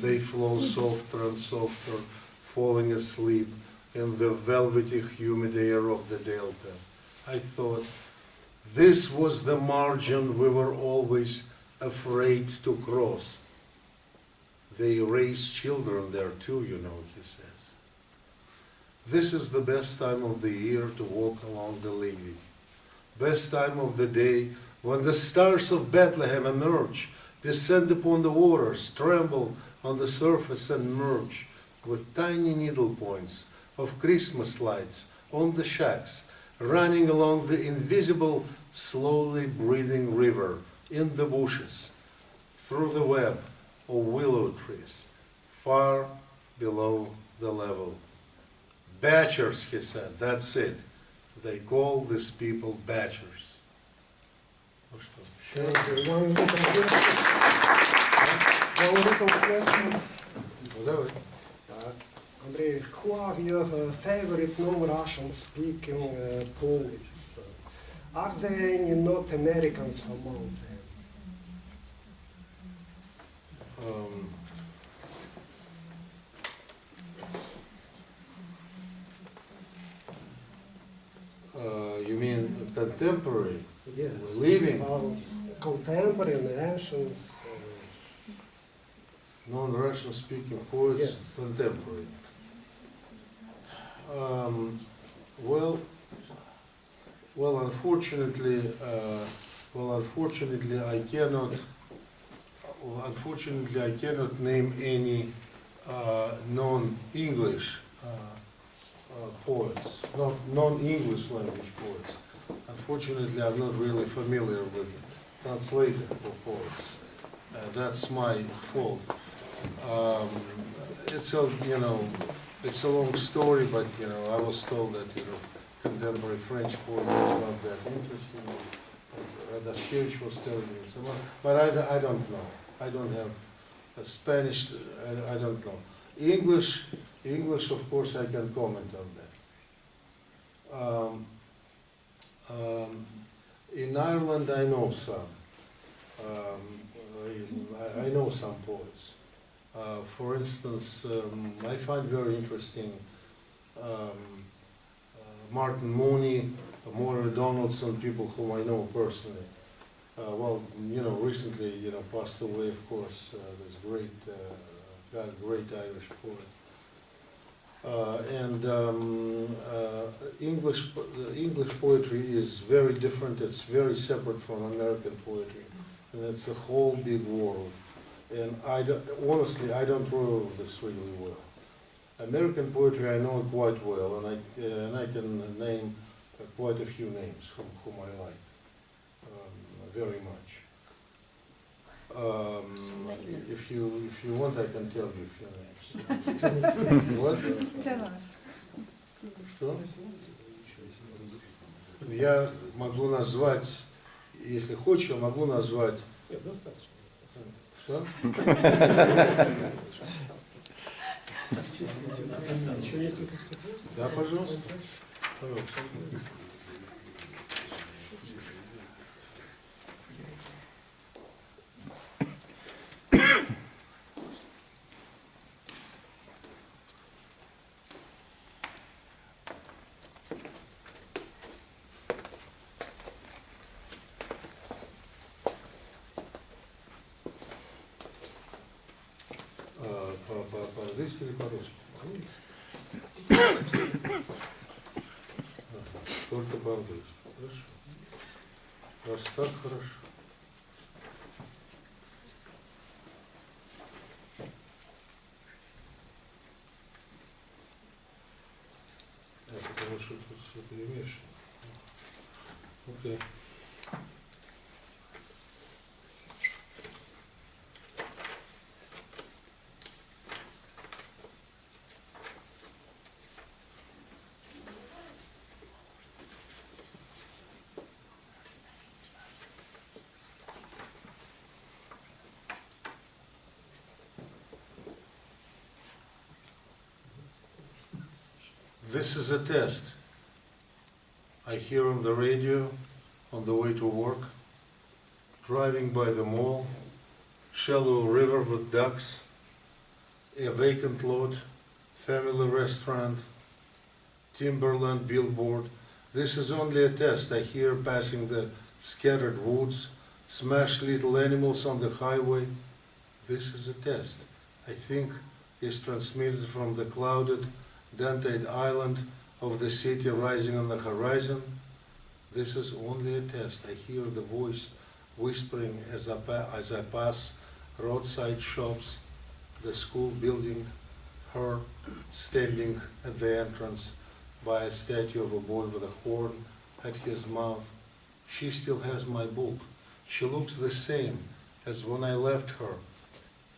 They flow softer and softer, falling asleep in the velvety humid air of the delta. I thought, this was the margin we were always afraid to cross. They raise children there too, you know, he says. This is the best time of the year to walk along the levee. Best time of the day when the stars of Bethlehem emerge, descend upon the waters, tremble on the surface and merge with tiny needle points of Christmas lights on the shacks, running along the invisible, slowly breathing river, in the bushes, through the web of willow trees, far below the level. Bachelors, he said, that's it. They call these people bachelors.
One little question. Andrei, who are your favorite non-Russian speaking poets? Are there any not Americans among them?
You mean contemporary?
Yes.
Living?
Contemporary Russians.
Non-Russian speaking poets,
Yes.
contemporary. Well, unfortunately, I cannot name any non-English poets, not non-English language poets. Unfortunately, I'm not really familiar with translated poets. That's my fault. It's a long story, but I was told that contemporary French poetry is not that interesting. Radashkevich was telling me someone, but I don't know. I don't have Spanish. I don't know. English, of course, I can comment on that. In Ireland, I know some. I know some poets. For instance, I find very interesting Martin Mooney, Moira Donaldson, people whom I know personally. Recently, passed away, of course, this great Irish poet. English poetry is very different. It's very separate from American poetry, and it's a whole big world. And honestly, I don't know this really well. American poetry I know quite well, and I can name quite a few names whom I like very much. If you want, I can tell you a few names. What? Что? Я могу назвать, если хочешь, я могу назвать. Что? Да, пожалуйста. Пожалуйста. По-английски или по-русски? Только по-английски. Хорошо. Раз так, хорошо. Потому что тут все перемешано. Окей. This is a test I hear on the radio on the way to work, driving by the mall, shallow river with ducks, a vacant lot, family restaurant, timberland billboard. This is only a test I hear passing the scattered woods, smashed little animals on the highway. This is a test I think is transmitted from the clouded, dented island of the city rising on the horizon. This is only a test. I hear the voice whispering as I pass roadside shops, the school building, her standing at the entrance by a statue of a boy with a horn at his mouth. She still has my book. She looks the same as when I left her.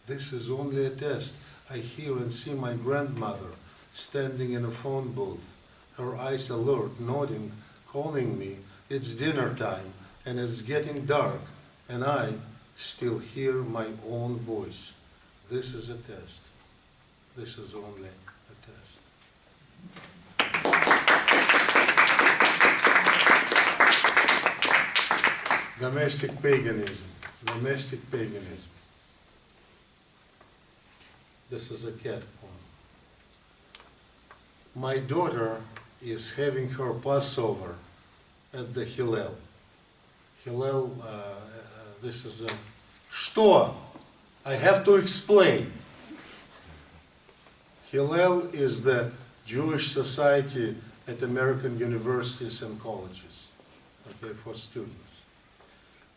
This is only a test. I hear and see my grandmother standing in a phone booth, her eyes alert, nodding, calling me. It's dinner time, and it's getting dark, and I still hear my own voice. This is a test. This is only a test. Domestic paganism. Domestic paganism. This is a cat poem. My daughter is having her Passover at the Hillel. Hillel, this is a... Что? I have to explain. Hillel is the Jewish society at American universities and colleges, okay, for students.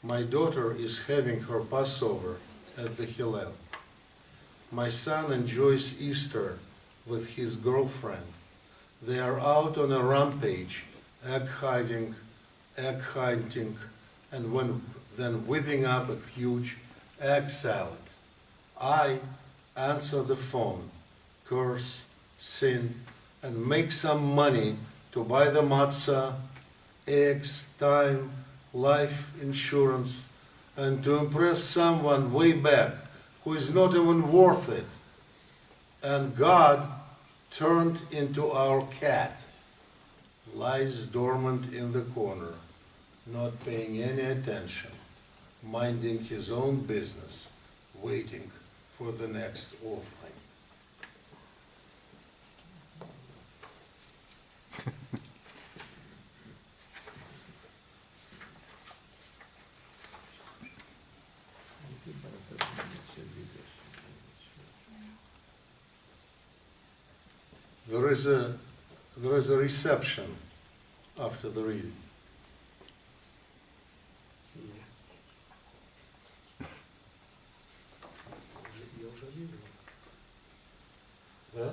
My daughter is having her Passover at the Hillel. My son enjoys Easter with his girlfriend. They are out on a rampage, egg hunting, and then whipping up a huge egg salad. I answer the phone, curse, sin, and make some money to buy the matzah, eggs, time, life insurance, and to impress someone way back who is not even worth it. And God turned into our cat, lies dormant in the corner, not paying any attention, minding his own business, waiting for the next offering. There is a reception after the reading. Huh?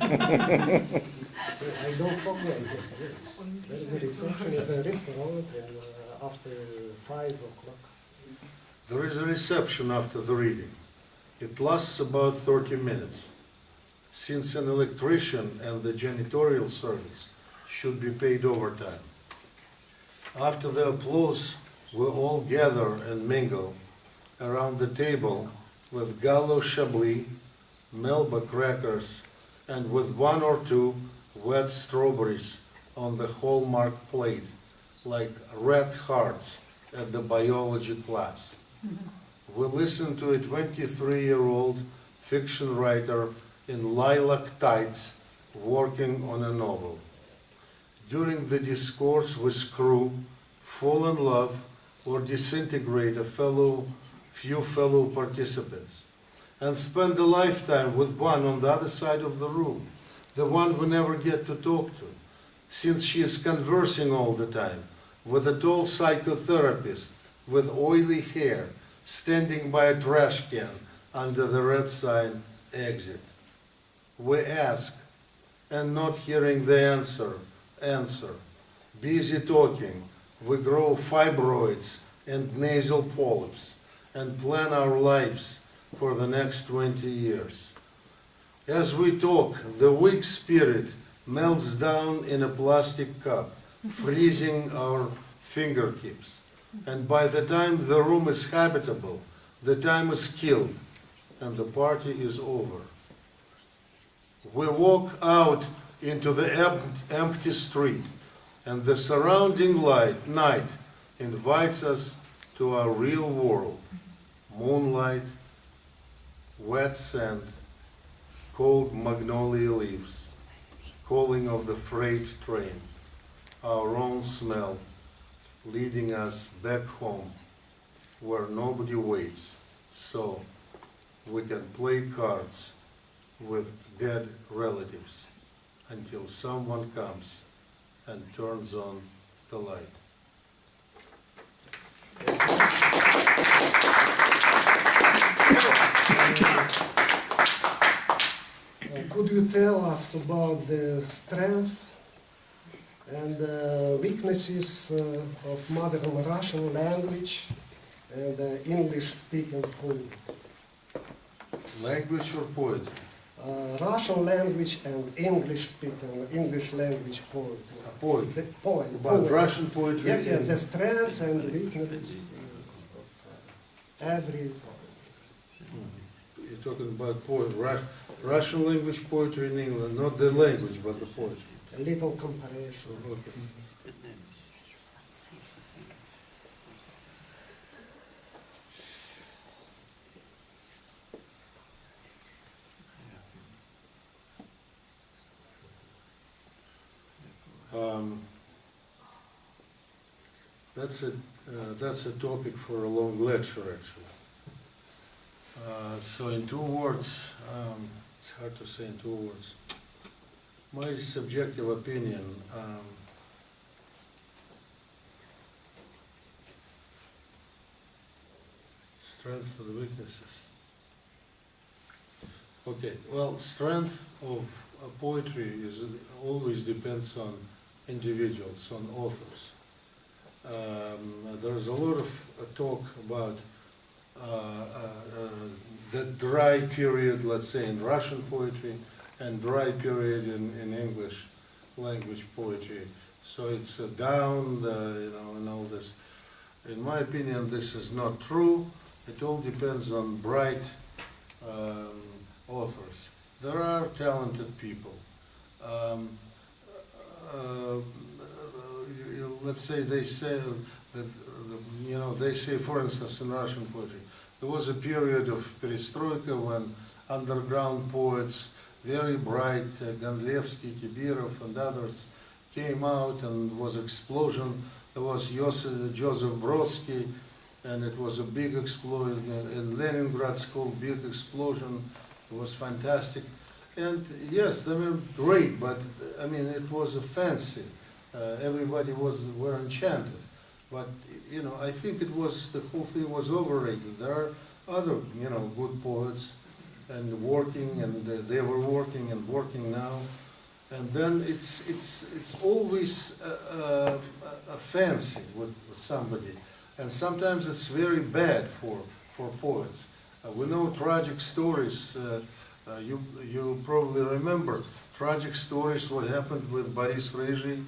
I don't forget. There is a reception at a restaurant and after 5 o'clock.
There is a reception after the reading. It lasts about 30 minutes. Since an electrician and the janitorial service should be paid overtime. After the applause, we all gather and mingle around the table with Gallo Chablis, Melba crackers, and with 1 or 2 wet strawberries on the hallmark plate, like red hearts at the biology class. We listen to a 23-year-old fiction writer in lilac tights working on a novel. During the discourse, we screw, fall in love, or disintegrate few fellow participants, and spend a lifetime with one on the other side of the room, the one we never get to talk to, since she is conversing all the time with a tall psychotherapist with oily hair standing by a trash can under the red sign, exit. We ask, and not hearing the answer. Busy talking, we grow fibroids and nasal polyps and plan our lives for the next 20 years. As we talk, the weak spirit melts down in a plastic cup, freezing our fingertips. And by the time the room is habitable, the time is killed and the party is over. We walk out into the empty street, and the surrounding night invites us to our real world. Moonlight, wet sand, cold magnolia leaves, calling of the freight train, our own smell, leading us back home, where nobody waits, so we can play cards with dead relatives until someone comes and turns on the light.
Could you tell us about the strength and weaknesses of modern Russian language and English-speaking poet?
Language or poet?
Russian language and English language poet.
A poet?
The poet.
About poet. Russian poetry?
Yes, yes, the strengths and weaknesses of every...
You're talking about poet, Russian language poetry in England, not the language, but the poetry.
A little comparison.
Okay. that's a topic for a long lecture, actually. So in 2 words, it's hard to say in 2 words. My subjective opinion, strengths and weaknesses. Okay, well, strength of poetry always depends on individuals, on authors. There's a lot of talk about the dry period, let's say, in Russian poetry, and dry period in English language poetry. So it's down, and all this. In my opinion, this is not true. It all depends on bright authors. There are talented people. Let's say they say that, they say, for instance, in Russian poetry, there was a period of perestroika when underground poets, very bright, Gandlevsky, Kibirov, and others, came out, and was explosion. There was Joseph Brodsky, and it was a big explosion in Leningrad School, big explosion. It was fantastic. And yes, they were great, but I mean, it was a fancy. Everybody were enchanted. But, I think the whole thing was overrated. There are other, good poets and working, and they were working and working now. And then it's always a fancy with somebody. And sometimes it's very bad for poets. We know tragic stories. You probably remember tragic stories, what happened with Boris Rejy,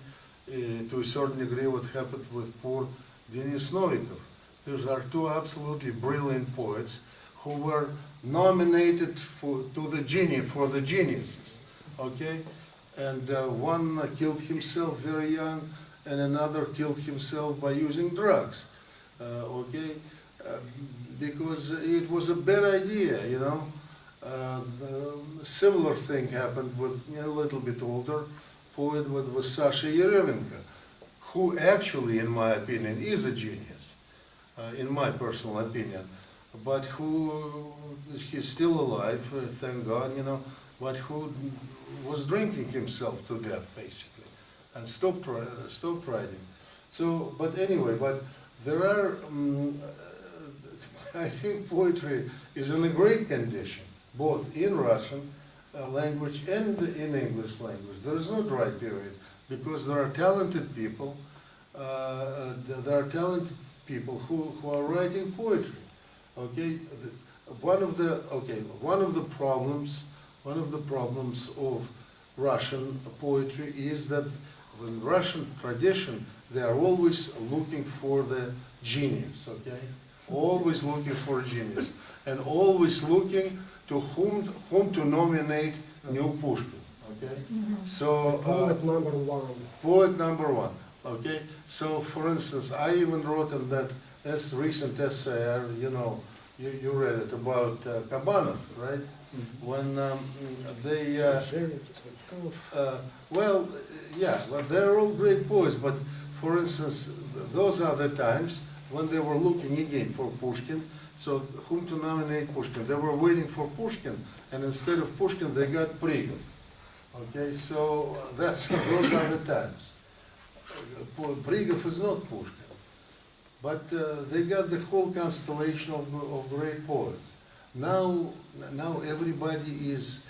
to a certain degree what happened with poor Denis Novikov. Those are 2 absolutely brilliant poets who were nominated for the geniuses, okay? And one killed himself very young, and another killed himself by using drugs, okay? Because it was a bad idea, The similar thing happened with a little bit older poet with Sasha Yeremenko, who actually, in my opinion, is a genius, in my personal opinion, but he's still alive, thank God, but who was drinking himself to death, basically, and stopped writing. So, but anyway, there are, I think poetry is in a great condition, both in Russian language and in English language. There is no dry period, because there are talented people. There are talented people who are writing poetry. Okay, one of the problems of Russian poetry is that in Russian tradition they are always looking for the genius. Okay, always looking for a genius, and always looking to whom to nominate new Pushkin. Okay, so
poet number 1.
Poet number 1. Okay, so for instance, I even wrote in that recent essay, you read it, about Kabanov, right? When they're all great poets, but for instance, those are the times when they were looking again for Pushkin. So whom to nominate Pushkin? They were waiting for Pushkin, and instead of Pushkin, they got Prigov. Okay, so those are the times. Prigov is not Pushkin, but they got the whole constellation of great poets. Now everybody is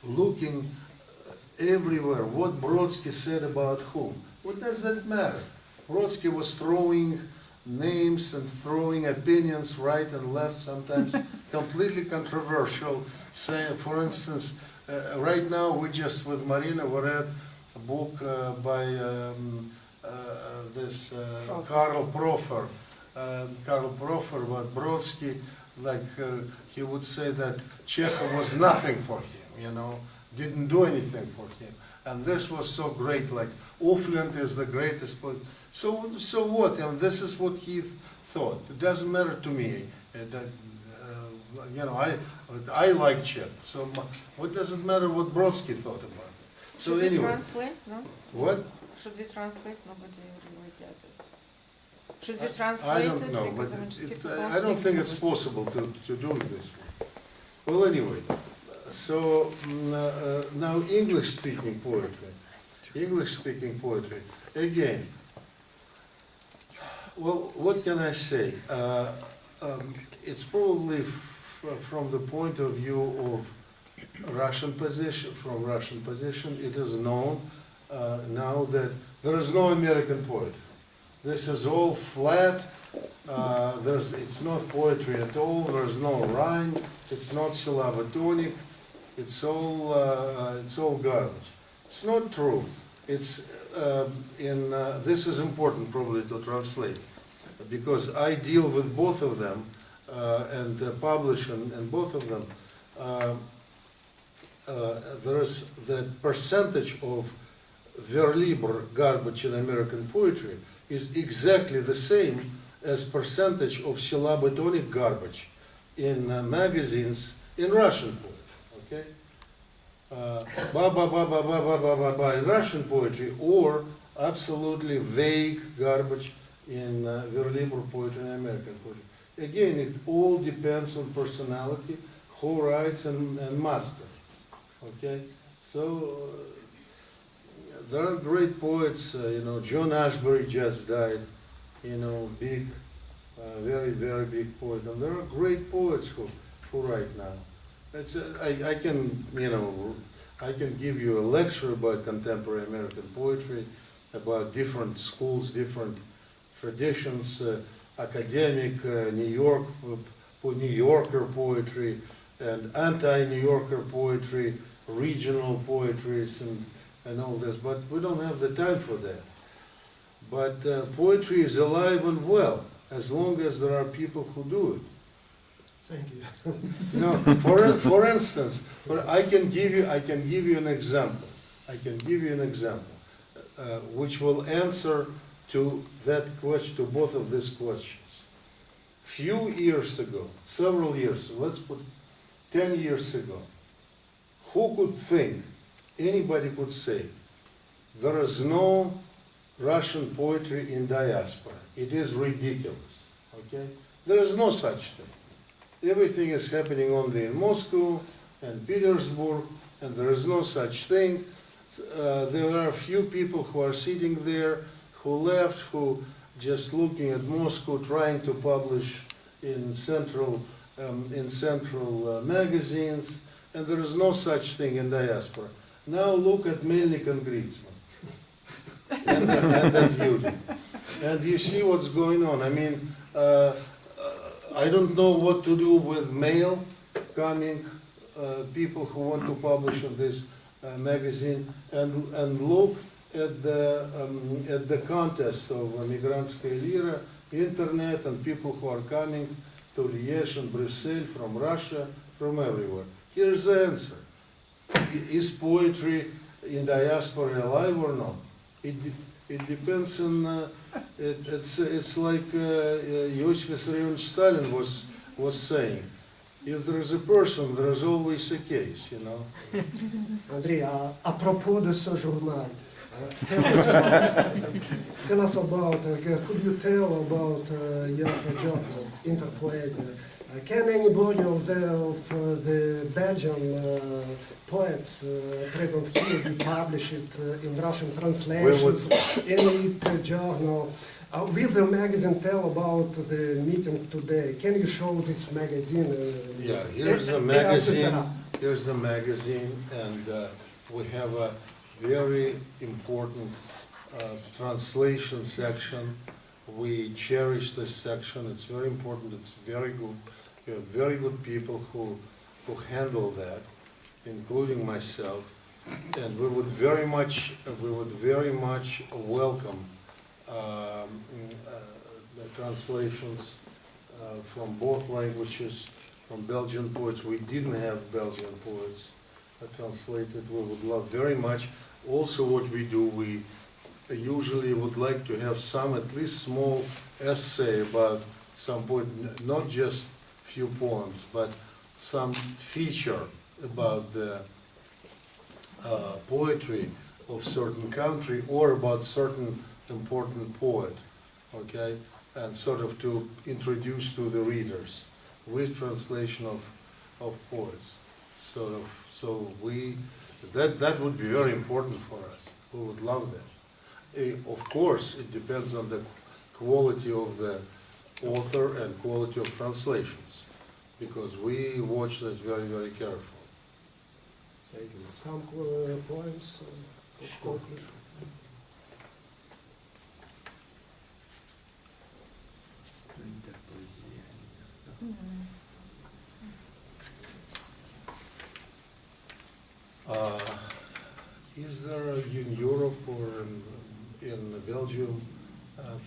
looking everywhere. What Brodsky said about whom? What does that matter? Brodsky was throwing names and throwing opinions right and left, sometimes completely controversial. Saying, for instance, right now we just with Marina we read a book by Karl Profer. What Brodsky, he would say that Chekhov was nothing for him, didn't do anything for him. And this was so great, like Ufland is the greatest poet. So what? This is what he thought. It doesn't matter to me. I like Czech. So what does it matter what Brodsky thought about it? So
Should
anyway.
we translate? No.
What?
Should we translate? Nobody really get it. Should we translate
I don't
it?
know, but
Because I'm just
I don't think it's possible to do this. Well, anyway, so now English-speaking poetry. English-speaking poetry. Again, well, what can I say? It's probably from the point of view of Russian position, from Russian position, it is known now that there is no American poet. This is all flat. It's not poetry at all. There's no rhyme. It's not syllabotonic. It's all garbage. It's not true. It's this is important probably to translate, because I deal with both of them and publish in both of them. There is the percentage of vers libre garbage in American poetry is exactly the same as percentage of syllabotonic garbage in magazines in Russian poetry. Okay, ba ba ba ba ba ba ba ba ba in Russian poetry, or absolutely vague garbage in vers libre poetry in American poetry. Again, it all depends on personality, who writes and master. Okay, so there are great poets. John Ashbery just died. Big, very very big poet, and there are great poets who write now. I can give you a lecture about contemporary American poetry, about different schools, different traditions, academic New Yorker poetry, and anti-New Yorker poetry, regional poetries, and all this, but we don't have the time for that. But poetry is alive and well, as long as there are people who do it.
Thank you.
For instance, I can give you an example. Which will answer to that question, to both of these questions. Few years ago, several years, let's put 10 years ago, who could think, anybody could say, there is no Russian poetry in diaspora? It is ridiculous. Okay? There is no such thing. Everything is happening only in Moscow and Petersburg, and there is no such thing. There are a few people who are sitting there, who left, who just looking at Moscow, trying to publish in central magazines, and there is no such thing in diaspora. Now look at Melnik and GRITSMAN, and at Yudi, and you see what's going on. I mean, I don't know what to do with male coming people who want to publish in this magazine, and look at the contest of Migrantskaya Lyre, internet, and people who are coming to Lyre and Bruxelles from Russia, from everywhere. Here's the answer. Is poetry in diaspora alive or not? It depends on, it's like Iosif Vissarionovich Stalin was saying. If there is a person, there is always a case,
Andrei, à propos de ce journal, tell us about, could you tell about your journal, Interpoezia? Can anybody of the Belgian poets present here be published in Russian translations in the journal? Will the magazine tell about the meeting today? Can you show this magazine?
Yeah, here's the magazine. Here's the magazine, and we have a very important translation section. We cherish this section. It's very important. It's very good. We have very good people who handle that, including myself, and we would very much welcome the translations from both languages, from Belgian poets. We didn't have Belgian poets translated. We would love very much. Also, what we do, we usually would like to have some, at least small essay about some poet, not just few poems, but some feature about the poetry of certain country or about certain important poet. Okay, and sort of to introduce to the readers with translation of poets. So that would be very important for us. We would love that. Of course, it depends on the quality of the author and quality of translations, because we watch that very, very carefully.
Some poems, of course.
Is there in Europe or in Belgium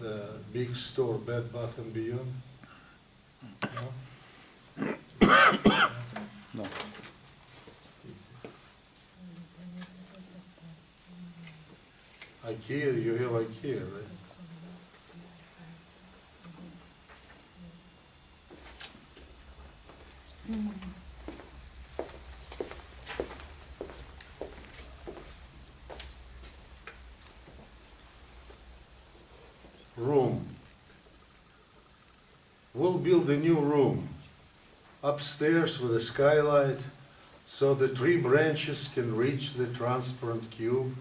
the big store Bed Bath & Beyond? No?
No.
IKEA, you have IKEA, right? Room. We'll build a new room upstairs with a skylight so the tree branches can reach the transparent cube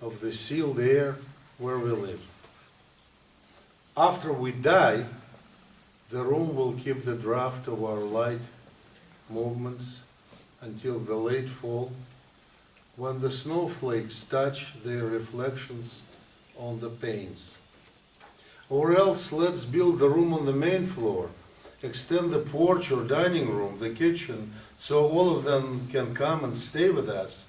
of the sealed air where we live. After we die, the room will keep the draft of our light movements until the late fall, when the snowflakes touch their reflections on the panes. Or else let's build the room on the main floor, extend the porch or dining room, the kitchen, so all of them can come and stay with us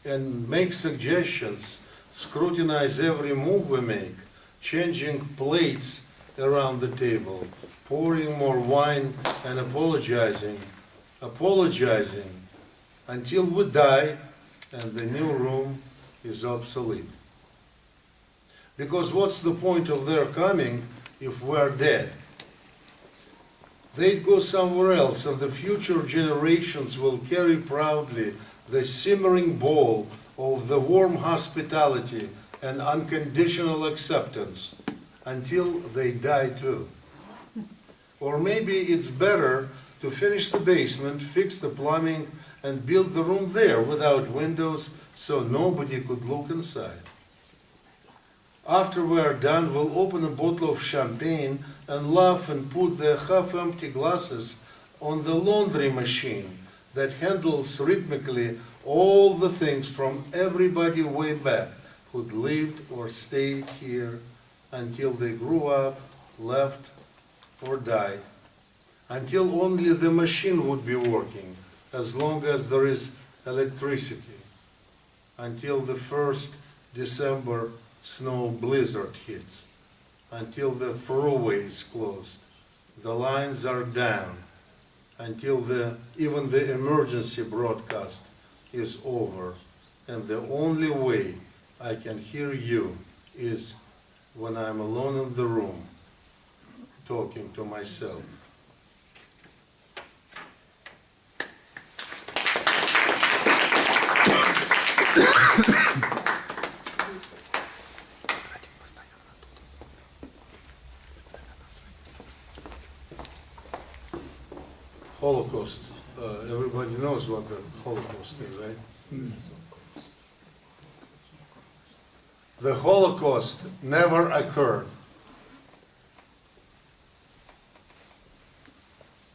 and make suggestions, scrutinize every move we make, changing plates around the table, pouring more wine and apologizing until we die and the new room is obsolete. Because what's the point of their coming if we're dead? They'd go somewhere else, and the future generations will carry proudly the simmering bowl of the warm hospitality and unconditional acceptance until they die too. Or maybe it's better to finish the basement, fix the plumbing, and build the room there without windows so nobody could look inside. After we're done, we'll open a bottle of champagne and laugh and put the half-empty glasses on the laundry machine that handles rhythmically all the things from everybody way back who'd lived or stayed here until they grew up, left, or died, until only the machine would be working as long as there is electricity, until the first December snow blizzard hits, until the throughway closed, the lines are down, until even the emergency broadcast is over, and the only way I can hear you is when I'm alone in the room, talking to myself. Holocaust. Everybody knows what the Holocaust is, right? The Holocaust never occurred.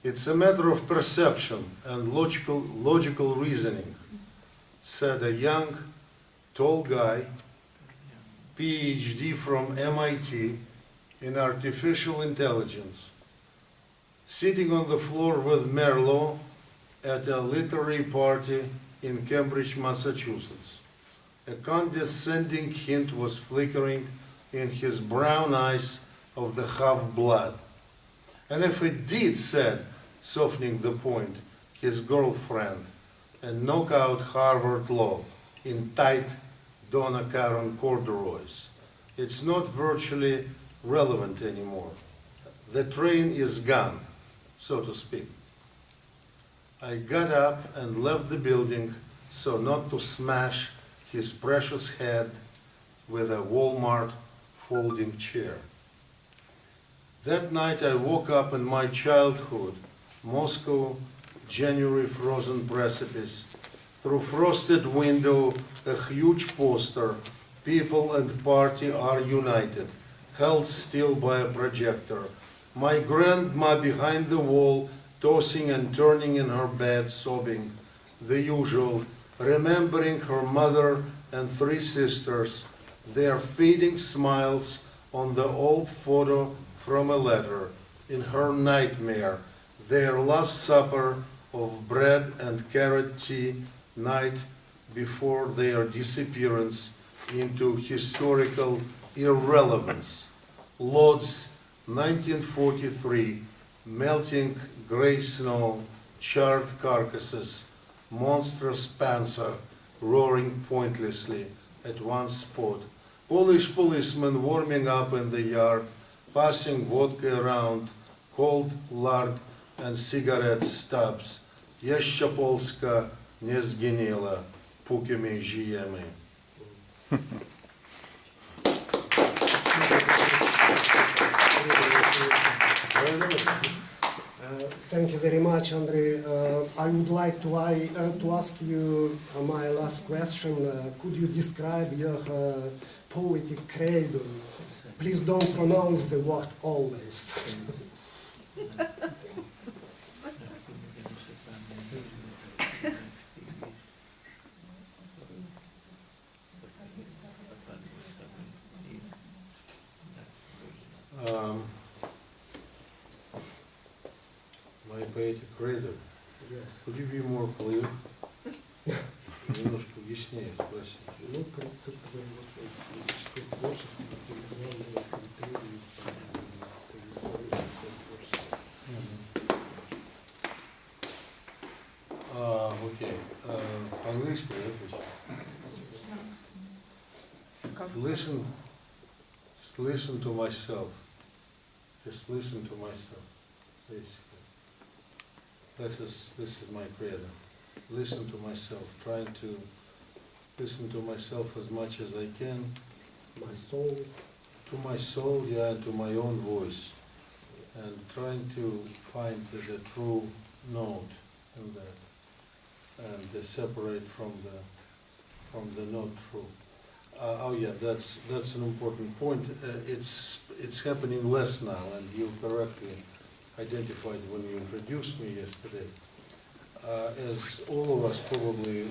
It's a matter of perception and logical reasoning, said a young, tall guy, PhD from MIT in artificial intelligence, sitting on the floor with Merlot at a literary party in Cambridge, Massachusetts. A condescending hint was flickering in his brown eyes of the half-blood. And if it did, said, softening the point, his girlfriend, a knockout Harvard law in tight Donna Karan corduroys, it's not virtually relevant anymore. The train is gone, so to speak. I got up and left the building so not to smash his precious head with a Walmart folding chair. That night I woke up in my childhood, Moscow, January frozen precipice. Through frosted window, a huge poster, people and party are united, held still by a projector. My grandma behind the wall, tossing and turning in her bed, sobbing. The usual, remembering her mother and 3 sisters, their fading smiles on the old photo from a letter, in her nightmare, their last supper of bread and carrot tea, night before their disappearance into historical irrelevance. Lodz, 1943, melting grey snow, charred carcasses, monstrous panzer roaring pointlessly at one spot. Polish policemen warming up in the yard, passing vodka around, cold lard and cigarette stubs. Jeszcze Polska nie zginęła, póki my żyjemy.
Thank you very much, Andrei. I would like to ask you my last question. Could you describe your poetic credo? Please don't pronounce the word always.
My poetic credo.
Yes.
Could you be more clear? Немножко яснее спросить.
Ну, принцип твоего творчества, главного критерия
Окей. По-английски отвечу. Listen to myself. Just listen to myself, basically. This is my credo. Listen to myself, trying to listen to myself as much as I can.
My soul.
To my soul, yeah, and to my own voice. And trying to find the true note in that. And separate from the not true. That's an important point. It's happening less now, and you correctly identified when you introduced me yesterday. As all of us probably,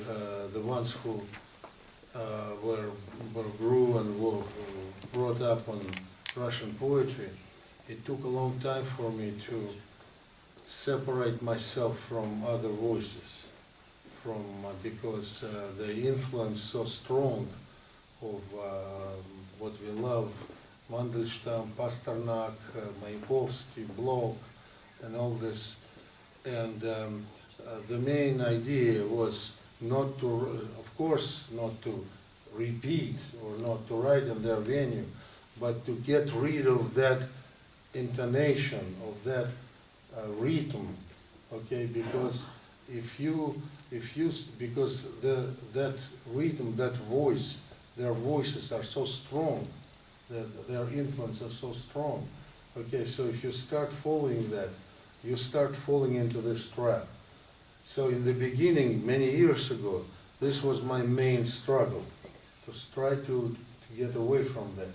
the ones who grew and were brought up on Russian poetry, it took a long time for me to separate myself from other voices, because the influence so strong of what we love, Mandelstam, Pasternak, Mayakovsky, Bloch, and all this. And the main idea was not to, of course, not to repeat or not to write in their venue, but to get rid of that intonation, of that rhythm, okay? Because because that rhythm, that voice, their voices are so strong, their influence is so strong. Okay, so if you start following that, you start falling into this trap. So in the beginning, many years ago, this was my main struggle, to try to get away from that.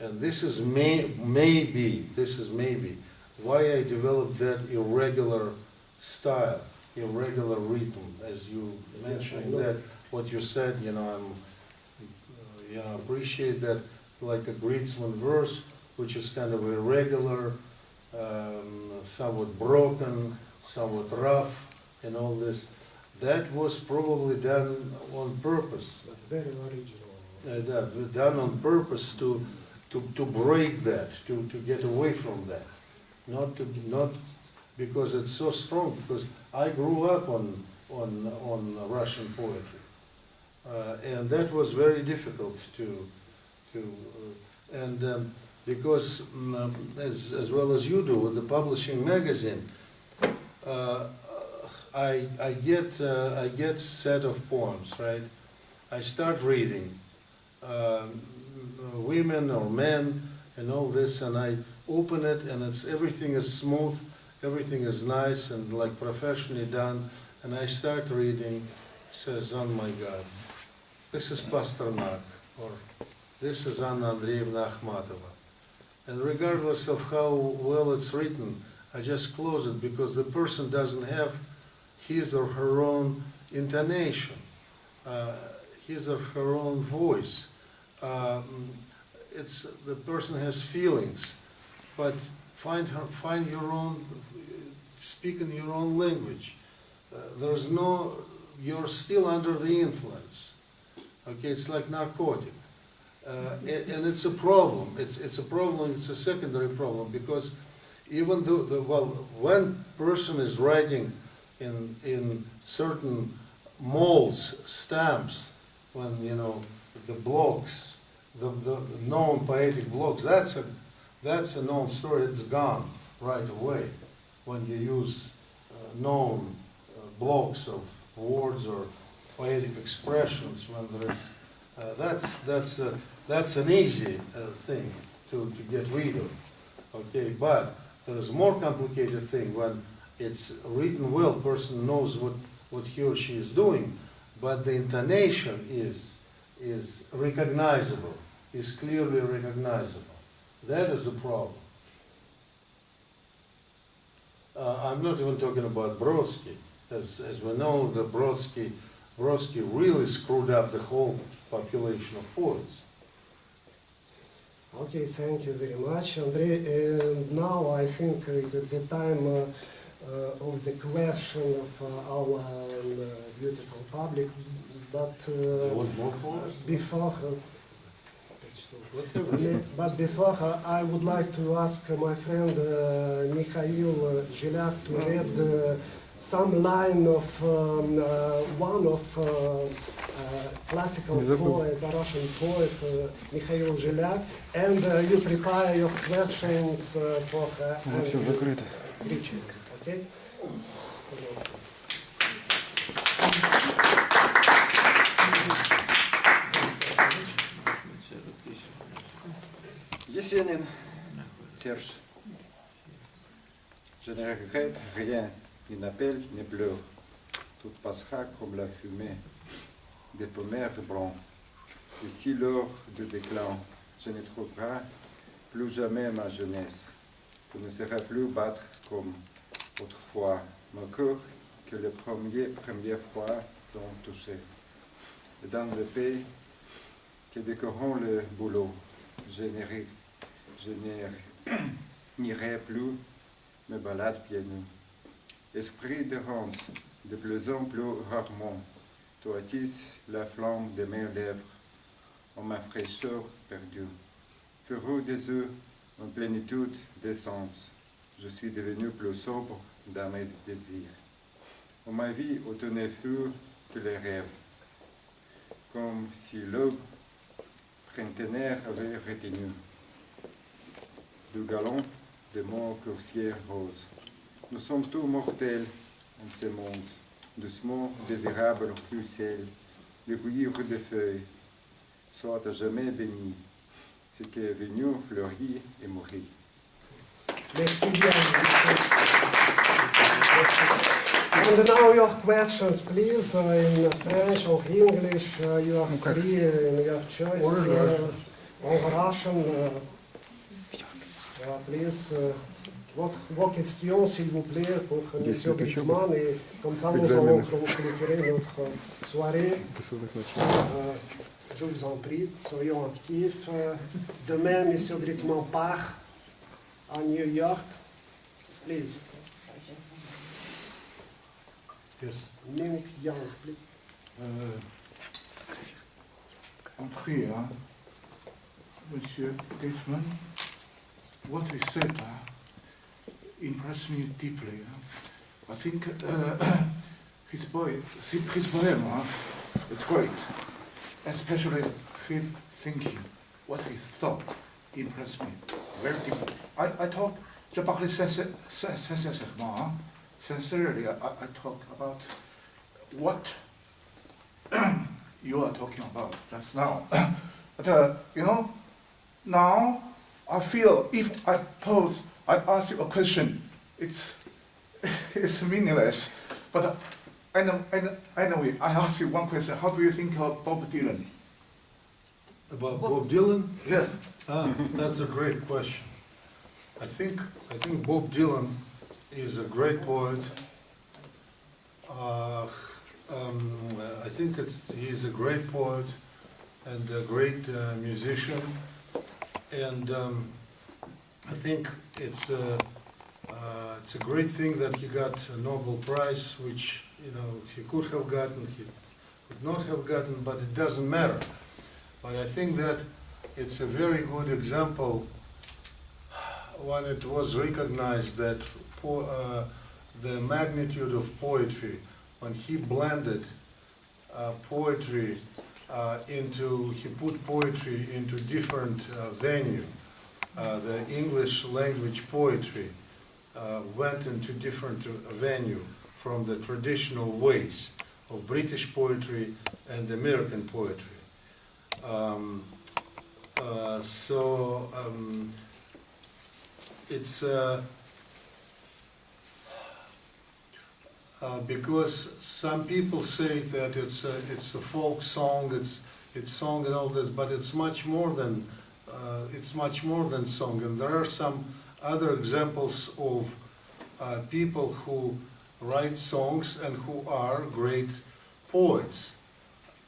And this is maybe why I developed that irregular style, irregular rhythm, as you mentioned that, what you said, I appreciate that, like a GRITSMAN verse, which is kind of irregular, somewhat broken, somewhat rough, and all this. That was probably done on purpose.
But very original.
Done on purpose to break that, to get away from that. Not because it's so strong, because I grew up on Russian poetry. And that was very difficult because as well as you do with the publishing magazine, I get set of poems, right? I start reading women or men and all this, and open it, and everything is smooth, everything is nice and like professionally done. And I start reading, it says, oh my God, this is Pasternak, or this is Anna Andreevna Akhmatova. And regardless of how well it's written, I just close it because the person doesn't have his or her own intonation, his or her own voice. The person has feelings, but find your own, speak in your own language. You're still under the influence. Okay, it's like narcotic. And it's a problem. It's a problem, it's a secondary problem, because even though, when person is writing in certain molds, stamps, when, the blocks, the known poetic blocks, that's a known story, it's gone right away. When you use known blocks of words or poetic expressions, when there is, that's an easy thing to get rid of. Okay, but there is a more complicated thing when it's written well, person knows what he or she is doing, but the intonation is recognizable, is clearly recognizable. That is a problem. I'm not even talking about Brodsky. As we know, the Brodsky really screwed up the whole population of poets.
Okay, thank you very much, Andrei. And now I think it is the time of the question of our beautiful public. But before I would like to ask my friend Mikhail Zhelyak to read some line of one of classical poet, a Russian poet, Mikhail Zhelyak, and you prepare your questions for Gritchman. Okay?
Есенин, Serge. Je ne regrette rien, ni n'appelle, ni pleure. Tout passera comme la fumée des pommiers blancs. C'est si l'heure de déclin, je ne trouverai plus jamais ma jeunesse, que ne sera plus battre comme autrefois mon cœur que les premières fois ont touché. Et dans le pays qui décorons le boulot, je n'irai plus me balade pieds nus. Esprit de ronce, de plus en plus rarement, tu attises la flamme de mes lèvres, en ma fraîcheur perdue. Fureux des yeux, en plénitude des sens, je suis devenu plus sobre dans mes désirs. En ma vie, autant ne fut que les rêves, comme si l'aube printanière avait retenu du galon de mon coursier rose. Nous sommes tous mortels en ce monde, doucement désirable au ciel, le cuivre des feuilles, soit à jamais béni, ce qui est venu fleurit et mourit.
Merci bien. And now your questions, please, in French or English, you are free in your choice, or Russian. Please, vos questions, s'il vous plaît, pour M. Gritsman, et comme ça nous allons clôturer notre soirée. Je vous en prie, soyons actifs. Demain, M. Gritsman part à New York. Please.
Yes.
Melnik Young, please.
Entre, Monsieur Gritsman, what we said impressed me deeply. I think his poem, it's great, especially his thinking, what he thought impressed me very deeply. I talk, je parlais sincèrement, sincerely, I talk about what you are talking about just now. But, now I feel if I ask you a question, it's meaningless. But anyway, I ask you one question. How do you think of Bob Dylan?
About Bob Dylan?
Yeah.
That's a great question. I think Bob Dylan is a great poet. I think he's a great poet and a great musician, and I think it's a great thing that he got a Nobel Prize, which he could have gotten, he could not have gotten, but it doesn't matter. But I think that it's a very good example when it was recognized that the magnitude of poetry, when he blended poetry he put poetry into different venue. The English language poetry went into different venue from the traditional ways of British poetry and American poetry. It's because some people say that it's a folk song, it's song and all this, but it's much more than song. And there are some other examples of people who write songs and who are great poets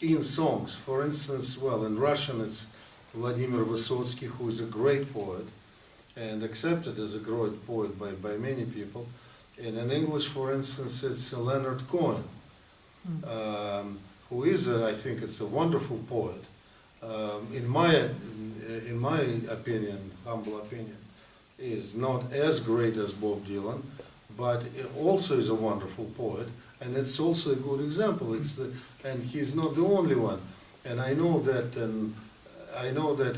in songs. For instance, well, in Russian it's Vladimir Vysotsky, who is a great poet and accepted as a great poet by many people. And in English, for instance, it's Leonard Cohen, who is, I think, it's a wonderful poet. In my opinion, humble opinion, is not as great as Bob Dylan, but it also is a wonderful poet, and it's also a good example. And he's not the only one. And I know that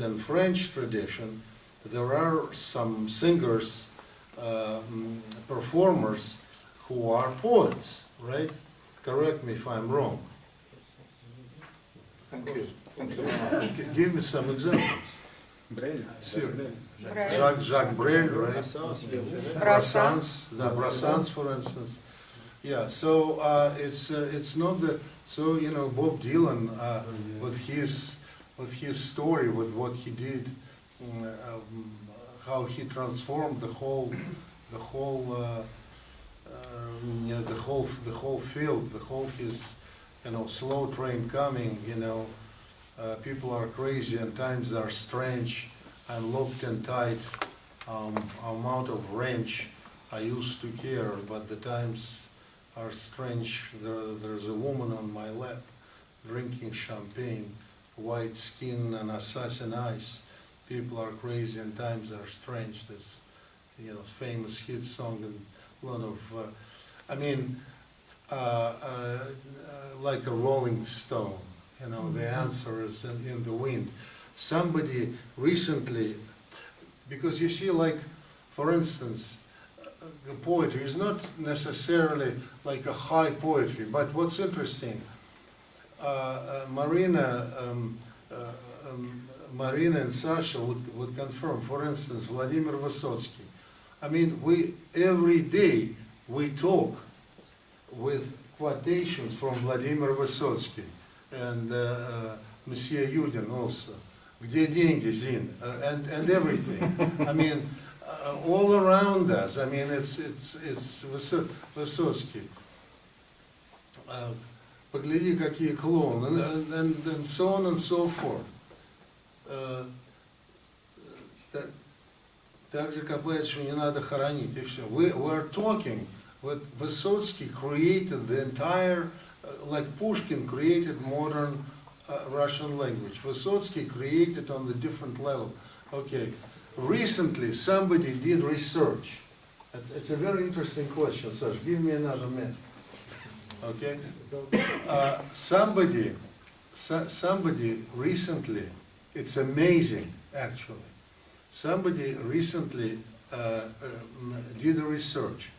in French tradition, there are some singers, performers who are poets, right? Correct me if I'm wrong.
Thank you.
Give me some examples. Sure. Jacques Brel, right? Brassens, for instance. Yeah. So it's not the Bob Dylan with his story, with what he did, how he transformed the whole field, the whole his slow train coming. People are crazy and times are strange. I'm locked and tight. I'm out of range. I used to care, but the times are strange. There's a woman on my lap drinking champagne, white skin and assassin eyes. People are crazy and times are strange. This, famous hit song and a lot of, like a Rolling Stone. The answer is in the wind. Somebody recently, because you see, like, for instance, poetry is not necessarily like a high poetry, but what's interesting, Marina and Sasha would confirm, for instance, Vladimir Vysotsky. Every day we talk with quotations from Vladimir Vysotsky and Monsieur Yudin also. Где деньги, Zin? And everything. All around us. It's Vysotsky. Погляди, какие клоуны, and so on and so forth. Так же копает, что не надо хоронить, и все. We're talking. Vysotsky created the entire, like Pushkin created modern Russian language. Vysotsky created on the different level. Okay. Recently, somebody did research. It's a very interesting question, Sash. Give me another minute. Okay. Somebody recently, it's amazing actually, somebody recently did a research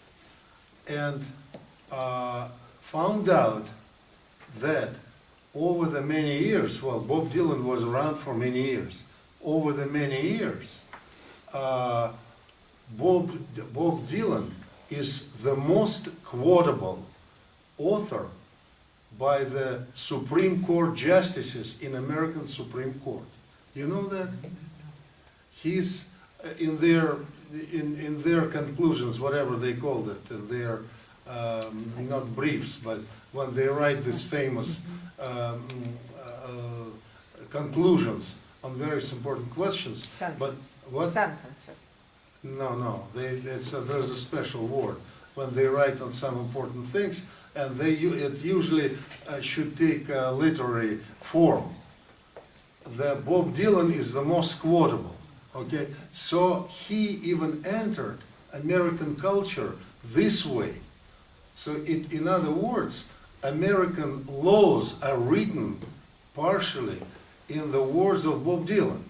and found out that over the many years, well, Bob Dylan was around for many years, over the many years, Bob Dylan is the most quotable author by the Supreme Court justices in American Supreme Court. You know that? He's in their conclusions, whatever they called it, in their not briefs, but when they write these famous conclusions on various important questions.
Sentences.
But what?
Sentences.
No. There's a special word when they write on some important things, and it usually should take a literary form. The Bob Dylan is the most quotable. Okay, so he even entered American culture this way. So in other words, American laws are written partially in the words of Bob Dylan.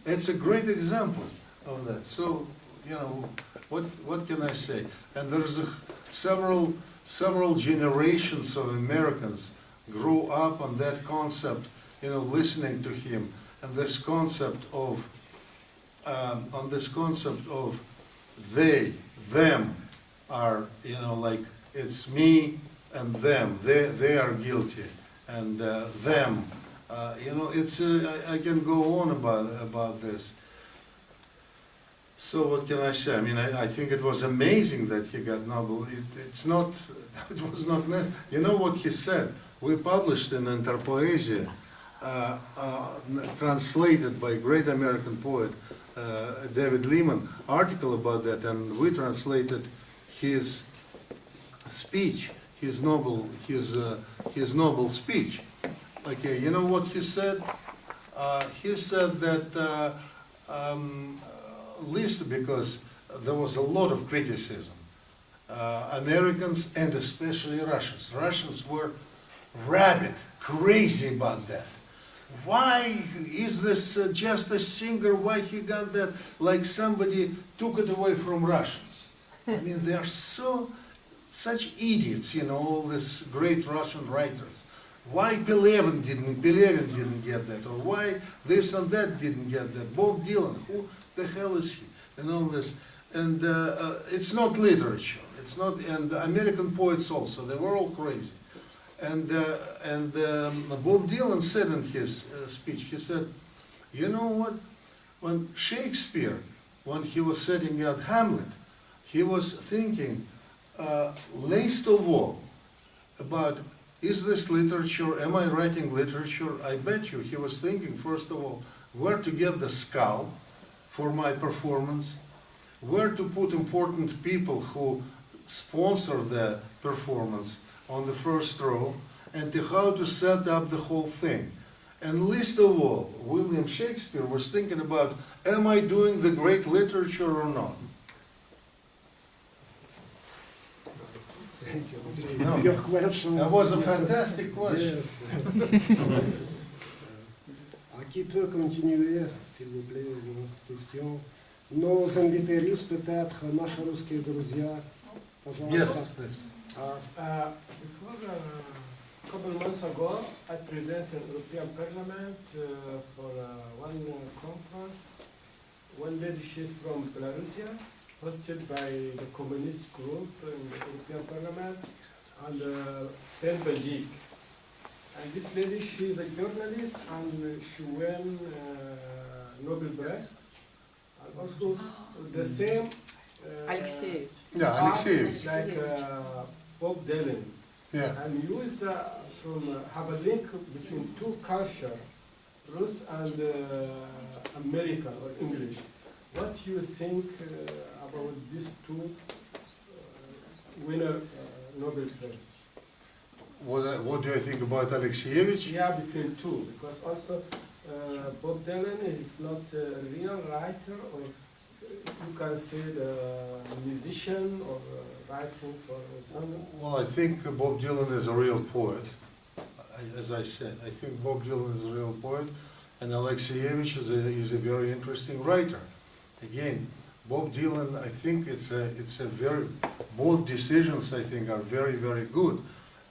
It's a great example of that. So, you know, what can I say? And there's several generations of Americans grew up on that concept, you know, listening to him, and this concept of they, them are, you know, like it's me and them. They are guilty, and them. You know, it's I can go on about this. So what can I say? I mean, I think it was amazing that he got Nobel. It was not. You know what he said? We published in Interpoezia, translated by a great American poet, David Lehman, article about that, and we translated his speech, his Nobel speech. Okay, you know what he said? He said that least because there was a lot of criticism. Americans and especially Russians were rabid, crazy about that. Why is this just a singer? Why he got that? Like somebody took it away from Russians. I mean, they are such idiots, you know, all these great Russian writers. Why Pelevin didn't get that, or why this and that didn't get that? Bob Dylan, who the hell is he? And all this, and it's not literature. It's not, and the American poets also. They were all crazy. And Bob Dylan said in his speech, he said, you know what? When Shakespeare, when he was setting out Hamlet, he was thinking, least of all, about, is this literature? Am I writing literature? I bet you he was thinking, first of all, where to get the skull for my performance, where to put important people who sponsor the performance on the first row, and to how to set up the whole thing. And least of all, William Shakespeare was thinking about, am I doing the great literature or not?
Thank you.
No.
Your question.
That was a fantastic question.
Yes. Qui peut continuer, s'il vous plaît, une question? Nos invités peut-être, наши русские друзья.
Yes.
Before a couple months ago, I presented in European Parliament for one conference. One lady, she's from Belarus, hosted by the communist group in the European Parliament, and in Belgique. And this lady, she's a journalist, and she won Nobel Prize. And also the same.
Alexei.
Yeah, Alexei.
Like Bob Dylan.
Yeah.
And you is have a link between two cultures, Rus and American or English. What do you think about these two winner Nobel Prize?
What do I think about Alexievich?
Yeah, between two, because also Bob Dylan is not a real writer, or you can say the musician or writing for someone.
Well, I think Bob Dylan is a real poet. As I said, I think Bob Dylan is a real poet, and Alexievich is a very interesting writer. Again, Bob Dylan, I think it's a very, both decisions I think are very, very good,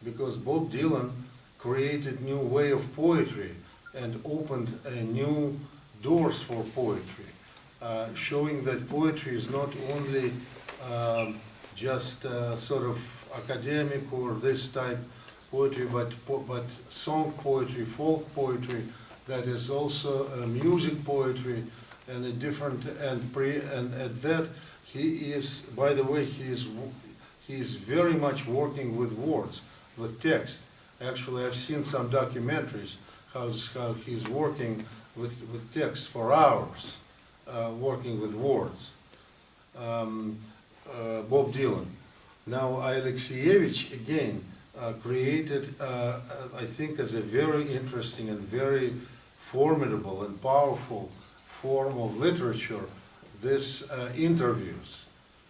because Bob Dylan created new way of poetry and opened new doors for poetry. showing that poetry is not only just sort of academic or this type poetry, but song poetry, folk poetry, that is also music poetry, and a different and at that he is, by the way, he is very much working with words, with text. Actually, I've seen some documentaries how he's working with text for hours, working with words. Bob Dylan. Now, Alexievich again created, I think, as a very interesting and very formidable and powerful form of literature, this interviews,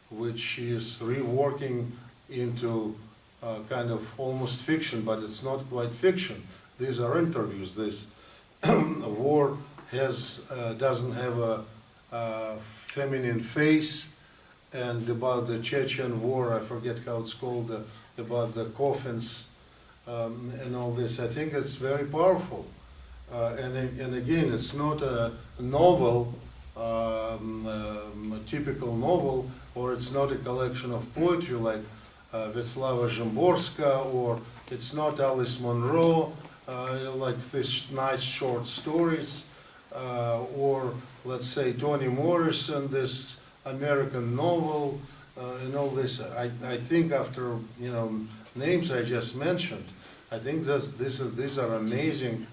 which he is reworking into kind of almost fiction, but it's not quite fiction. These are interviews. This war doesn't have a feminine face, and about the Chechen war, I forget how it's called, about the coffins and all this. I think it's very powerful. And again, it's not a novel, a typical novel, or it's not a collection of poetry like Ветслава Zimborska, or it's not Alice Munro, like these nice short stories, or let's say Toni Morrison, this American novel, and all this. I think after, you know, names I just mentioned, I think these are amazing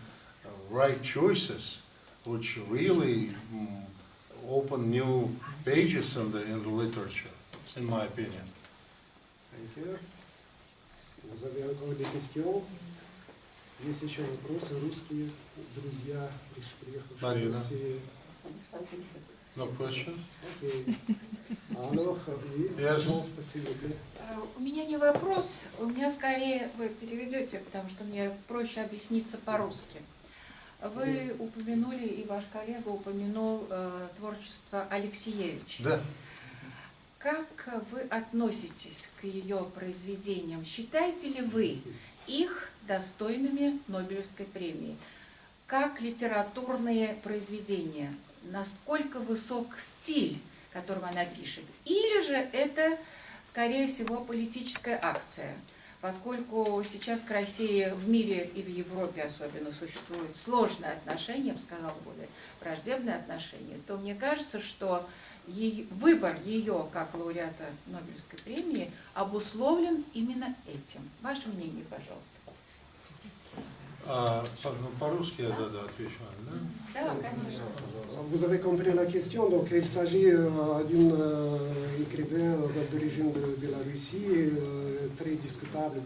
right choices, which really open new pages in the literature, in my opinion.
Thank you. Vous avez encore des questions? Есть еще вопросы русские, друзья, приехавшие в Россию?
No question?
Okay. Alors, oui, пожалуйста, s'il vous plaît.
У меня не вопрос, у меня скорее вы переведете, потому что мне проще объясниться по-русски. Вы упомянули, и ваш коллега упомянул творчество Алексиевич.
Да.
Как вы относитесь к ее произведениям? Считаете ли вы их достойными Нобелевской премии? Как литературные произведения? Насколько высок стиль, которым она пишет? Или же это, скорее всего, политическая акция? Поскольку сейчас к России в мире и в Европе особенно существуют сложные отношения, я бы сказала, более враждебные отношения, то мне кажется, что выбор ее как лауреата Нобелевской премии обусловлен именно этим. Ваше мнение, пожалуйста.
По-русски я отвечу, да?
Да, конечно.
Vous avez compris la question, donc il s'agit d'une écrivain d'origine de la Russie, très discutable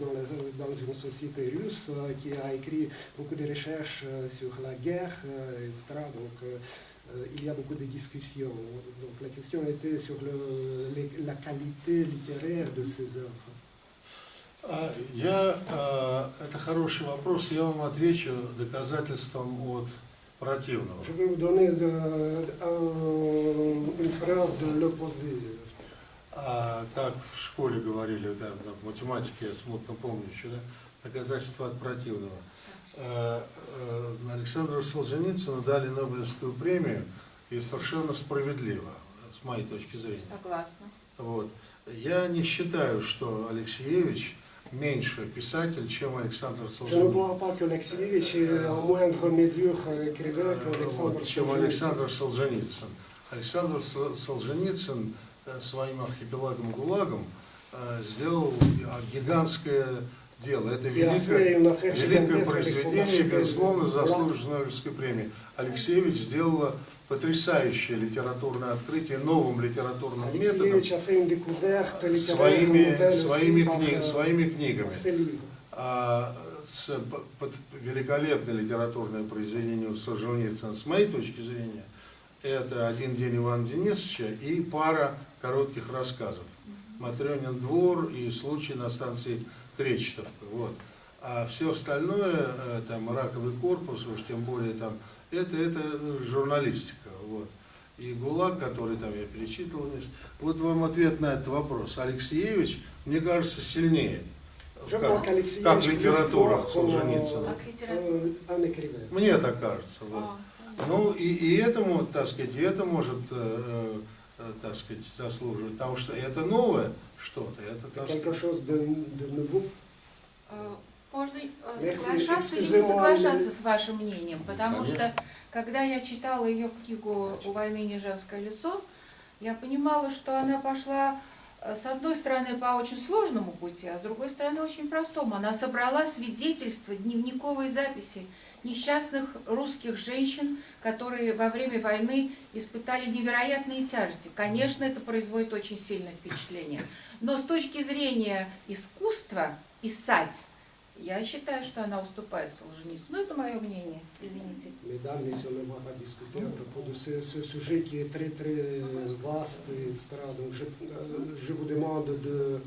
dans une société russe, qui a écrit beaucoup de recherches sur la guerre, etc. Donc il y a beaucoup de discussions. Donc la question était sur la qualité littéraire de ses œuvres.
Это хороший вопрос, я вам отвечу доказательством от противного.
Je vais vous donner une preuve de l'opposé.
Как в школе говорили, да, в математике, я смутно помню еще, да, доказательство от противного. Александру Солженицыну дали Нобелевскую премию, и совершенно справедливо, с моей точки зрения.
Согласна.
Вот. Я не считаю, что Алексиевич меньше писатель, чем Александр Солженицын.
Je ne vois pas que Alexeyevich est en moindre mesure écrivain qu'Alexandre
чем Александр Солженицын. Александр Солженицын своим архипелагом ГУЛАГом сделал гигантское дело. Это великое произведение, безусловно, заслуженной Нобелевской премии. Алексиевич сделала потрясающее литературное открытие новым литературным методом своими книгами. Великолепное литературное произведение у Солженицына, с моей точки зрения, это «Один день Ивана Денисовича» и пара коротких рассказов. «Матрёнин двор» и «Случай на станции Кречетовка». Вот. А все остальное, там, «Раковый корпус», уж тем более там, это журналистика. Вот. И ГУЛАГ, который там я перечитывал. Вот вам ответ на этот вопрос. Алексиевич, мне кажется, сильнее. Как литература Солженицына. Мне так кажется. Вот. Ну и этому, так сказать, и это может, так сказать, заслуживать, потому что это новое что-то. Это, так сказать,
можно соглашаться или не соглашаться с вашим мнением, потому что, когда я читала ее книгу «У войны не женское лицо», я понимала, что она пошла, с одной стороны, по очень сложному пути, а с другой стороны, очень простому. Она собрала свидетельства, дневниковые записи несчастных русских женщин, которые во время войны испытали невероятные тяжести. Конечно, это производит очень сильное впечатление. Но с точки зрения искусства писать, я считаю, что она уступает Солженицыну. Ну, это мое мнение. Извините.
Mesdames, messieurs, on ne va pas discuter à propos de ce sujet qui est très très vaste, etc. Donc je vous demande de,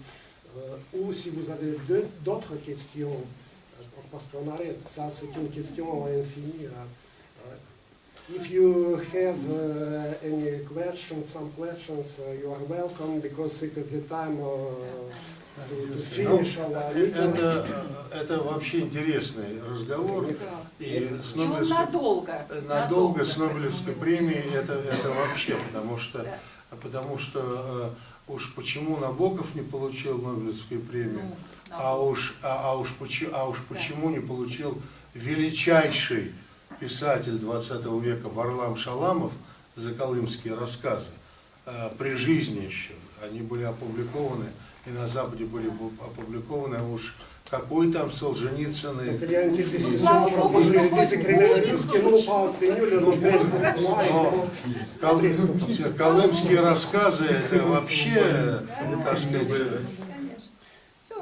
ou si vous avez d'autres questions, parce qu'on arrête, ça c'est une question infinie. If you have any questions, some questions, you are welcome, because it is the time to finish our meeting.
Это вообще интересный разговор. И с
надолго
с Нобелевской премией это вообще, потому что уж почему Набоков не получил Нобелевскую премию, а уж почему не получил величайший писатель 20 века Варлам Шаламов за колымские рассказы при жизни еще. Они были опубликованы, и на Западе были опубликованы, а уж какой там Солженицын. Колымские рассказы, это вообще, так сказать...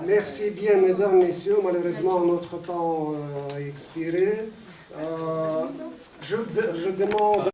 Merci bien, mesdames, messieurs. Malheureusement, notre temps a expiré. Je demande